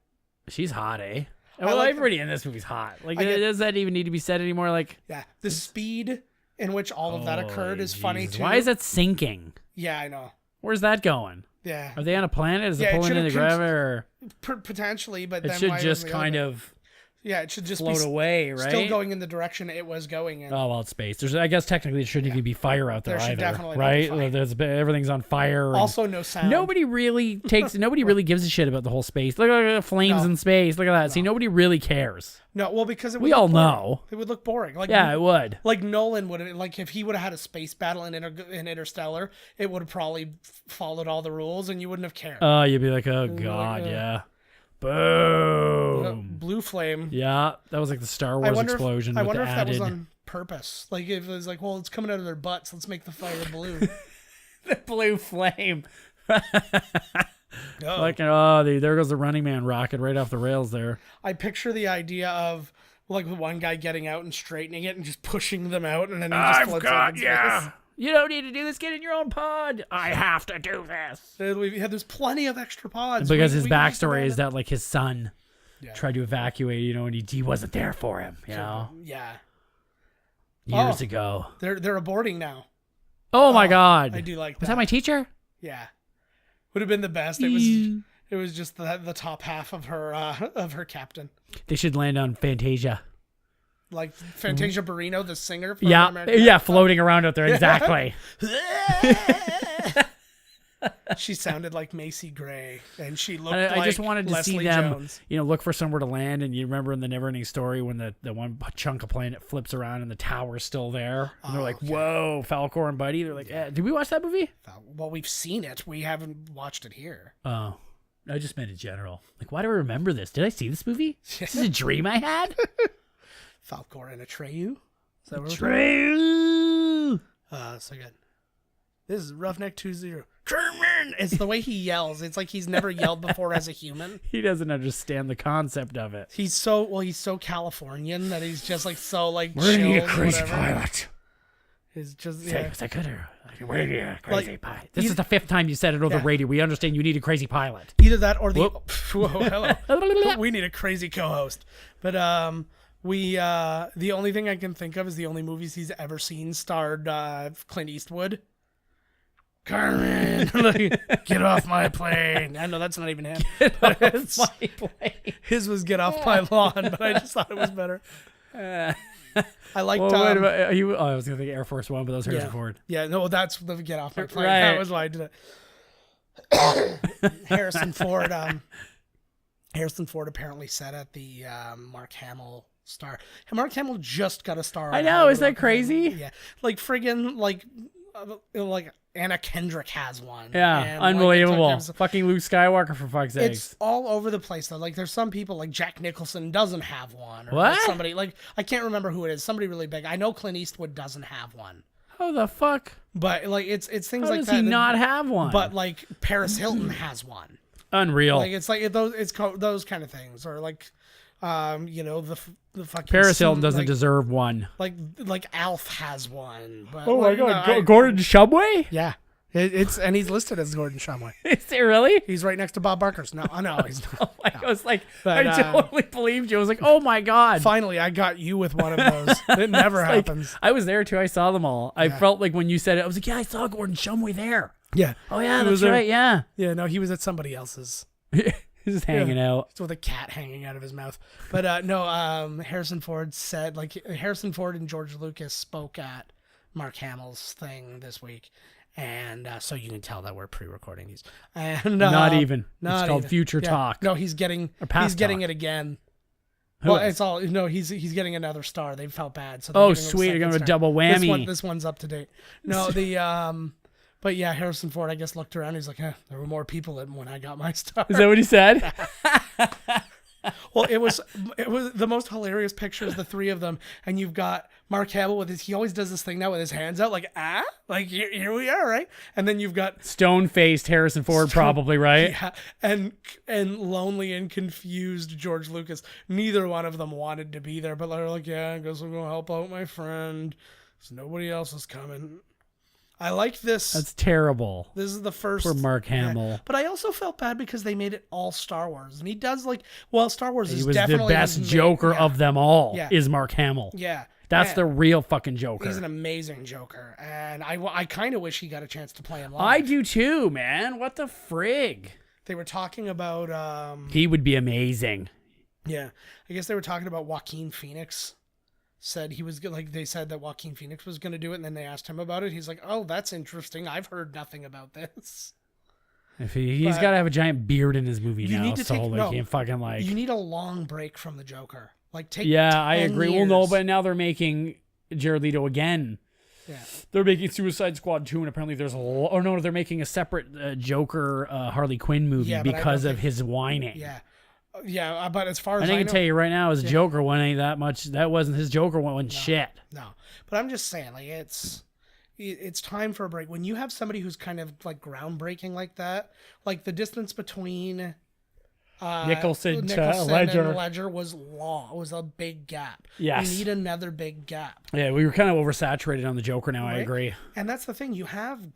She's hot, eh? Well, everybody in this movie's hot. Like, does that even need to be said anymore? Like, yeah, the speed in which all of that occurred is funny too. Why is that sinking? Yeah, I know. Where's that going? Yeah. Are they on a planet? Is it pulling into gravity? Or potentially, but it then should just kind of. Yeah, it should just float away, right? Still going in the direction it was going in. Oh well, it's space. I guess technically it shouldn't even be fire out there, should either, definitely right? Not be fire. Everything's on fire. Also, no sound. Nobody really gives a shit about the whole space. Look at the flames in space. Look at that. No. See, nobody really cares. No, well, because it would we all know it would look boring. Like it would. Like Nolan would have, like if he would have had a space battle in Interstellar, it would have probably followed all the rules, and you wouldn't have cared. Oh, you'd be like, oh god, yeah. Boom. Blue flame. Yeah, that was like the Star Wars explosion. I wonder if that was on purpose. Like if it was like, well, it's coming out of their butts. Let's make the fire blue. The blue flame. There goes the Running Man rocket right off the rails there. I picture the idea of like one guy getting out and straightening it and just pushing them out, and then he just floats out in space. You don't need to do this. Get in your own pod. I have to do this. There's plenty of extra pods. Because his backstory is that like his son tried to evacuate, and he wasn't there for him, Yeah. Years ago. They're aborting now. Oh my god. I do like that. Was that my teacher? Yeah. Would have been the best. It was just the top half of her captain. They should land on Fantasia. Like Fantasia Barrino, the singer. From floating around out there. Exactly. She sounded like Macy Gray, and she looked I just wanted to Leslie see them, Jones. Look for somewhere to land. And you remember in the Neverending Story when the one chunk of planet flips around and the tower's still there, and they're like, "Whoa, Falcor and Buddy." They're like, "Did we watch that movie?" Well, we've seen it. We haven't watched it here. Oh, I just meant in general. Like, why do I remember this? Did I see this movie? Is this a dream I had? Falcor and Atreyu. Is that Atreyu. So good. This is Roughneck 2-0. Kerman! It's the way he yells. It's like he's never yelled before as a human. He doesn't understand the concept of it. He's so Californian that he's just like so like we're chill. gonna need a crazy pilot. It's just crazy pilot. This is the 5th time you said it over the radio. We understand you need a crazy pilot. Either that or the hello. We need a crazy co-host. But the only thing I can think of is the only movies he's ever seen starred Clint Eastwood. Carmen, get off my plane. I know that's not even him. Get off my plane. His was Get Off My Lawn, but I just thought it was better. I liked. Well, wait about, I was gonna think Air Force One, but that was Harrison Ford. Yeah, no, that's the Get Off My Plane. Right. That was why I did it. Harrison Ford. Harrison Ford apparently said at the Mark Hamill star. Mark Hamill just got a star. I know, is that crazy? Yeah, like friggin' like Anna Kendrick has one. Yeah, and, unbelievable. Fucking Luke Skywalker, for fuck's sake. It's all over the place though. Like there's some people like Jack Nicholson doesn't have one. Or what? Somebody like I can't remember who it is. Somebody really big. I know Clint Eastwood doesn't have one. How the fuck? But like it's things How like does that. he not have one? But like Paris Hilton has one. Unreal. Like it's like those kind of things, or like the fucking Paris Hilton doesn't deserve one. Like Alf has one. But, oh my god, Gordon Shumway? Yeah. And he's listed as Gordon Shumway. Is it really? He's right next to Bob Barker's. No, he's not. Oh my God. I was like, I totally believed you. I was like, oh my God. Finally, I got you with one of those. It never happens. I was there too. I saw them all. I felt like when you said it, I was like, yeah, I saw Gordon Shumway there. Yeah. Oh yeah, that's right. Yeah. Yeah. No, he was at somebody else's. He's just hanging out. Just with a cat hanging out of his mouth. But no, Harrison Ford said, like, Harrison Ford and George Lucas spoke at Mark Hamill's thing this week. And so you can tell that we're pre-recording these. And not even. Not it's called even. Future Talk. No, he's getting it again. Who well, is? it's all he's getting another star. They felt bad. So oh, sweet! They're going to double whammy. This one's up to date. No, but yeah, Harrison Ford, I guess, looked around. He's like, there were more people than when I got my star. Is that what he said? Well, it was the most hilarious picture is the three of them, and you've got Mark Hamill he always does this thing now with his hands out, like here we are, right? And then you've got stone-faced Harrison Ford, probably, right? Yeah, and lonely and confused George Lucas. Neither one of them wanted to be there, but they're like, yeah, I guess I'm gonna help out my friend. So nobody else is coming. I like this. That's terrible. This is the first. For Mark Hamill. Yeah. But I also felt bad because they made it all Star Wars. And he does Star Wars is the definitely best Joker of them all is Mark Hamill. Yeah. That's the real fucking Joker. He's an amazing Joker. And I kind of wish he got a chance to play him live. I do too, man. What the frig? They were talking about... he would be amazing. Yeah. I guess they were talking about Joaquin Phoenix. Said he was they said that Joaquin Phoenix was going to do it, and then they asked him about it. He's like, "Oh, that's interesting. I've heard nothing about this." If he's got to have a giant beard in his movie now, need to can't fucking You need a long break from the Joker. Take. Yeah, I agree. Years. Well, no, but now they're making Jared Leto again. Yeah, they're making Suicide Squad 2, and apparently there's they're making a separate Joker Harley Quinn movie because of his whining. Yeah. Yeah, but as far as I can tell you right now, his Joker one ain't that much. That wasn't his Joker one. Wasn't shit. No, but I'm just saying, it's time for a break. When you have somebody who's kind of groundbreaking like that, like the distance between Nicholson to Ledger. and Ledger was long. It was a big gap. Yes, we need another big gap. Yeah, we were kind of oversaturated on the Joker now. Right? I agree. And that's the thing. You have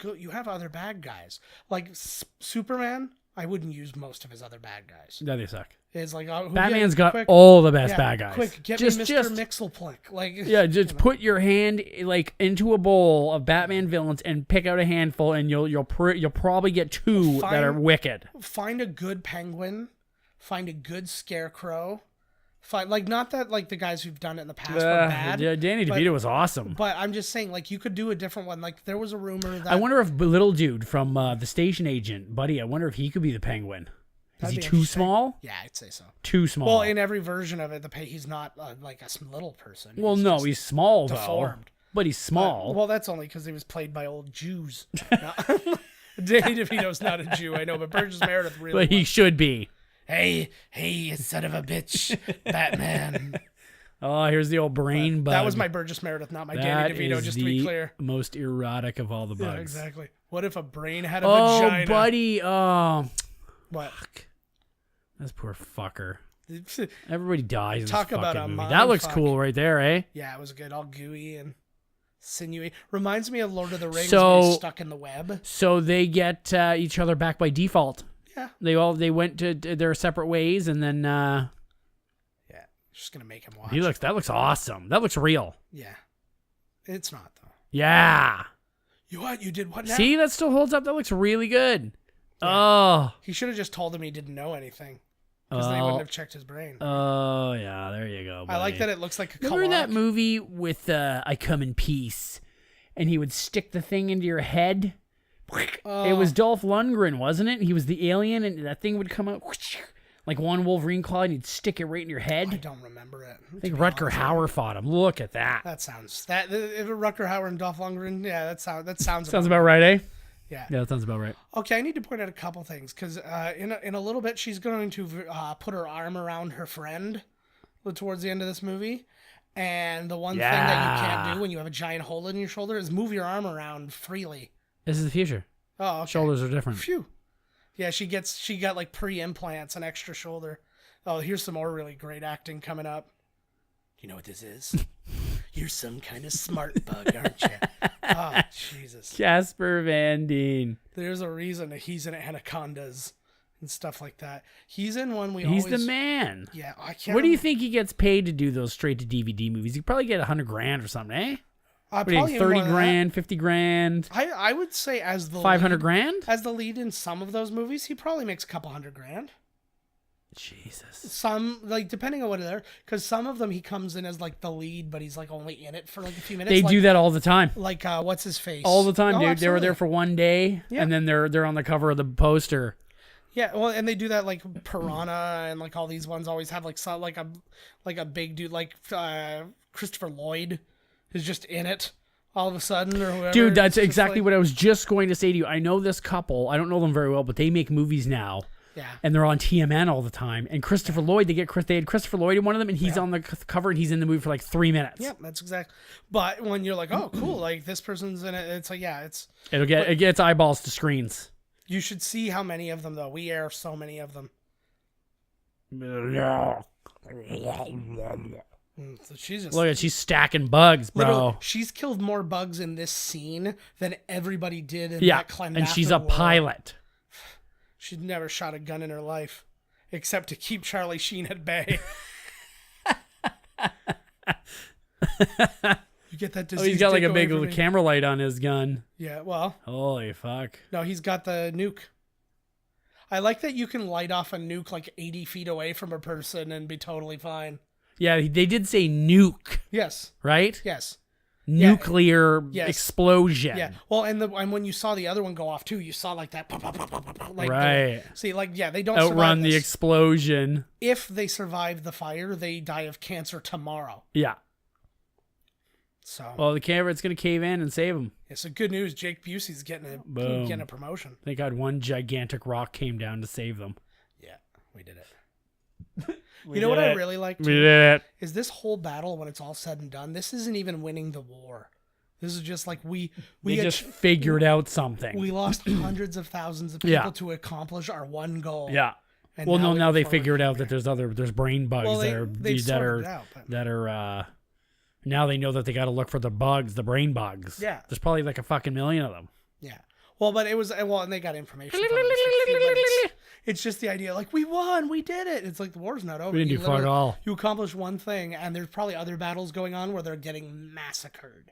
other bad guys like Superman. I wouldn't use most of his other bad guys. Yeah, they suck. It's like Batman's got all the best bad guys. Quick, get me Mr. Mixelplick. Just put your hand into a bowl of Batman villains and pick out a handful, and you'll probably get two that are wicked. Find a good Penguin, find a good Scarecrow. Not that the guys who've done it in the past were bad. Yeah, Danny DeVito was awesome. But I'm just saying, you could do a different one. There was a rumor that... I wonder if little dude from The Station Agent, Buddy, I wonder if he could be the Penguin. Is he too small? Yeah, I'd say so. Too small. Well, in every version of it, he's not a little person. Well, no, he's small, deformed. Though. But he's small. Well, that's only because he was played by old Jews. Danny DeVito's not a Jew, I know, but Burgess Meredith really But he should be. Hey, you son of a bitch, Batman. Oh, here's the old brain bug. That was my Burgess Meredith, not my Danny DeVito, just to be clear. Most erotic of all the bugs. Yeah, exactly. What if a brain had a vagina? Oh, buddy. Oh. What? Fuck. This poor fucker. Everybody dies in Talk this about fucking a movie. mind That looks fuck. cool right there, eh? Yeah, it was good. All gooey and sinewy. Reminds me of Lord of the Rings So- where he's stuck in the web. So they get each other back by default. Yeah. They went to their separate ways, and then Yeah. Just gonna make him watch. that looks awesome. That looks real. Yeah. It's not though. Yeah. You did what now? See, that still holds up. That looks really good. Yeah. Oh. He should have just told him he didn't know anything. Because then he wouldn't have checked his brain. Oh, yeah. There you go. I like buddy. that it looks like a Remember that Kalak. movie with I Come in Peace, and he would stick the thing into your head? It was Dolph Lundgren, wasn't it? He was the alien, and that thing would come out like one Wolverine claw, and he'd stick it right in your head. I don't remember it. I think Rutger Hauer fought him. Look at that. That sounds if Rutger Hauer and Dolph Lundgren. Yeah, that sounds Sounds about right, eh? Yeah. Yeah, that sounds about right. Okay, I need to point out a couple things because in a little bit she's going to put her arm around her friend towards the end of this movie, and the one thing that you can't do when you have a giant hole in your shoulder is move your arm around freely. This is the future. Oh, okay. Shoulders are different. Phew. Yeah, she got like pre-implants, an extra shoulder. Oh, here's some more really great acting coming up. You know what this is? You're some kind of smart bug, aren't you? Oh, Jesus. Casper Van Dien. There's a reason that he's in Anacondas and stuff like that. He's in one He's the man. Yeah, I can't. What do you think he gets paid to do those straight to DVD movies? He probably get $100,000 or something, eh? What do you think, 30 grand, 50 grand, I would say as the 500 lead, grand? as the lead in some of those movies, he probably makes a couple $100,000. Jesus. Some, like, depending on what they're, because some of them he comes in as like the lead, but he's like only in it for like a few minutes. They do that all the time. Like what's his face? All the time, Oh, dude. They were absolutely. there for one day, Yeah. and then they're on the cover of the poster. Yeah, well, and they do that like Piranha and like all these ones always have like some like a big dude like Christopher Lloyd is just in it all of a sudden or whoever. Dude, that's It's just exactly like- what I was just going to say to you. I know this couple. I don't know them very well, but they make movies now. Yeah. And they're on TMN all the time. And Christopher Lloyd, they had Christopher Lloyd in one of them, and he's on the cover, and he's in the movie for like 3 minutes. Yep, that's exactly. But when you're like, oh, cool, like this person's in it, it's like, yeah, it's. It gets eyeballs to screens. You should see how many of them though. We air so many of them. So she's just Look at she's stacking bugs, bro. literally, she's killed more bugs in this scene than everybody did in Yeah, that climate. and she's a pilot. She's never shot a gun in her life, except to keep Charlie Sheen at bay. You get that disease. Oh, he's got like dick a big away from little me. camera light on his gun. Yeah, well, Holy fuck. no, he's got the nuke. I like that you can light off a nuke like 80 feet away from a person and be totally fine. Yeah, they did say nuke, Yes, right? yes. Nuclear Yes. explosion. Yeah. Well, and when you saw the other one go off too, you saw like that. Like Right. See, like yeah, they don't Outrun survive the this. explosion. If they survive the fire, they die of cancer tomorrow. Yeah. So, Well, the camera, it's going to cave in and save him. yeah, so good news. Jake Busey's Boom. getting a promotion. Thank God one gigantic rock came down to save them. Yeah, we did it. You know what I really like We too? did it. Is this whole battle when it's all said and done? This isn't even winning the war. This is just like we They just figured out something. we lost hundreds of thousands of people Yeah. to accomplish our one goal. Yeah. And Well, no, we now move they forward figured from out that there. there's brain bugs Well, they've that sorted are it out, but- that are now they know that they got to look for the bugs, the brain bugs. Yeah. There's probably like a fucking million of them. Yeah. Well, but it was and they got information. From it. It's just the idea, like we won, we did it. It's like the war's not over. We didn't You do fuck literally- all. You accomplished one thing, and there's probably other battles going on where they're getting massacred.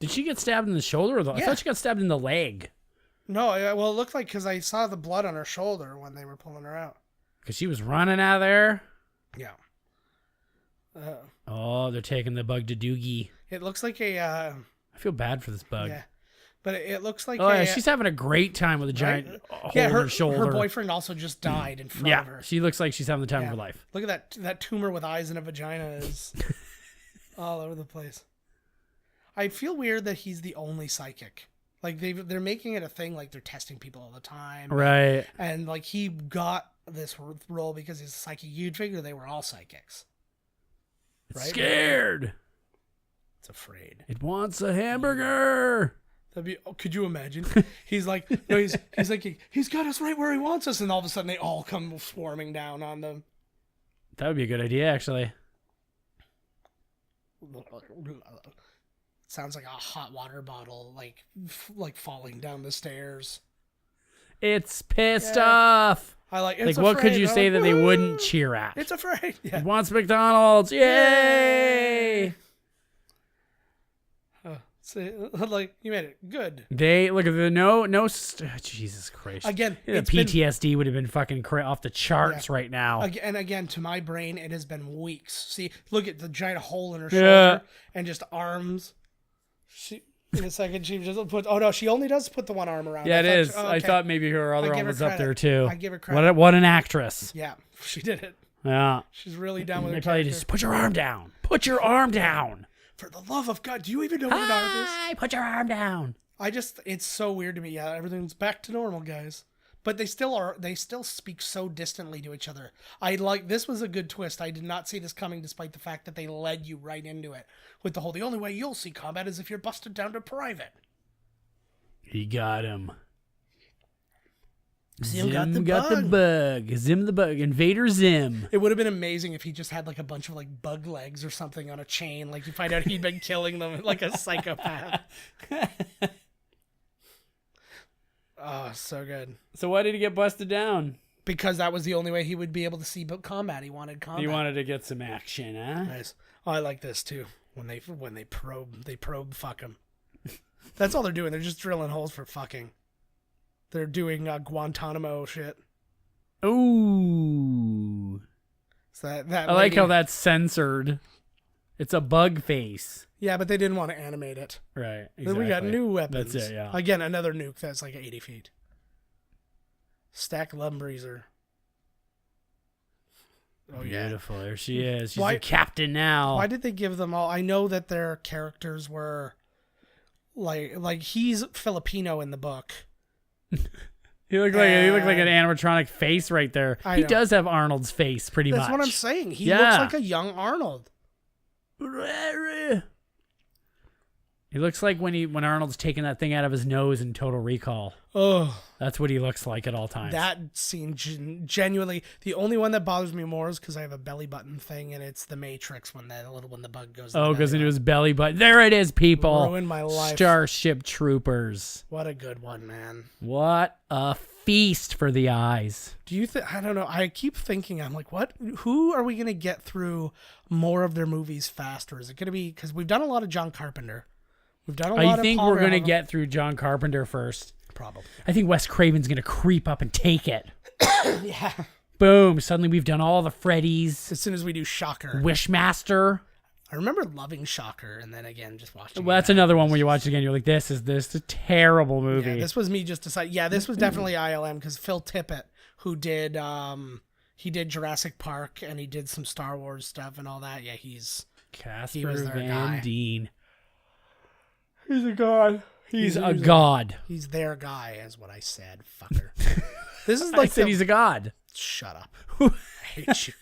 Did she get stabbed in the shoulder? I Yeah. thought she got stabbed in the leg No, well, it looked like because I saw the blood on her shoulder when they were pulling her out. because she was running out of there. Yeah. Oh, they're taking the bug to Doogie. It looks like a. I feel bad for this bug. Yeah. But it looks like Oh, a. yeah, she's having a great time with a giant hole yeah, in her shoulder. her boyfriend also just died in front of Yeah, her. she looks like she's having the time Yeah. of her life. Look at that tumor with eyes and a vagina is all over the place. I feel weird that he's the only psychic. Like they're making it a thing, like they're testing people all the time, Right. and like he got this role because he's a psychic. You'd figure they were all psychics. It's Right? scared. It's afraid. It wants a hamburger. That'd be. Oh, could you imagine? He's like, no, he's like, he's got us right where he wants us, and all of a sudden they all come swarming down on them. That would be a good idea, actually. Sounds like a hot water bottle, like falling down the stairs. It's pissed off. I like. Like, what could you say that they wouldn't cheer at? It's afraid. Yeah. It wants McDonald's. Yay! So, like, you made it good. They look at the Jesus Christ. Again, the PTSD would have been fucking off the charts right now. And again, to my brain, it has been weeks. See, look at the giant hole in her shoulder and just arms. In a second, she just put. Oh no, she only does put the one arm around. Yeah, it is. I thought maybe her other arm was up there too. I give her credit. What an actress. Yeah, she did it. Yeah, she's really down with they her probably character. just put your arm down. Put your arm down. For the love of God, do you even know what an arm is? Put your arm down. It's so weird to me. Yeah, everything's back to normal, guys. But they still speak so distantly to each other. This was a good twist. I did not see this coming despite the fact that they led you right into it. With the only way you'll see combat is if you're busted down to private. He got him. Zim got the bug. Zim the bug. Invader Zim. It would have been amazing if he just had like a bunch of like bug legs or something on a chain. Like you find out he'd been killing them like a psychopath. Oh, so good. So why did he get busted down? Because that was the only way he would be able to see combat. He wanted combat. He wanted to get some action, huh? Nice. Oh, I like this too. When they probe fuck him. That's all they're doing. They're just drilling holes for fucking. They're doing Guantanamo shit. Ooh. So that I like how that's censored. It's a bug face. Yeah, but they didn't want to animate it. Right. Exactly. Then we got new weapons. That's it, yeah. Again, another nuke that's like 80 feet. Stack Lumbreezer. Oh, beautiful. There she is. She's Why, a captain now. Why did they give them all? I know that their characters were like he's Filipino in the book. He looked like an animatronic face right there. He does have Arnold's face, pretty much. That's what I'm saying. He looks like a young Arnold. He looks like when Arnold's taking that thing out of his nose in Total Recall. Oh, that's what he looks like at all times. That scene genuinely, the only one that bothers me more is because I have a belly button thing, and it's the Matrix when the bug goes. Goes into his belly button. There it is, people. Ruined my life. Starship Troopers. What a good one, man. What a feast for the eyes. Do you think? I don't know. I keep thinking. I'm like, what? Who are we gonna get through more of their movies faster? Is it gonna be because we've done a lot of John Carpenter? We've done a lot. I think we're going to get through John Carpenter first. Probably. I think Wes Craven's going to creep up and take it. Yeah. Boom. Suddenly we've done all the Freddys. As soon as we do Shocker. Wishmaster. I remember loving Shocker, and then again, just watching that's another one where you watch it again, you're like, this is a terrible movie. Yeah, this was me just deciding. Yeah, this was definitely ILM, because Phil Tippett, who did, he did Jurassic Park, and he did some Star Wars stuff and all that. Yeah, Casper Van Dien. He's a god. He's a god. He's their guy, is what I said, fucker. This is like I said he's a god. Shut up. I hate you.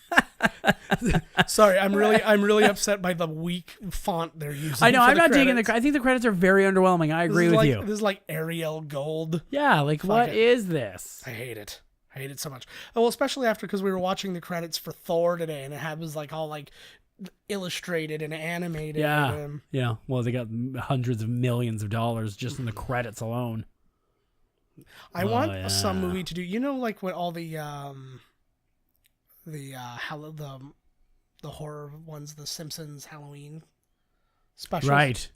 Sorry, I'm really upset by the weak font they're using. I know. I'm not digging I think the credits are very underwhelming. I agree with you. This is like Arial Gold. Yeah, like what is this? I hate it. I hate it so much. Well, especially because we were watching the credits for Thor today, and it was like all like illustrated and animated. Yeah. Yeah. Well, they got hundreds of millions of dollars just in the credits alone. I want some movie to do, like when all the horror ones, the Simpsons Halloween specials. Right.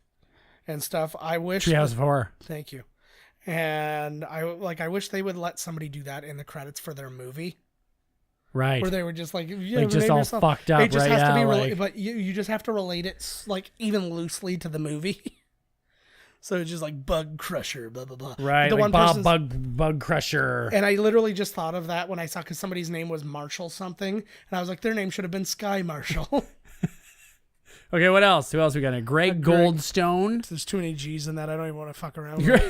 And stuff. I wish Treehouse of Horror. Thank you. And I wish they would let somebody do that in the credits for their movie. Right. Where they were just like, just all fucked up, it just right? Has to be but you just have to relate it like even loosely to the movie. So it's just like Bug Crusher, blah blah blah. Right. The like Bug Crusher. And I literally just thought of that when I saw, because somebody's name was Marshall something, and I was like, their name should have been Sky Marshall. Okay, what else? Who else we got? Greg Goldstone. There's too many G's in that. I don't even want to fuck around with.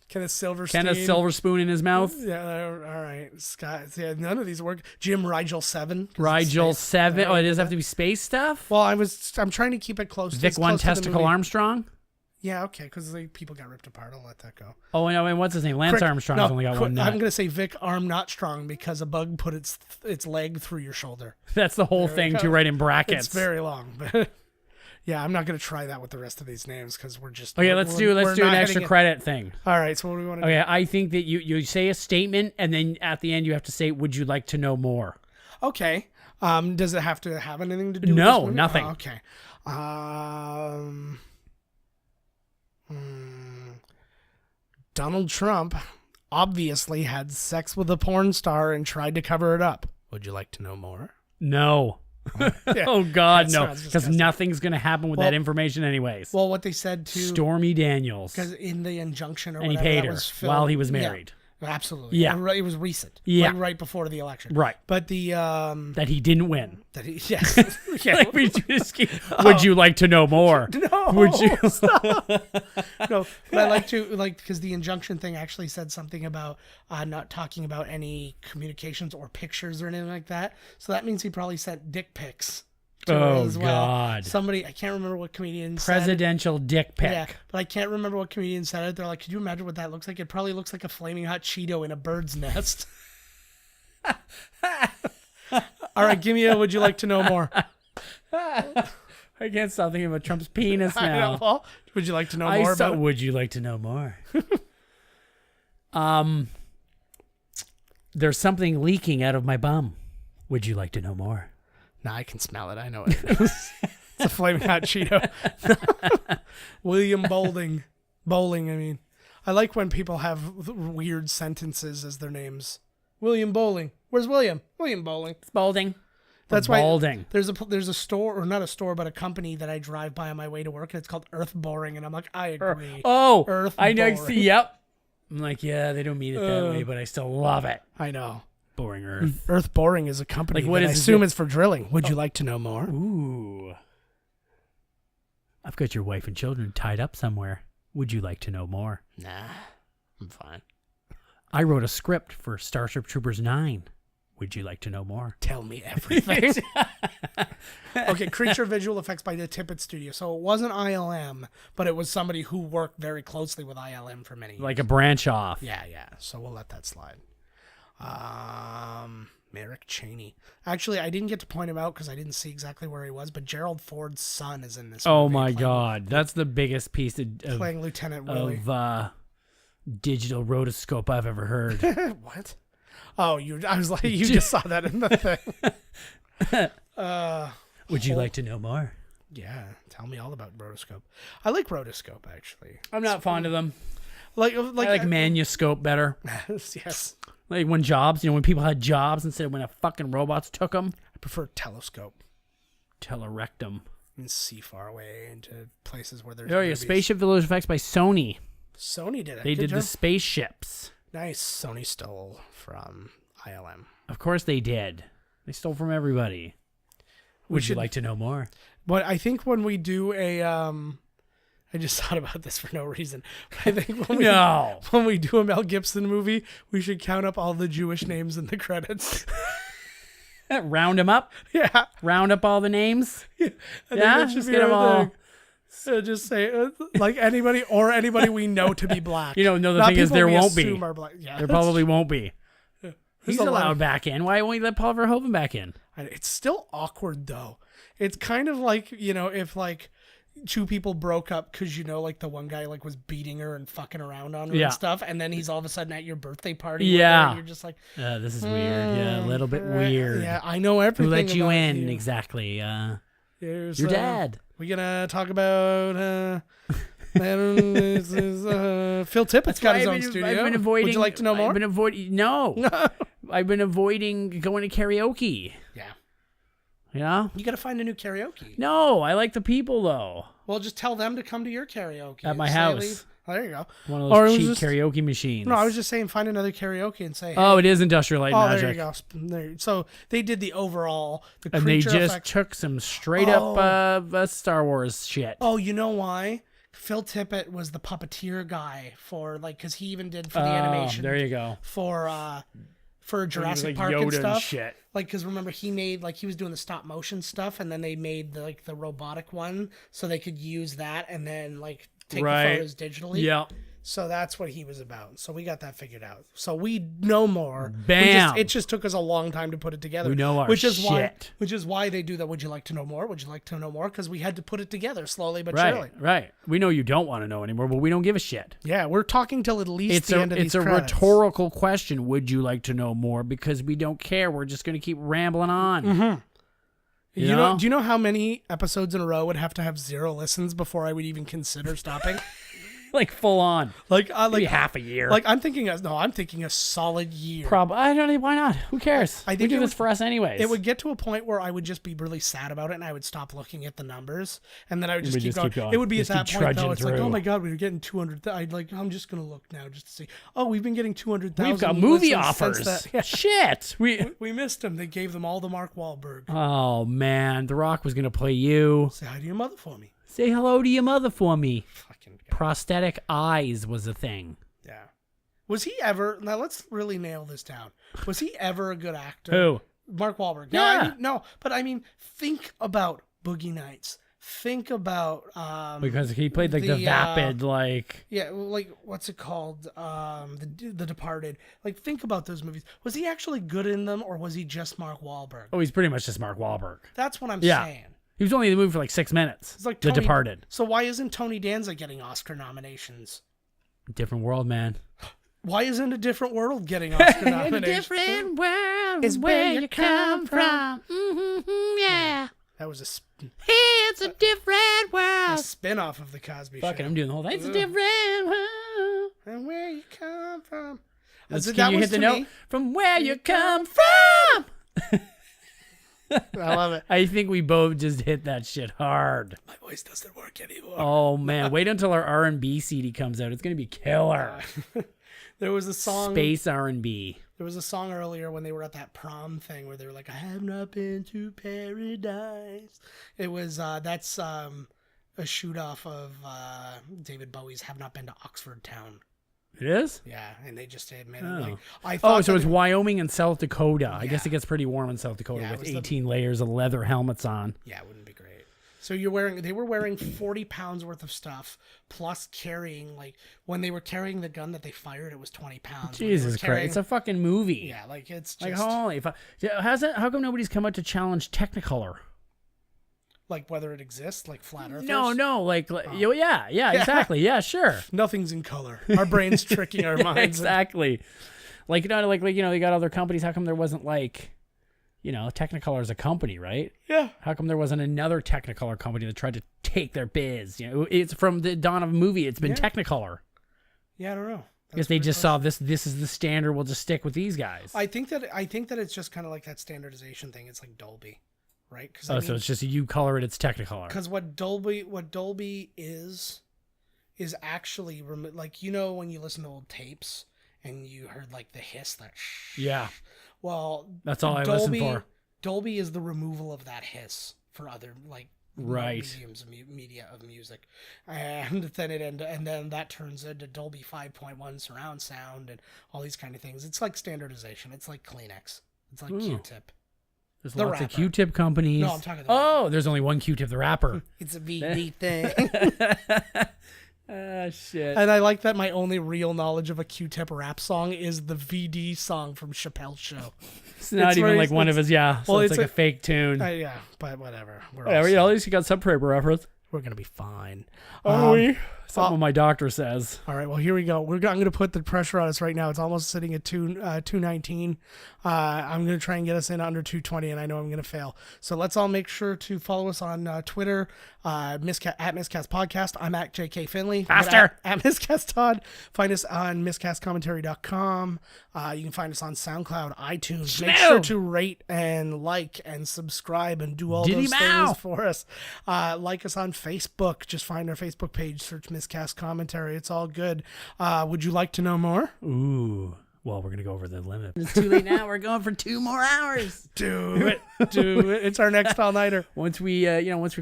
Kenneth Silverspoon in his mouth. Yeah, all right. Scott. Yeah, none of these work. Jim Rigel 7. Rigel 7. Oh, it does have to be space stuff. Well, I'm trying to keep it close. Vic One Testicle Armstrong. Yeah, okay, because people got ripped apart. I'll let that go. Oh, and what's his name? Lance Armstrong's only got one nut. I'm going to say Vic Arm Not Strong because a bug put its leg through your shoulder. That's the whole thing, too, right in brackets. It's very long. Yeah, I'm not gonna try that with the rest of these names because we're just. Okay, let's do an extra credit thing. All right, so what do we want to do? Okay, I think that you say a statement and then at the end you have to say, "Would you like to know more?" Okay. Does it have to have anything to do with No, this movie? nothing. Oh, okay. Donald Trump obviously had sex with a porn star and tried to cover it up. Would you like to know more? No. Yeah. Oh God, no! Sounds Because disgusting. nothing's gonna happen with that information, anyways. Well, what they said to Stormy Daniels, because in the injunction or and he whatever paid that her was filmed, while he was married. Yeah, absolutely. Yeah. It was recent. Yeah. Like right before the election. Right. But the That he didn't win. that he yes. Yeah. Like, would you like to know more? No, Would you? stop. No, but I like to because the injunction thing actually said something about not talking about any communications or pictures or anything like that. So that means he probably sent dick pics to her Oh as well. God! Somebody I can't remember what comedian Presidential dick pic. said. Yeah, but I can't remember what comedian said it. They're like, could you imagine what that looks like? It probably looks like a flaming hot Cheeto in a bird's nest. All right, give me a. Would you like to know more? I can't stop thinking about Trump's penis I know, now. Paul. Would you like to know more about it? Would you like to know more? There's something leaking out of my bum. Would you like to know more? Nah, I can smell it. I know it is. It's a flaming hot Cheeto. William Bowling. Bowling, I mean. I like when people have weird sentences as their names. William Bowling. Where's William? William Bowling. It's balding. That's Or why balding. there's a store, or not a store, but a company that I drive by on my way to work, and it's called Earth Boring, and I'm like, I agree. Oh, Earth I know. boring. See, yep. I'm like, yeah, they don't mean it that way, but I still love it. I know. Boring Earth. Earth Boring is a company Like, what that I is assume it? is for drilling. Would you like to know more? Ooh. I've got your wife and children tied up somewhere. Would you like to know more? Nah, I'm fine. I wrote a script for Starship Troopers 9. Would you like to know more? Tell me everything. Okay, creature visual effects by the Tippett Studio. So it wasn't ILM, but it was somebody who worked very closely with ILM for many years. Like a branch off. Yeah. So we'll let that slide. Merrick Cheney. Actually, I didn't get to point him out because I didn't see exactly where he was, but Gerald Ford's son is in this Oh movie my playing- God. That's the biggest piece of playing Lieutenant Willie. digital rotoscope I've ever heard. What? Oh, I was like, you just saw that in the thing. Would you like to know more? Yeah, tell me all about rotoscope. I like rotoscope actually. I'm not fond of them. Like I like manuscope better. yes. Like when when people had jobs instead of when fucking robots took them. I prefer telescope. Telerectum. And see far away into places where there's Oh, yeah, movies. spaceship village effects by Sony. Sony did it. They Good did job. the spaceships. Nice. Sony stole from ILM. Of course they did. They stole from everybody. Would you like to know more? But I think when we do a I just thought about this for no reason. I think when we do a Mel Gibson movie, we should count up all the Jewish names in the credits. Round them up. Yeah. Round up all the names. I think Yeah, that should just be get 'em our all. thing. Just say like anybody we know to be black. No, the Not thing is people there we won't be. assume are black. Yeah, There probably won't be. He's a lot allowed of- back in. Why won't you let Paul Verhoeven back in? It's still awkward though. It's kind of like, if like two people broke up because like the one guy like was beating her and fucking around on her Yeah. and stuff, and then he's all of a sudden at your birthday party. Yeah. and you're just like, This is weird. Yeah, a little bit weird. Yeah, I know everything. Who let you about in? you. Exactly. Here's, Your dad. We gonna talk about Phil Tippett's got his own studio. I've been avoiding. Would you like to know more? I've been avoiding. No. I've been avoiding going to karaoke. Yeah. Yeah. You gotta find a new karaoke. No, I like the people though. Well, just tell them to come to your karaoke. At my Say house. leave. Oh, there you go. One of Or it those was cheap just- karaoke machines. No, I was just saying find another karaoke and say, hey, Oh, it is Industrial Light and there Magic. you go. So they did the overall, the And they creature just effect. took some straight up Star Wars shit. Oh, you know why? Phil Tippett was the puppeteer guy for because he even did for the animation. There you go. For Jurassic like Park Yoda and and stuff. shit. Like, because remember he made he was doing the stop motion stuff, and then they made the robotic one so they could use that and then take the photos digitally. Yeah. So that's what he was about. So we got that figured out. So we know more. Bam. It just took us a long time to put it together. We know our which is shit. Which is why they do that. Would you like to know more? Would you like to know more? Because we had to put it together slowly but surely. Right. We know you don't want to know anymore, but we don't give a shit. Yeah, we're talking till at least the end of these credits. It's a rhetorical question. Would you like to know more? Because we don't care. We're just going to keep rambling on. Mm-hmm. You know? Do you know how many episodes in a row would have to have 0 listens before I would even consider stopping? Like full on. Like maybe half a year. Like I'm thinking a solid year. Probably. I don't know. Why not? Who cares? I think we do this for us anyways. It would get to a point where I would just be really sad about it, and I would stop looking at the numbers, and then I would just keep going. It would be at that point though. It's like, oh my god, we were getting 200. I'm just gonna look now just to see. Oh, we've been getting 200,000. We've got movie offers. Yeah. Shit. We missed them. They gave them all to Mark Wahlberg. Oh man, The Rock was gonna play you. Say hi to your mother for me. Say hello to your mother for me. Fucking God. Prosthetic eyes was a thing. Yeah. Was he ever? Now let's really nail this down. Was he ever a good actor? Who? Mark Wahlberg. Yeah. But think about Boogie Nights. Think about because he played like the vapid what's it called? The Departed. Like think about those movies. Was he actually good in them, or was he just Mark Wahlberg? Oh, he's pretty much just Mark Wahlberg. That's what I'm saying. He was only in the movie for like 6 minutes. It's like The Departed. So why isn't Tony Danza getting Oscar nominations? Different world, man. Why isn't A Different World getting Oscar nominations? A different world is where you come from. Mm-hmm, yeah. That was it's a different world. A spin-off of The Cosby Show. Fucking, I'm doing the whole thing. It's a different world. And where you come from. Can you hit the note? From where you come from. I love it. I think we both just hit that shit hard. My voice doesn't work anymore. Oh man, wait until our R&B CD comes out. It's gonna be killer. There was a song, space R&B. There was a song earlier when they were at that prom thing where they were like, "I have not been to paradise." It was that's a shoot off of David Bowie's "Have Not Been to Oxford Town." It is? Yeah, and they just admitted so it's Wyoming and South Dakota. Yeah. I guess it gets pretty warm in South Dakota with 18 layers of leather helmets on. Yeah, it wouldn't be great. So they were wearing 40 pounds worth of stuff, plus carrying, like, when they were carrying the gun that they fired, it was 20 pounds. Jesus Christ, it's a fucking movie. Yeah, like, it's just... Like, holy fuck. How come nobody's come out to challenge Technicolor? Like whether it exists, like flat earthers? No, yeah, exactly. Yeah, sure. Nothing's in color. Our brain's tricking our minds. Exactly. Like, you got other companies. How come there wasn't Technicolor is a company, right? Yeah. How come there wasn't another Technicolor company that tried to take their biz? It's from the dawn of movie. It's been Technicolor. Yeah, I don't know. Because they just saw this is the standard. We'll just stick with these guys. I think that it's just kind of like that standardization thing. It's like Dolby. Right? So it's just you color it, it's Technicolor. Because what Dolby is actually like, when you listen to old tapes and you heard like the hiss, that yeah. Well, that's all I listen for. Dolby is the removal of that hiss for other mediums of media of music, and then that turns into Dolby 5.1 surround sound and all these kind of things. It's like standardization. It's like Kleenex. It's like Q-tip. There's lots of Q-tip companies. No, I'm talking about there's only one Q-tip, the rapper. It's a VD thing. Shit. And I like that my only real knowledge of a Q-tip rap song is the VD song from Chappelle's Show. It's not even like one of his, so it's like a fake tune. Yeah, but whatever. At least you got some paper reference. We're going to be fine. Are we? Something my doctor says. All right, well, here we go. I'm going to put the pressure on us right now. It's almost sitting at 219. I'm going to try and get us in under 220, and I know I'm going to fail. So let's all make sure to follow us on Twitter, at Miscast Podcast. I'm at JK Finley. Faster! At Miscast Todd. Find us on miscastcommentary.com. You can find us on SoundCloud, iTunes. Make sure to rate and like and subscribe and do all those things for us. Like us on Facebook. Just find our Facebook page, search Miscast Commentary. It's all good. Would you like to know more? Ooh. Well, we're going to go over the limit. It's too late now. We're going for 2 more hours. Do it. It's our next all-nighter. Once we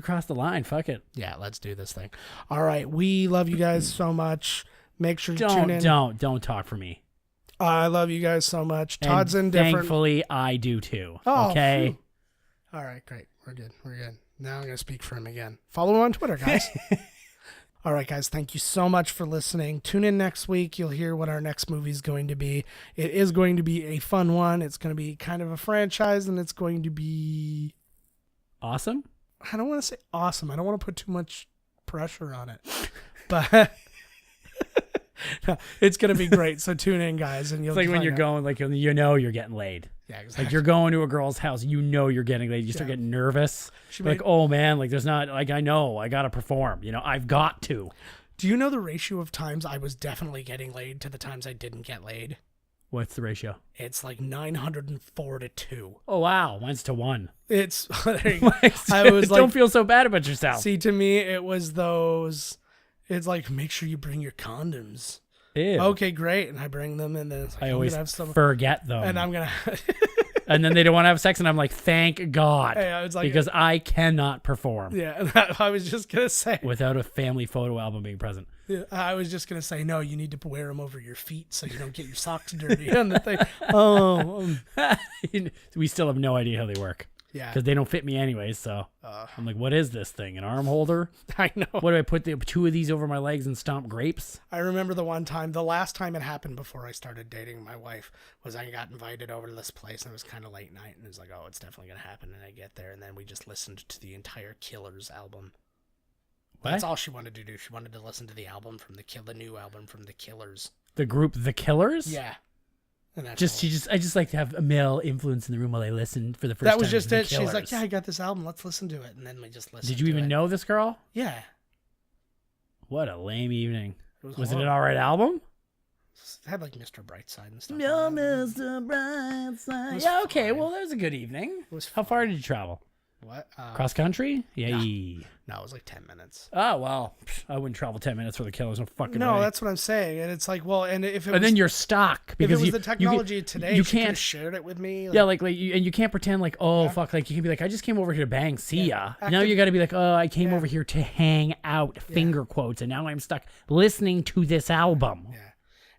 cross the line, fuck it. Yeah, let's do this thing. All right. We love you guys so much. Make sure to tune in. Don't talk for me. I love you guys so much. Todd's indifferent. Thankfully, I do too. Oh, okay. Phew. All right, great. We're good. Now I'm going to speak for him again. Follow him on Twitter, guys. All right, guys, thank you so much for listening. Tune in next week. You'll hear what our next movie is going to be. It is going to be a fun one. It's going to be kind of a franchise, and it's going to be... Awesome? I don't want to say awesome. I don't want to put too much pressure on it. But no, it's going to be great. So tune in, guys. And you'll It's like when you're out. going, like, you know you're getting laid. Yeah, exactly. Like you're going to a girl's house, you know you're getting laid. You start getting nervous. Like, oh man, like there's not, like I know, I got to perform. You know, I've got to. Do you know the ratio of times I was definitely getting laid to the times I didn't get laid? What's the ratio? It's like 904 to 2. Oh wow, mine's to 1. It's I was like, don't feel so bad about yourself. See, to me, it was those. It's like, make sure you bring your condoms. Ew. Okay, great, and I bring them, and then it's like, I I'm always gonna have some, forget them, and I'm gonna. and then they don't want to have sex, and I'm like, thank God, Hey, I was like, because I cannot perform. Yeah, and I was just gonna say without a family photo album being present. Yeah, I was just gonna say no. You need to wear them over your feet so you don't get your socks dirty on the thing. Oh, we still have no idea how they work. Yeah, because they don't fit me anyways. So I'm like, what is this thing? An arm holder? I know. What do I put the 2 of these over my legs and stomp grapes? I remember the last time it happened before I started dating my wife was I got invited over to this place and it was kind of late night and it was like, oh, it's definitely gonna happen. And I get there and then we just listened to the entire Killers album. What? That's all she wanted to do. She wanted to listen to the album from the new album from the Killers. The group The Killers? Yeah. And that's I just like to have a male influence in the room while I listen for the first time. That was just it. She's She's like, yeah, I got this album. Let's listen to it. And then we just listened. Did you even know this girl? Yeah. What a lame evening. Was it horrible. an alright album? It had like Mr. Brightside and stuff. No, on it. Mr. Brightside. Yeah, okay. fine. Well, that was a good evening. It was How far did you travel? What? Cross country? Yeah. No, it was like 10 minutes. Oh, well, I wouldn't travel 10 minutes for the Killers. No fucking No, way. that's what I'm saying. And it's like, well, and if it was, And then you're stuck. Because if it was the technology of today, you she could have can't shared it with me. Yeah, like and you can't pretend like, oh, fuck, like you can be like, I just came over here to bang, see ya. Now you got to be like, oh, I came over here to hang out, finger quotes, and now I'm stuck listening to this album. Yeah.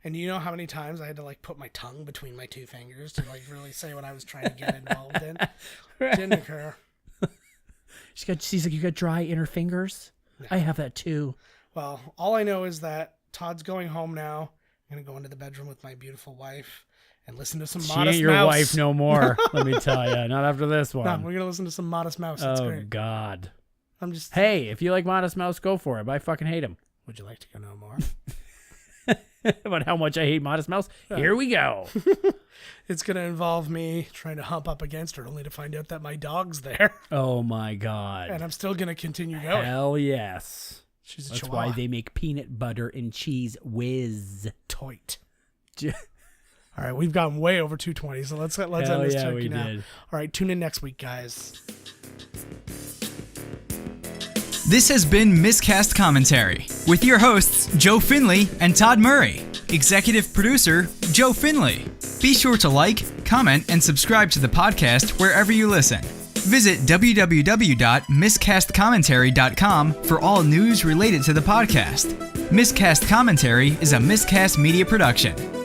And you know how many times I had to like put my tongue between my 2 fingers to like really say what I was trying to get involved in? Didn't occur. She's like, you got dry inner fingers? Yeah. I have that too. Well, all I know is that Todd's going home now. I'm going to go into the bedroom with my beautiful wife and listen to some She Modest ain't your Mouse. wife no more, let me tell you. Not after this one. No, we're going to listen to some Modest Mouse. That's oh, great. God. I'm just. Hey, if you like Modest Mouse, go for it, but I fucking hate him. Would you like to know more? About how much I hate Modest Mouse? Here we go. It's going to involve me trying to hump up against her only to find out that my dog's there. Oh, my God. And I'm still going to continue going. Hell yes. She's a That's chihuahua. why they make peanut butter and cheese whiz. Toit. All right, we've gone way over 220, so let's end this turkey now. Did. All right, tune in next week, guys. This has been Miscast Commentary with your hosts, Joe Finley and Todd Murray. Executive producer, Joe Finley. Be sure to like, comment, and subscribe to the podcast wherever you listen. Visit www.miscastcommentary.com for all news related to the podcast. Miscast Commentary is a Miscast Media production.